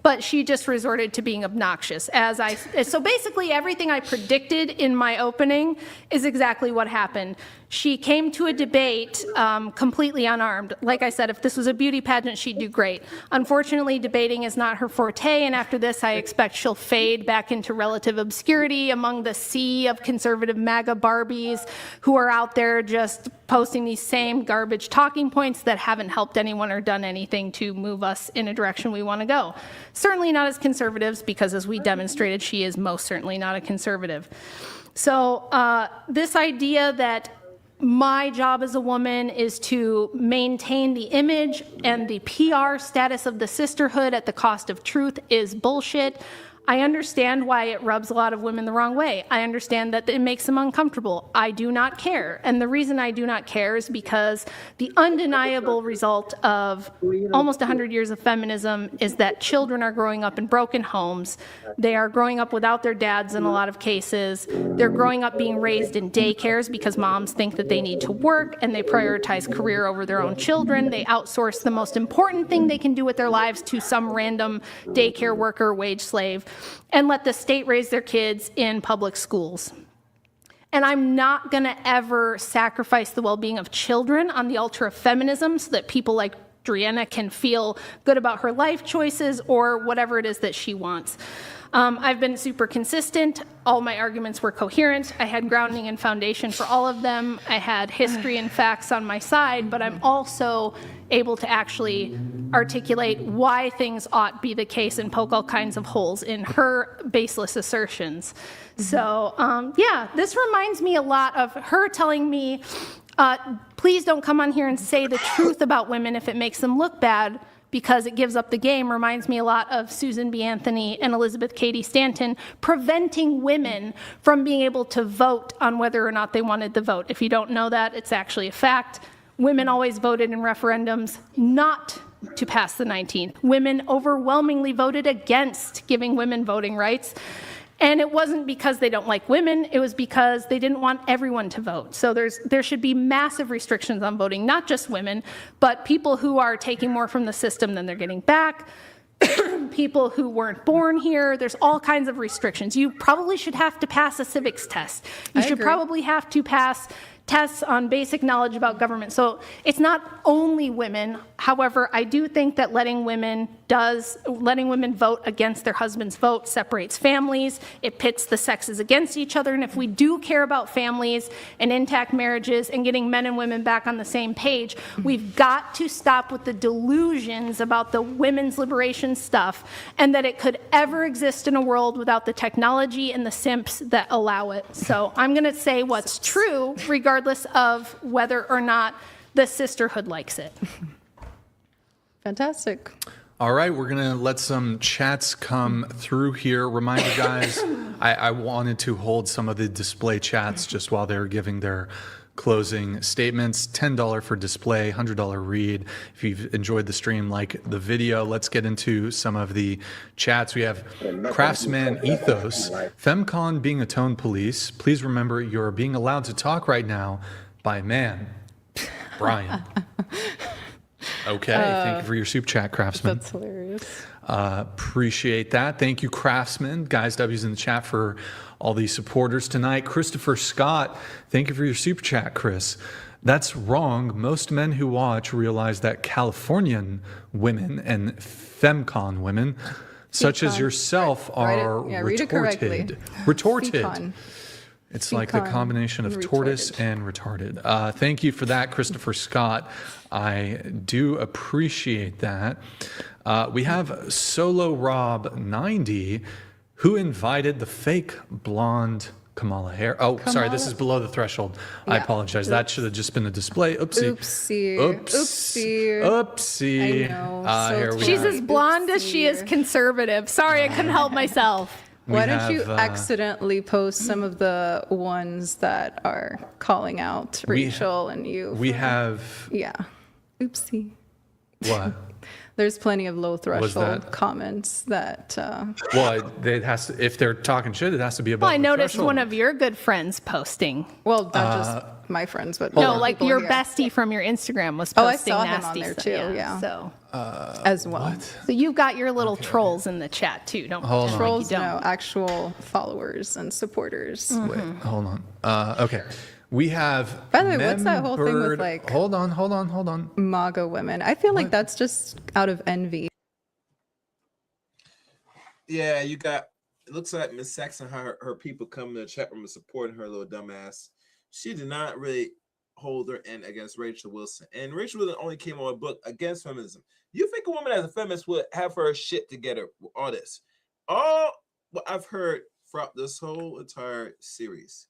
but she just resorted to being obnoxious. So basically everything I predicted in my opening is exactly what happened. She came to a debate completely unarmed. Like I said, if this was a beauty pageant, she'd do great. Unfortunately, debating is not her forte, and after this, I expect she'll fade back into relative obscurity among the sea of conservative MAGA Barbies who are out there just posting these same garbage talking points that haven't helped anyone or done anything to move us in a direction we want to go. Certainly not as conservatives, because as we demonstrated, she is most certainly not a conservative. So this idea that my job as a woman is to maintain the image and the PR status of the sisterhood at the cost of truth is bullshit. I understand why it rubs a lot of women the wrong way. I understand that it makes them uncomfortable. I do not care. And the reason I do not care is because the undeniable result of almost 100 years of feminism is that children are growing up in broken homes. They are growing up without their dads in a lot of cases. They're growing up being raised in daycares because moms think that they need to work and they prioritize career over their own children. They outsource the most important thing they can do with their lives to some random daycare worker, wage slave, and let the state raise their kids in public schools. And I'm not going to ever sacrifice the well-being of children on the altar of feminism so that people like Driena can feel good about her life choices or whatever it is that she wants. I've been super consistent. All my arguments were coherent. I had grounding and foundation for all of them. I had history and facts on my side, but I'm also able to actually articulate why things ought be the case and poke all kinds of holes in her baseless assertions. So, yeah, this reminds me a lot of her telling me, please don't come on here and say the truth about women if it makes them look bad, because it gives up the game. Reminds me a lot of Susan B. Anthony and Elizabeth Cady Stanton preventing women from being able to vote on whether or not they wanted to vote. If you don't know that, it's actually a fact. Women always voted in referendums not to pass the 19th. Women overwhelmingly voted against giving women voting rights. And it wasn't because they don't like women, it was because they didn't want everyone to vote. So there should be massive restrictions on voting, not just women, but people who are taking more from the system than they're getting back, people who weren't born here. There's all kinds of restrictions. You probably should have to pass a civics test. You should probably have to pass tests on basic knowledge about government. So it's not only women. However, I do think that letting women vote against their husband's vote separates families. It pits the sexes against each other. And if we do care about families and intact marriages and getting men and women back on the same page, we've got to stop with the delusions about the women's liberation stuff and that it could ever exist in a world without the technology and the simps that allow it. So I'm going to say what's true, regardless of whether or not the sisterhood likes it. Fantastic. All right, we're going to let some chats come through here. Remind you guys, I wanted to hold some of the display chats just while they're giving their closing statements. $10 for display, $100 read. If you've enjoyed the stream, like the video. Let's get into some of the chats. We have Craftsman Ethos. Femcon being a tone police. Please remember you're being allowed to talk right now by a man. Brian. Okay, thank you for your soup chat, Craftsman. That's hilarious. Appreciate that. Thank you, Craftsman. Guys, W's in the chat for all these supporters tonight. Christopher Scott, thank you for your super chat, Chris. That's wrong. Most men who watch realize that Californian women and Femcon women, such as yourself, are retorted. Retorted. It's like the combination of tortoise and retarded. Thank you for that, Christopher Scott. I do appreciate that. We have Solo Rob 90, who invited the fake blonde Kamala Harris. Oh, sorry, this is below the threshold. Yeah. I apologize. Oops. That should have just been a display. Oopsie. Oopsie. I know. Here we She's are. as blonde as she is conservative. Sorry, I couldn't help myself. Why don't you accidentally post some of the ones that are calling out Rachel and you? We have... Yeah. Oopsie. What? There's plenty of low that? threshold comments that. Well, it has to, if they're talking shit, it has to be above Well, I the noticed threshold. one of your good friends posting. Well, not just my friends, but No, other like people your here bestie from your Instagram was Oh, I posting saw him on nasty there stuff. too, yeah. So, as well. so you've got your little trolls in the chat too. Don't Hold pretend on. like you Trolls, no, don't. actual followers and supporters. Wait, hold on. Okay. We have. By the way, what's that whole thing with, membered- like- Hold on. MAGA women. I feel like that's just out of envy. Yeah, you got. It looks like Miss Saxon, her people come to the chat room and supporting her little dumbass. She did not really hold her end against Rachel Wilson, and Rachel Wilson only came on a book against feminism. You think a woman as a feminist would have her shit together with all this? All what I've heard throughout this whole entire series,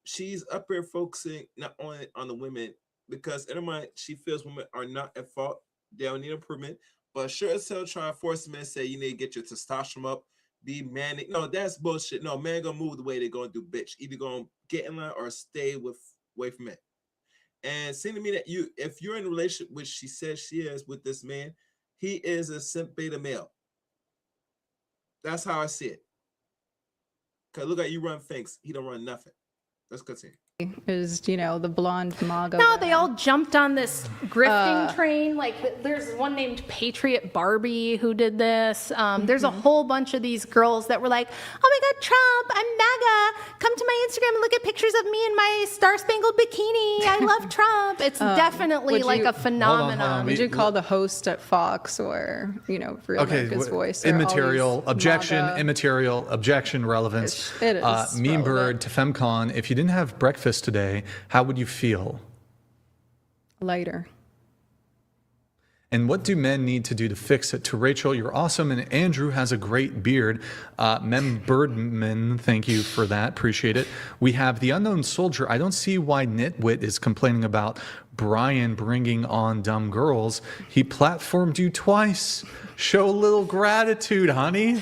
she's up here focusing not only on the women, because in her mind she feels women are not at fault, they don't need improvement, but sure as hell trying to force men, say you need to get your testosterone up, be manly. No, that's bullshit. No, man gonna move the way they're gonna do, bitch. Either gonna get in line or stay away from it. And seem to me that if you're in a relationship, which she says she is with this man, he is a simp beta male. That's how I see it. Cause look at you run things, he don't run nothing. Let's continue. Is, the blonde MAGA. No, women. they all jumped on this grifting train. Like, there's one named Patriot Barbie who did this. There's a whole bunch of these girls that were like, oh my God, Trump, I'm MAGA. Come to my Instagram and look at pictures of me in my Star-Spangled Bikini. I love Trump. It's definitely would like you- a phenomenon. Hold on. Would you call the host at Fox or, Real Okay, America's Voice? or all immaterial, these objection, MAGA immaterial, objection, relevance. It is Meme relevant. Bird to FemCon. If you didn't have breakfast today, how would you feel? Lighter. And what do men need to do to fix it? To Rachel, you're awesome, and Andrew has a great beard. Mem Birdman, thank you for that. Appreciate it. We have the Unknown Soldier. I don't see why Nitwit is complaining about Brian bringing on dumb girls. He platformed you twice. Show a little gratitude, honey.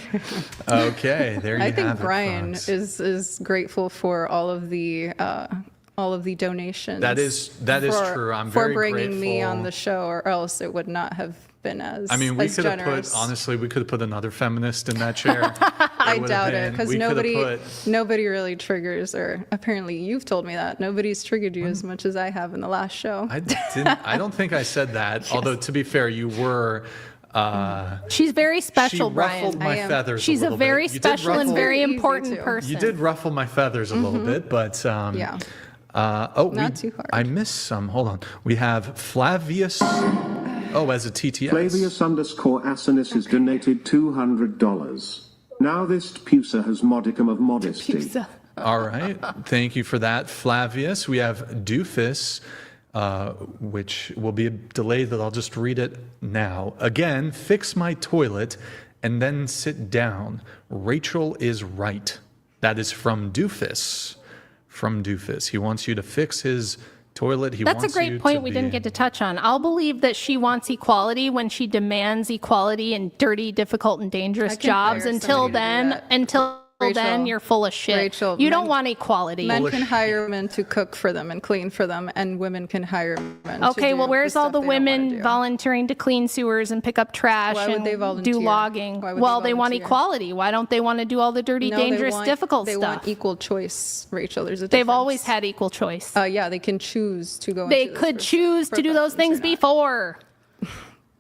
Okay, there you I have think it, Brian folks. is grateful for all of the donations. That is true. I'm very for bringing me grateful. on the show, or else it would not have been as. I mean, we as could have generous. put, honestly, we could have put another feminist in that chair. I doubt it, because we could have nobody really triggers, or apparently you've told me that nobody's triggered you as much as I have in the last show. I don't think I said that. Although, to be fair, you were. She's very special, she Brian. ruffled my feathers. She's a little very bit. You did special and ruffle- very Easy important too. person. You did ruffle my feathers a little bit, but Yeah. not too hard. I missed some. Hold on. We have Flavius. Oh, as a TTS. Flavius_Asinus has donated $200. Now this Pusa has modicum of modesty. All right. Thank you for that, Flavius. We have Doofus, which will be a delay that I'll just read it now. Again, fix my toilet and then sit down. Rachel is right. That is from Doofus. From Doofus. He wants you to fix his toilet. That's a great point we didn't get to touch on. I'll believe that she wants equality when she demands equality in dirty, difficult, and dangerous I can jobs. hire Until somebody to do that. until then, Rachel, you're full of shit. Rachel, you don't men- want equality. Men can hire men to cook for them and clean for them, and women can hire men. Okay, to do well, where's all stuff the they don't wanna women do. volunteering to clean sewers and pick up trash Why would and they do volunteer? logging? Why would Well, they they want volunteer? equality. Why don't they want to do all the dirty, No, they dangerous, want- difficult they stuff? want equal choice, Rachel. There's a They've difference. always had equal choice. Yeah, they can choose to go. They into those could choose to do those things professions or not. before.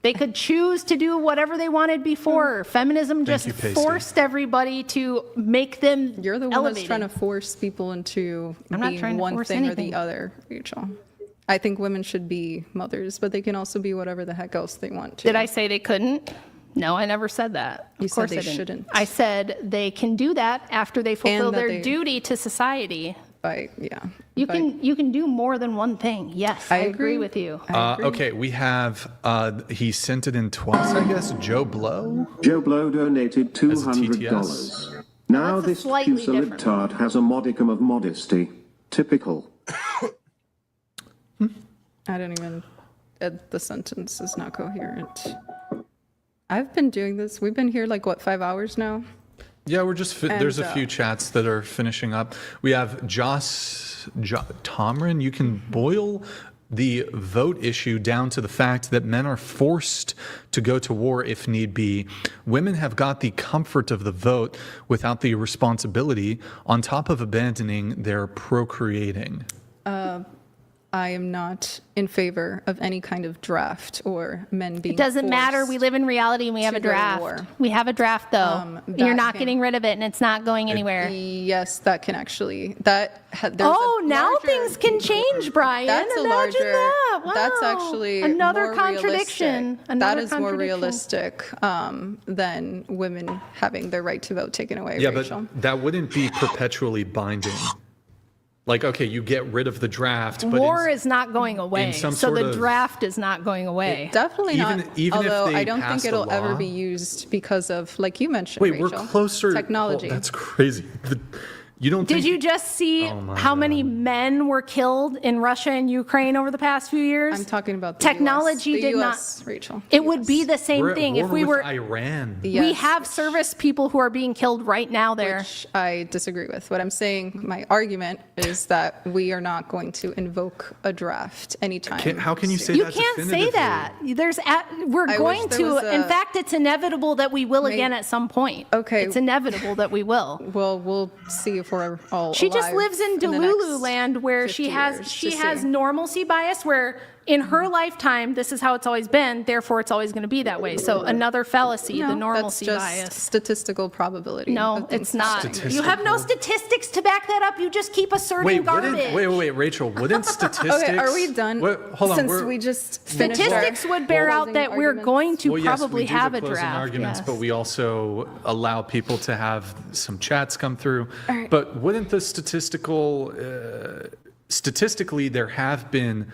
They could choose to do whatever they wanted before. Feminism just you, Pasty. forced everybody to make them You're the one elevated. that's trying to force people into I'm not being trying to one force thing or anything. the other, Rachel. I think women should be mothers, but they can also be whatever the heck else they want to. Did I say they couldn't? No, I never said that. You Of said course they I didn't. shouldn't. I said they can do that after they fulfill that their they- duty to society. Yeah. You can do more than one thing. Yes, I agree agree. with you. Okay, we have, he sent it in twice, I guess. Joe Blow. Joe Blow donated As a $200. Now That's a this slightly Pusa different libtard has a modicum of modesty. Typical. I don't even. The sentence is not coherent. I've been doing this. We've been here like what, 5 hours now? Yeah, we're just, there's a And, few chats that are finishing up. We have Tomrin, you can boil the vote issue down to the fact that men are forced to go to war if need be. Women have got the comfort of the vote without the responsibility on top of abandoning their procreating. I am not in favor of any kind of draft or men being It doesn't matter. We forced live in reality and we have a to go to draft. war. We have a draft though. And you're that not can- getting rid of it and it's not going anywhere. Yes, that can actually, there's Oh, a now larger- things can change, Brian. That's a Imagine larger, that. Wow. that's actually another more contradiction. realistic. Another That is more contradiction. realistic than women having their right to vote taken away, Yeah, Rachel. but that wouldn't be perpetually binding. Like, okay, you get rid of the draft, but War is not going away. some So sort the of- draft is not going away. Definitely Even- not. even if although they I don't think passed a it'll ever law- be used because of, like you mentioned, wait, Rachel, we're closer. technology. Oh, that's crazy. You don't Did think you just see Oh my how many God. men were killed in Russia and Ukraine over the past few years? I'm talking about the technology US, the did US, not. Rachel. It would be the we're same at thing war if we with were. Iran? We Yes, have service people who are being killed right now there. which I disagree with. What I'm saying, my argument is that we are not going to invoke a draft anytime. How can you say You that can't say definitively? that. We're I going wish there to. was In a- fact, it's inevitable that we will again at some point. Okay. It's inevitable that we will. Well, we'll see if we're all She just alive lives in the Delulu next land where 50 she has years to see. normalcy bias where in her lifetime this is how it's always been, therefore it's always going to be that way. So another fallacy, No, the normalcy that's just bias. statistical probability. No, of things it's not. happening. You have no statistics to back that up. You just keep asserting Wait, garbage. wait, Rachel. Wouldn't statistics? Okay, are we done? Wait, hold on. Since we're- we just finished our Statistics would bear out closing that we're arguments. going to Well, yes, probably we do have the a closing draft. arguments, yes. but we also allow people to have some chats come through. right. But wouldn't the statistically, there have been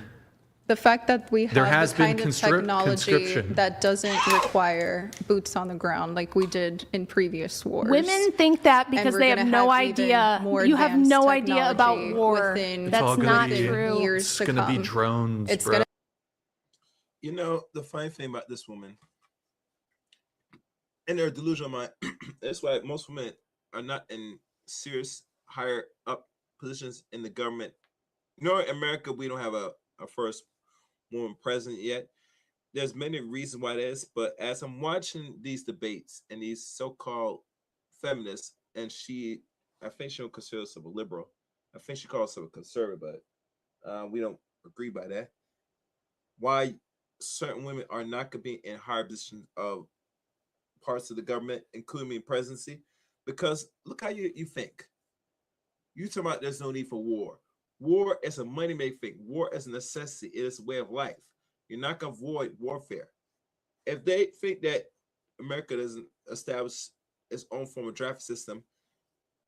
The fact that we have There has the been kind of technology conscription. that doesn't require boots on the ground like we did in previous wars. Women think that because we're they have gonna no have even idea. more You have advanced no idea about technology war. within- That's all gonna not be- true. years it's to going to be come. drones, It's bro. gonna You know, the funny thing about this woman, in their delusional mind, that's why most women are not in serious higher up positions in the government. You know, in America, we don't have a first woman president yet. There's many reasons why that is, but as I'm watching these debates and these so-called feminists, and I think she don't consider herself a liberal. I think she calls herself a conservative, but we don't agree by that. Why certain women are not going to be in higher positions of parts of the government, including presidency, because look how you think. You talking about there's no need for war. War is a money-making thing. War is a necessity. It is a way of life. You're not going to avoid warfare. If they think that America doesn't establish its own form of draft system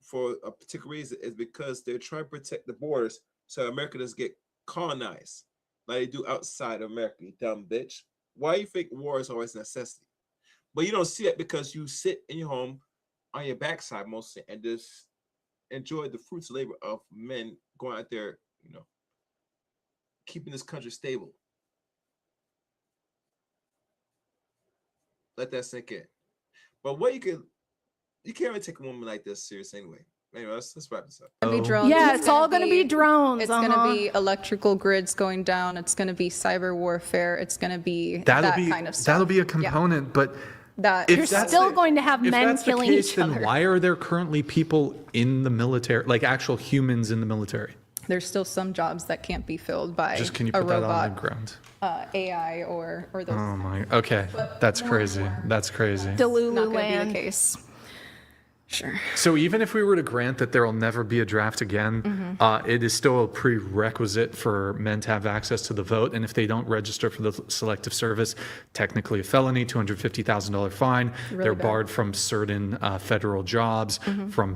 for a particular reason, it's because they're trying to protect the borders so America doesn't get colonized like they do outside of America, you dumb bitch. Why you think war is always a necessity? But you don't see it because you sit in your home on your backside mostly and just enjoy the fruits of labor of men going out there, keeping this country stable. Let that sink in. But you can't really take a woman like this serious anyway. Anyway, let's wrap this up. gonna be drones. Yeah, it's all going to be drones. It's going to be electrical grids going down. It's going to be cyber warfare. It's going to be that kind of stuff. That'll be a component, but That if You're that's still the- going to have if men that's the killing case, each then other. why are there currently people in the military, like actual humans in the military? There's still some jobs that can't be filled by Just can you a put that on robot, the ground? AI, or those. Oh my, okay, that's crazy. That's crazy. Not going to be the Delulu case. Sure. So even if we were to grant that there will never be a draft again, Mm-hmm. it is still a prerequisite for men to have access to the vote. And if they don't register for the selective service, technically a felony, $250,000 fine. They're bad. barred from certain federal jobs, Mm-hmm. from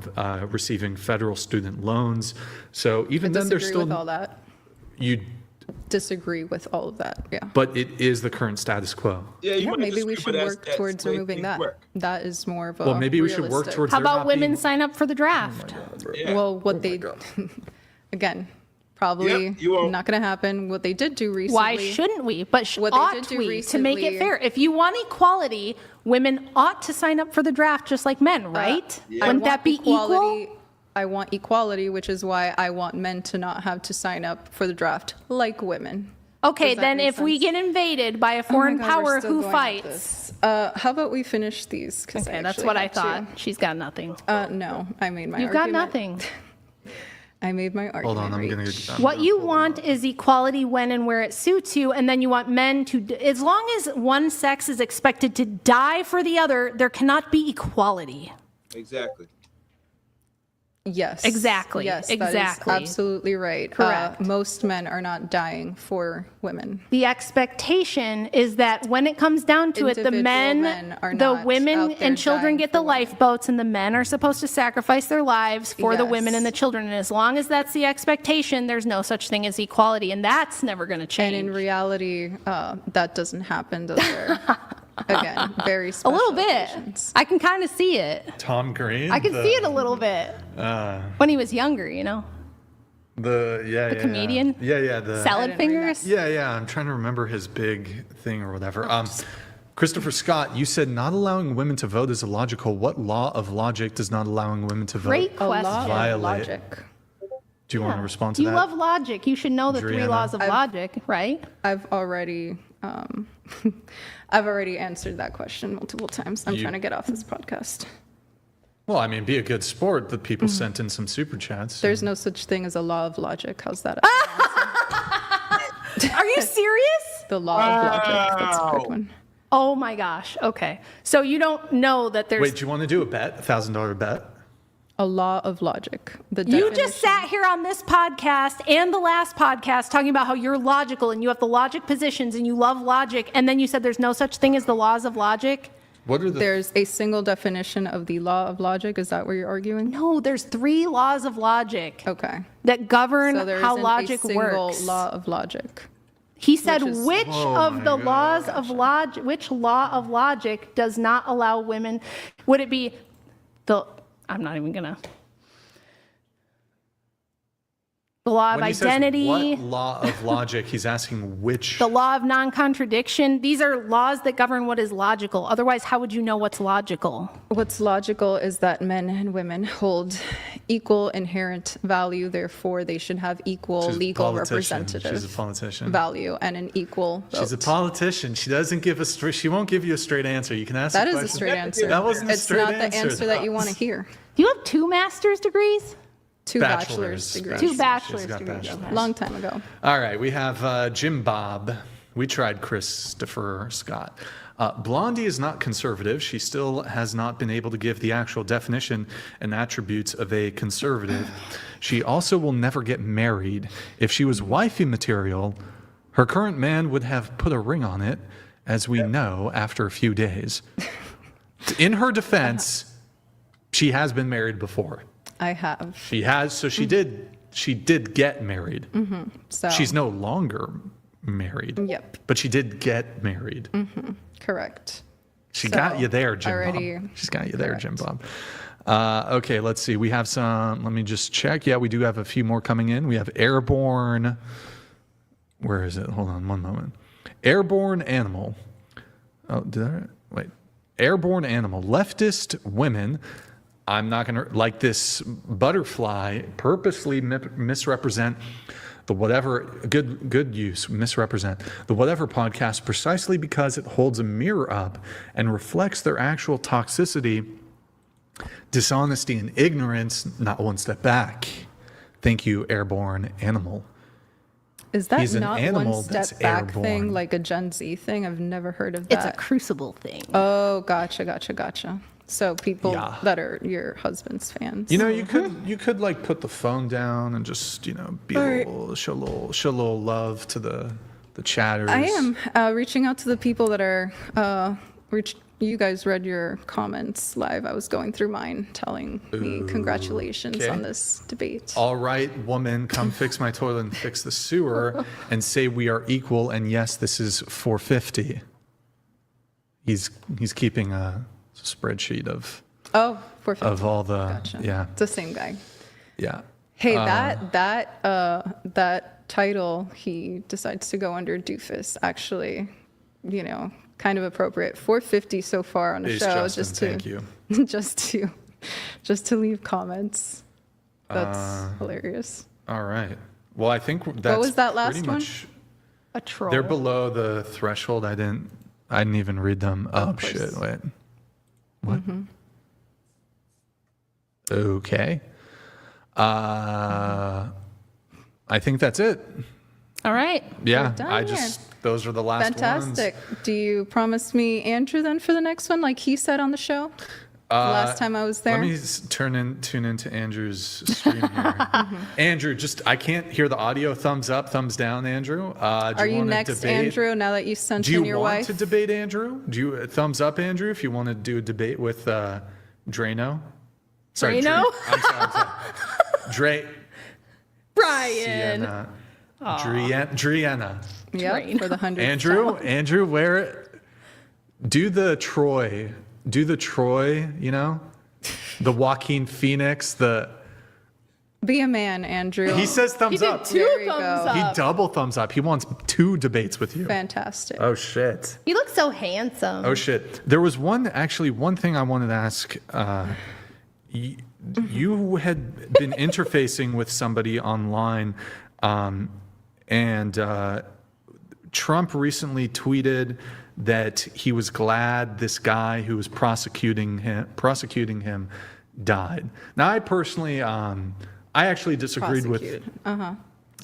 receiving federal student loans. So even then, there's Disagree still with all that. you, Disagree with all of that. Yeah. but it is the current status quo. Yeah, you Yeah, might maybe we disagree, should but that's- work that's towards the way removing things that. work. That is more of a Well, maybe we should work realistic. towards. How there about not women being- sign up for the draft? Yeah. Well, what they again, probably Yep, you won't. not going to happen. What they did do recently. Why shouldn't we? But What they did ought do we to make it recently- fair? If you want equality, women ought to sign up for the draft just like men, right? yeah. Wouldn't that be equality, equal? I want equality, which is why I want men to not have to sign up for the draft like women. Okay, Does that then make if we sense? get invaded by a Oh my foreign God, we're power still who going at fights? this. How about we finish these? 'Cause Okay, that's actually what I have to. thought. She's got nothing. No, I made my You've got argument. nothing. I made my argument. Hold on, I'm reach. gonna. What you want is equality when and where it suits you, and then you want men to, as long as one sex is expected to die for the other, there cannot be equality. Exactly. Yes. Exactly, Yes, that is exactly. absolutely right. Correct. Most men are not dying for women. The expectation is that when it comes down to it, the Individual men, men are the not women out there and children dying get the for women. lifeboats, and the men are supposed to sacrifice their lives for the women Yes. and the children. And as long as that's the expectation, there's no such thing as equality, and that's never going to change. And in reality, that doesn't happen. Those are, again, very A special little bit. occasions. I can kind of see it. Tom Green. I can see it a little bit. When he was younger, you know? The comedian? Yeah. The Salad fingers? Yeah. I'm trying to remember his big thing or whatever. Christopher Scott, you said not allowing women to vote is illogical. What law of logic does not allowing women to vote? Great A law question. of Violate. logic. Do you want to respond to You that? love logic. You should know the 3 Driena? laws of logic, right? I've already answered that question multiple times. I'm trying to get off this podcast. Well, I mean, be a good sport. The people sent in some super chats. There's no such thing as a law of logic. How's that? Are you serious? The law of logic. That's a quick one. Oh my gosh. Okay. So you don't know that there's. Wait, do you want to do a bet? $1,000 bet? A law of logic. The You definition- just sat here on this podcast and the last podcast talking about how you're logical and you have the logic positions and you love logic, and then you said there's no such thing as the laws of logic. What are the There's a single definition of the law of logic. Is that what you're arguing? No, there's 3 laws of logic Okay. that govern So there how isn't logic a single works. law of logic. He said, Which is- which Oh of my the God. laws of logic, which law of logic does not allow women? Would it be the? I'm not even gonna. The law of when he says identity. what law of logic? He's asking which. The law of non-contradiction. These are laws that govern what is logical. Otherwise, how would you know what's logical? What's logical is that men and women hold equal inherent value. Therefore, they should have equal She's a legal politician. representative She's a politician. value and an equal vote. She's a politician. She doesn't give a straight. She won't give you a straight answer. You can ask. That the is a question. straight answer. That wasn't a It's straight not the answer, answer that you though. want to hear. Do you have 2 master's degrees? 2 bachelor's degrees. 2 bachelor's She's got degrees. bachelor's. Okay. Long time ago. All right, we have Jim Bob. We tried Christopher Scott. Blondie is not conservative. She still has not been able to give the actual definition and attributes of a conservative. She also will never get married. If she was wifey material, her current man would have put a ring on it, as we know after a few days. In her defense, she has been married before. I have. She has, so she did get married. So She's no longer married. Yep. But she did get married. correct. She So, got you there, Jim already Bob. She's got you there, Jim correct. Bob. Okay, let's see. We have some, let me just check. Yeah, we do have a few more coming in. We have Airborne. Where is it? Hold on one moment. Airborne Animal. Oh, did I? Wait. Airborne Animal. Leftist women. I'm not going to, like this butterfly, purposely misrepresent the whatever, good use, misrepresent the whatever podcast precisely because it holds a mirror up and reflects their actual toxicity, dishonesty, and ignorance, not one step back. Thank you, Airborne Animal. Is that He's an not animal one that's step back airborne. thing, like a Gen Z thing? I've never heard of that. It's a crucible thing. Oh, gotcha. So people Yeah. that are your husband's fans. You know, you could like put the phone down and just, you know, be Alright. show a little love to the chatters. I am reaching out to the people that are you guys read your comments live. I was going through mine telling me congratulations okay. on this debate. All right, woman, come fix my toilet and fix the sewer and say we are equal. And yes, this is 450. He's keeping a spreadsheet of Oh, 450. of all the Gotcha. yeah It's the same guy. yeah. Hey, that title he decides to go under doofus. Actually, you know, kind of appropriate. 450 so far on the Ace show. Justin, just to thank you. just to leave comments. That's hilarious. All right. Well, I think that's was that last pretty one? much A troll. They're below the threshold. I didn't even read them. Oh course. shit! Wait. What? Okay. I think that's it. All right. Yeah. done here. Those are the last Fantastic. ones. Do you promise me Andrew then for the next one, like he said on the show? The last time I was there. Let me tune into Andrew's stream here. Andrew, I can't hear the audio. Thumbs up, thumbs down, Andrew. Are you wanna next, debate? Andrew, now that you sent Do you in your want wife? to debate, Andrew? Do you thumbs up, Andrew, if you want to do a debate with Dreno? Sorry, Dreno? I'm sorry. Brian. Driena. Yep, for the 100th Andrew, do the Troy, you know? The Joaquin Phoenix, Be a man, Andrew. he says He thumbs did up. 2 There you thumbs go. up. He double thumbs up. He wants 2 debates with you. Fantastic. Oh shit. You look so handsome. Oh shit. There was one thing I wanted to ask. You had been interfacing with somebody online, and Trump recently tweeted that he was glad this guy who was prosecuting him died. Now, I personally, I actually disagreed with. Prosecuted.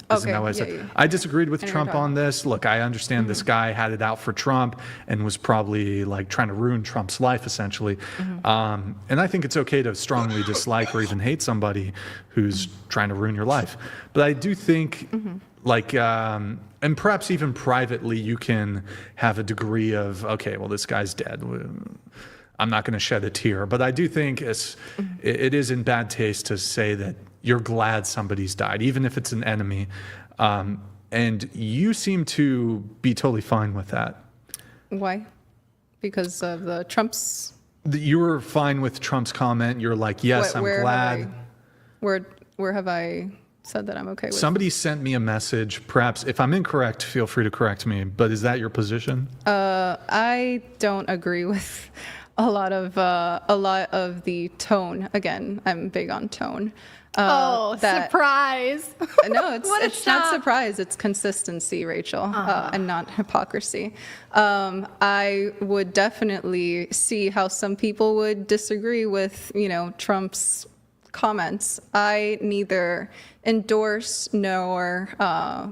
Isn't that what I said? yeah. I disagreed with I know Trump you're talking. on this. Look, I understand this guy had it out for Trump and was probably like trying to ruin Trump's life, essentially. And I think it's okay to strongly dislike or even hate somebody who's trying to ruin your life. But I do think, like, and perhaps even privately, you can have a degree of, okay, well, this guy's dead. I'm not going to shed a tear. But I do think it is in bad taste to say that you're glad somebody's died, even if it's an enemy. And you seem to be totally fine with that. Why? Because of the Trump's. You were fine with Trump's comment. You're like, yes, I'm glad. Where have I said that I'm okay with? Somebody sent me a message. Perhaps, if I'm incorrect, feel free to correct me. But is that your position? I don't agree with a lot of the tone. Again, I'm big on tone. Surprise. No, it's What a it's not shock. surprise. It's consistency, Rachel, and not hypocrisy. I would definitely see how some people would disagree with, Trump's comments. I neither endorse nor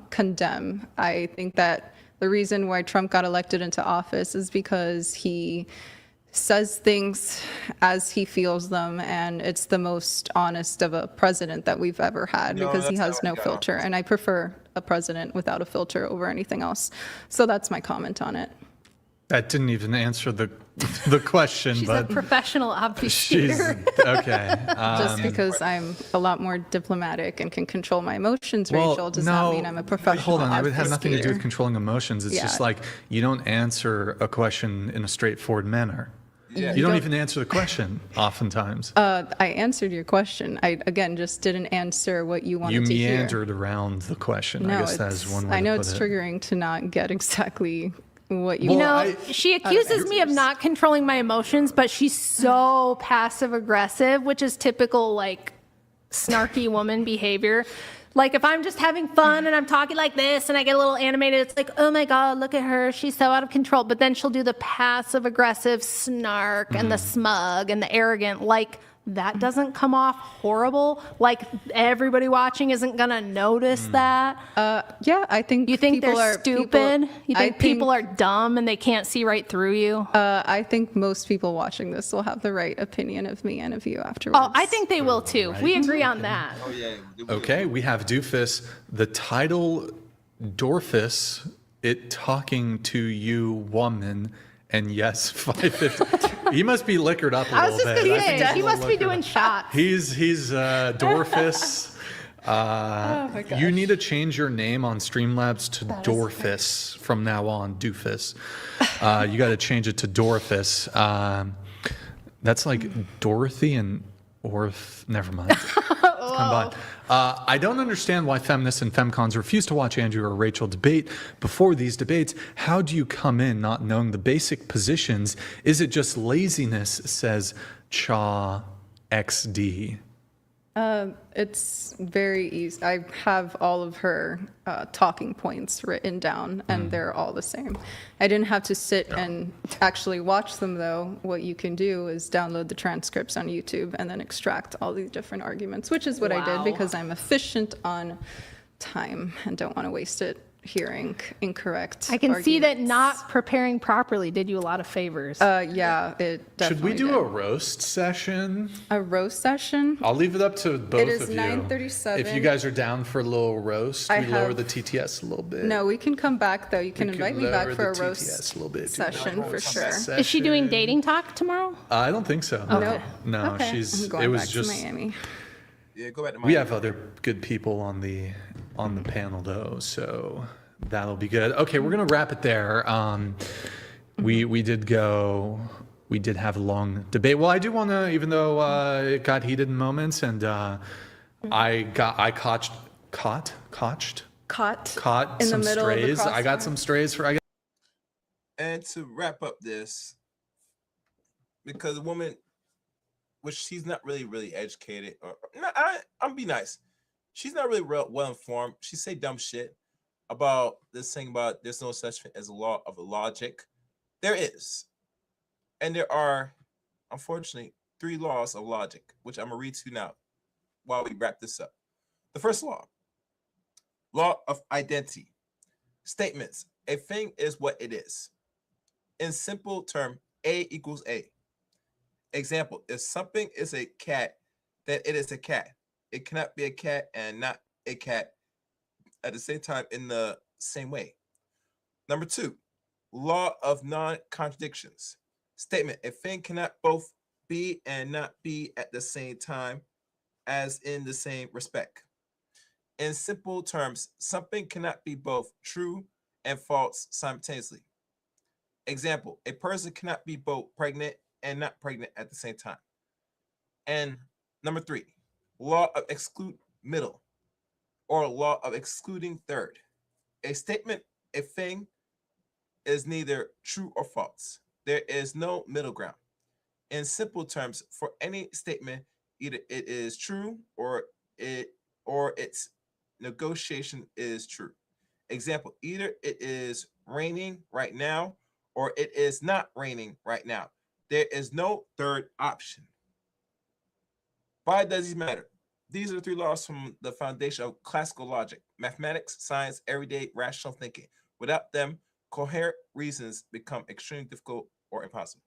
condemn. I think that the reason why Trump got elected into office is because he says things as he feels them, and it's the most honest of a president that we've ever had because he has no filter, and I prefer a president without a filter over anything else. So that's my comment on it. That didn't even answer the question, She's but a professional she's obfuscator. okay. Just because I'm a lot more diplomatic and can control my emotions, Well, Rachel, does no, not mean I'm a professional Hold on, it would have nothing to do with obfuscator. controlling emotions. It's just Yeah. like you don't answer a question in a straightforward manner. You don't even answer the question oftentimes. I answered your question. I, again, just didn't answer what you wanted You to hear. meandered around the question. No, I guess that is one way I know to it's put it. triggering to not get exactly what you Well, want. She accuses me of not controlling my emotions, but she's so passive aggressive, which is typical like snarky woman behavior. Like if I'm just having fun and I'm talking like this and I get a little animated, it's like, oh my God, look at her. She's so out of control. But then she'll do the passive aggressive snark and the smug and the arrogant. Like that doesn't come off horrible. Like everybody watching isn't going to notice that. Yeah, I think You think people they're are stupid? You I think people are dumb and they can't see right through you? I think most people watching this will have the right opinion of me and of you afterwards. Oh, I think they will too. We agree on that. Okay, we have Doofus. The title Dorfus, it talking to you woman, and yes, 550. He must be liquored up a I little was just bit. gonna I think say, he's he a little must be liquored doing up. shots. He's Dorfus. You need to change your name on Streamlabs to Dorfus from now on. Doofus. You got to change it to Dorfus. That's like Dorothy and Orth. Never mind. It's combined. I don't understand why feminists and femcons refuse to watch Andrew or Rachel debate. Before these debates, how do you come in not knowing the basic positions? Is it just laziness, says Cha XD? It's very easy. I have all of her talking points written down, and they're all the same. I didn't have to sit and actually watch them, though. What you can do is download the transcripts on YouTube and then extract all these different arguments, which is what I did because I'm efficient on time and don't want to waste it hearing incorrect I can see that arguments. not preparing properly did you a lot of favors. Yeah, it Should definitely we do did. a roast session? A roast session? I'll leave it up to both is of you. 9:37. If you guys are down for a little roast, I we lower have- the TTS a little bit. No, we can come back, though. You can We could invite me back lower for a the roast TTS a little bit, do session that for sure. Is she doing session. dating talk tomorrow? I don't think so. Nope. No, Okay. she's. I'm going It was back just. to Miami. Yeah, go back to We have other good people on the panel though, so that'll be good. Okay, we're gonna wrap it there. We did have a long debate. Well, I do want to, even though it got heated in moments, and I caught In the some middle of the strays. I got crossfire. some strays for. And to wrap up this, because a woman, which she's not really educated, or no, I'm be nice. She's not really well informed. She say dumb shit about this thing about there's no such thing as a law of logic. There is, and there are, unfortunately, 3 laws of logic, which I'm gonna read to you now while we wrap this up. The first law of identity. Statements: a thing is what it is. In simple term, A equals A. Example: if something is a cat, then it is a cat. It cannot be a cat and not a cat at the same time in the same way. Number 2, law of non-contradictions. Statement: a thing cannot both be and not be at the same time, as in the same respect. In simple terms, something cannot be both true and false simultaneously. Example: a person cannot be both pregnant and not pregnant at the same time. And number 3, law of exclude middle, or law of excluding third. A statement, a thing, is neither true or false. There is no middle ground. In simple terms, for any statement, either it is true or its negotiation is true. Example: either it is raining right now or it is not raining right now. There is no third option. Why does these matter? These are the 3 laws from the foundation of classical logic: mathematics, science, everyday rational thinking. Without them, coherent reasons become extremely difficult or impossible.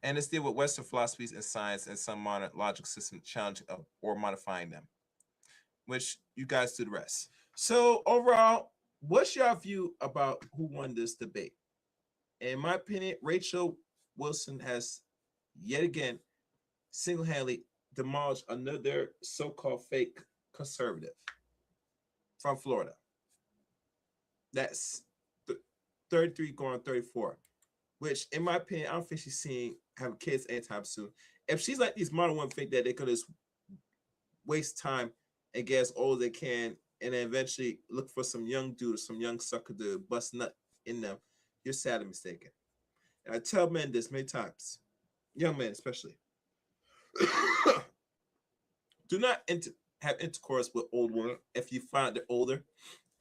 And let's deal with Western philosophies and science and some modern logic system challenging or modifying them, which you guys do the rest. So overall, what's your view about who won this debate? In my opinion, Rachel Wilson has yet again single-handedly demolished another so-called fake conservative from Florida. That's 33 going on 34, which in my opinion, I don't think she's seeing having kids anytime soon. If she's like these modern women think that they could just waste time and get as old as they can and then eventually look for some young dude or some young sucker to bust nut in them, you're sadly mistaken. And I tell men this many times, young men especially, do not have intercourse with old women if you find they're older.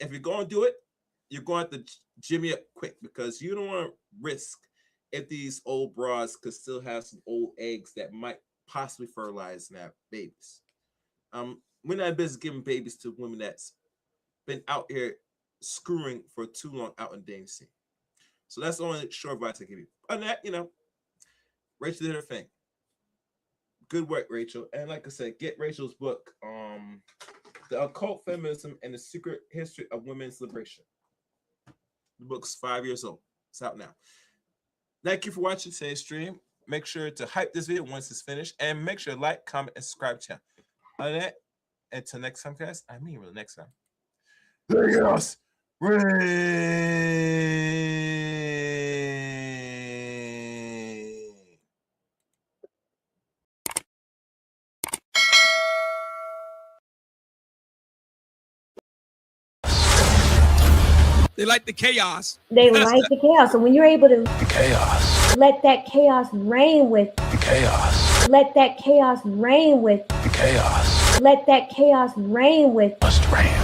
If you're going to do it, you're going to jimmy up quick, because you don't want to risk if these old broads could still have some old eggs that might possibly fertilize and have babies. We're not in business giving babies to women that's been out here screwing for too long out in the dating scene. So that's the only short advice I give you. Other than that, Rachel did her thing. Good work, Rachel. And like I said, get Rachel's book, The Occult Feminism and the Secret History of Women's Liberation. The book's 5 years old. It's out now. Thank you for watching today's stream. Make sure to hype this video once it's finished, and make sure to like, comment, and subscribe to the channel. Other than that, until next time, guys. I mean, really next time. Chaos reign. They like the chaos. They like the chaos. So when you're able to Chaos. let that chaos reign with you, chaos. Let that chaos reign with. The chaos Let that chaos reign with. must reign.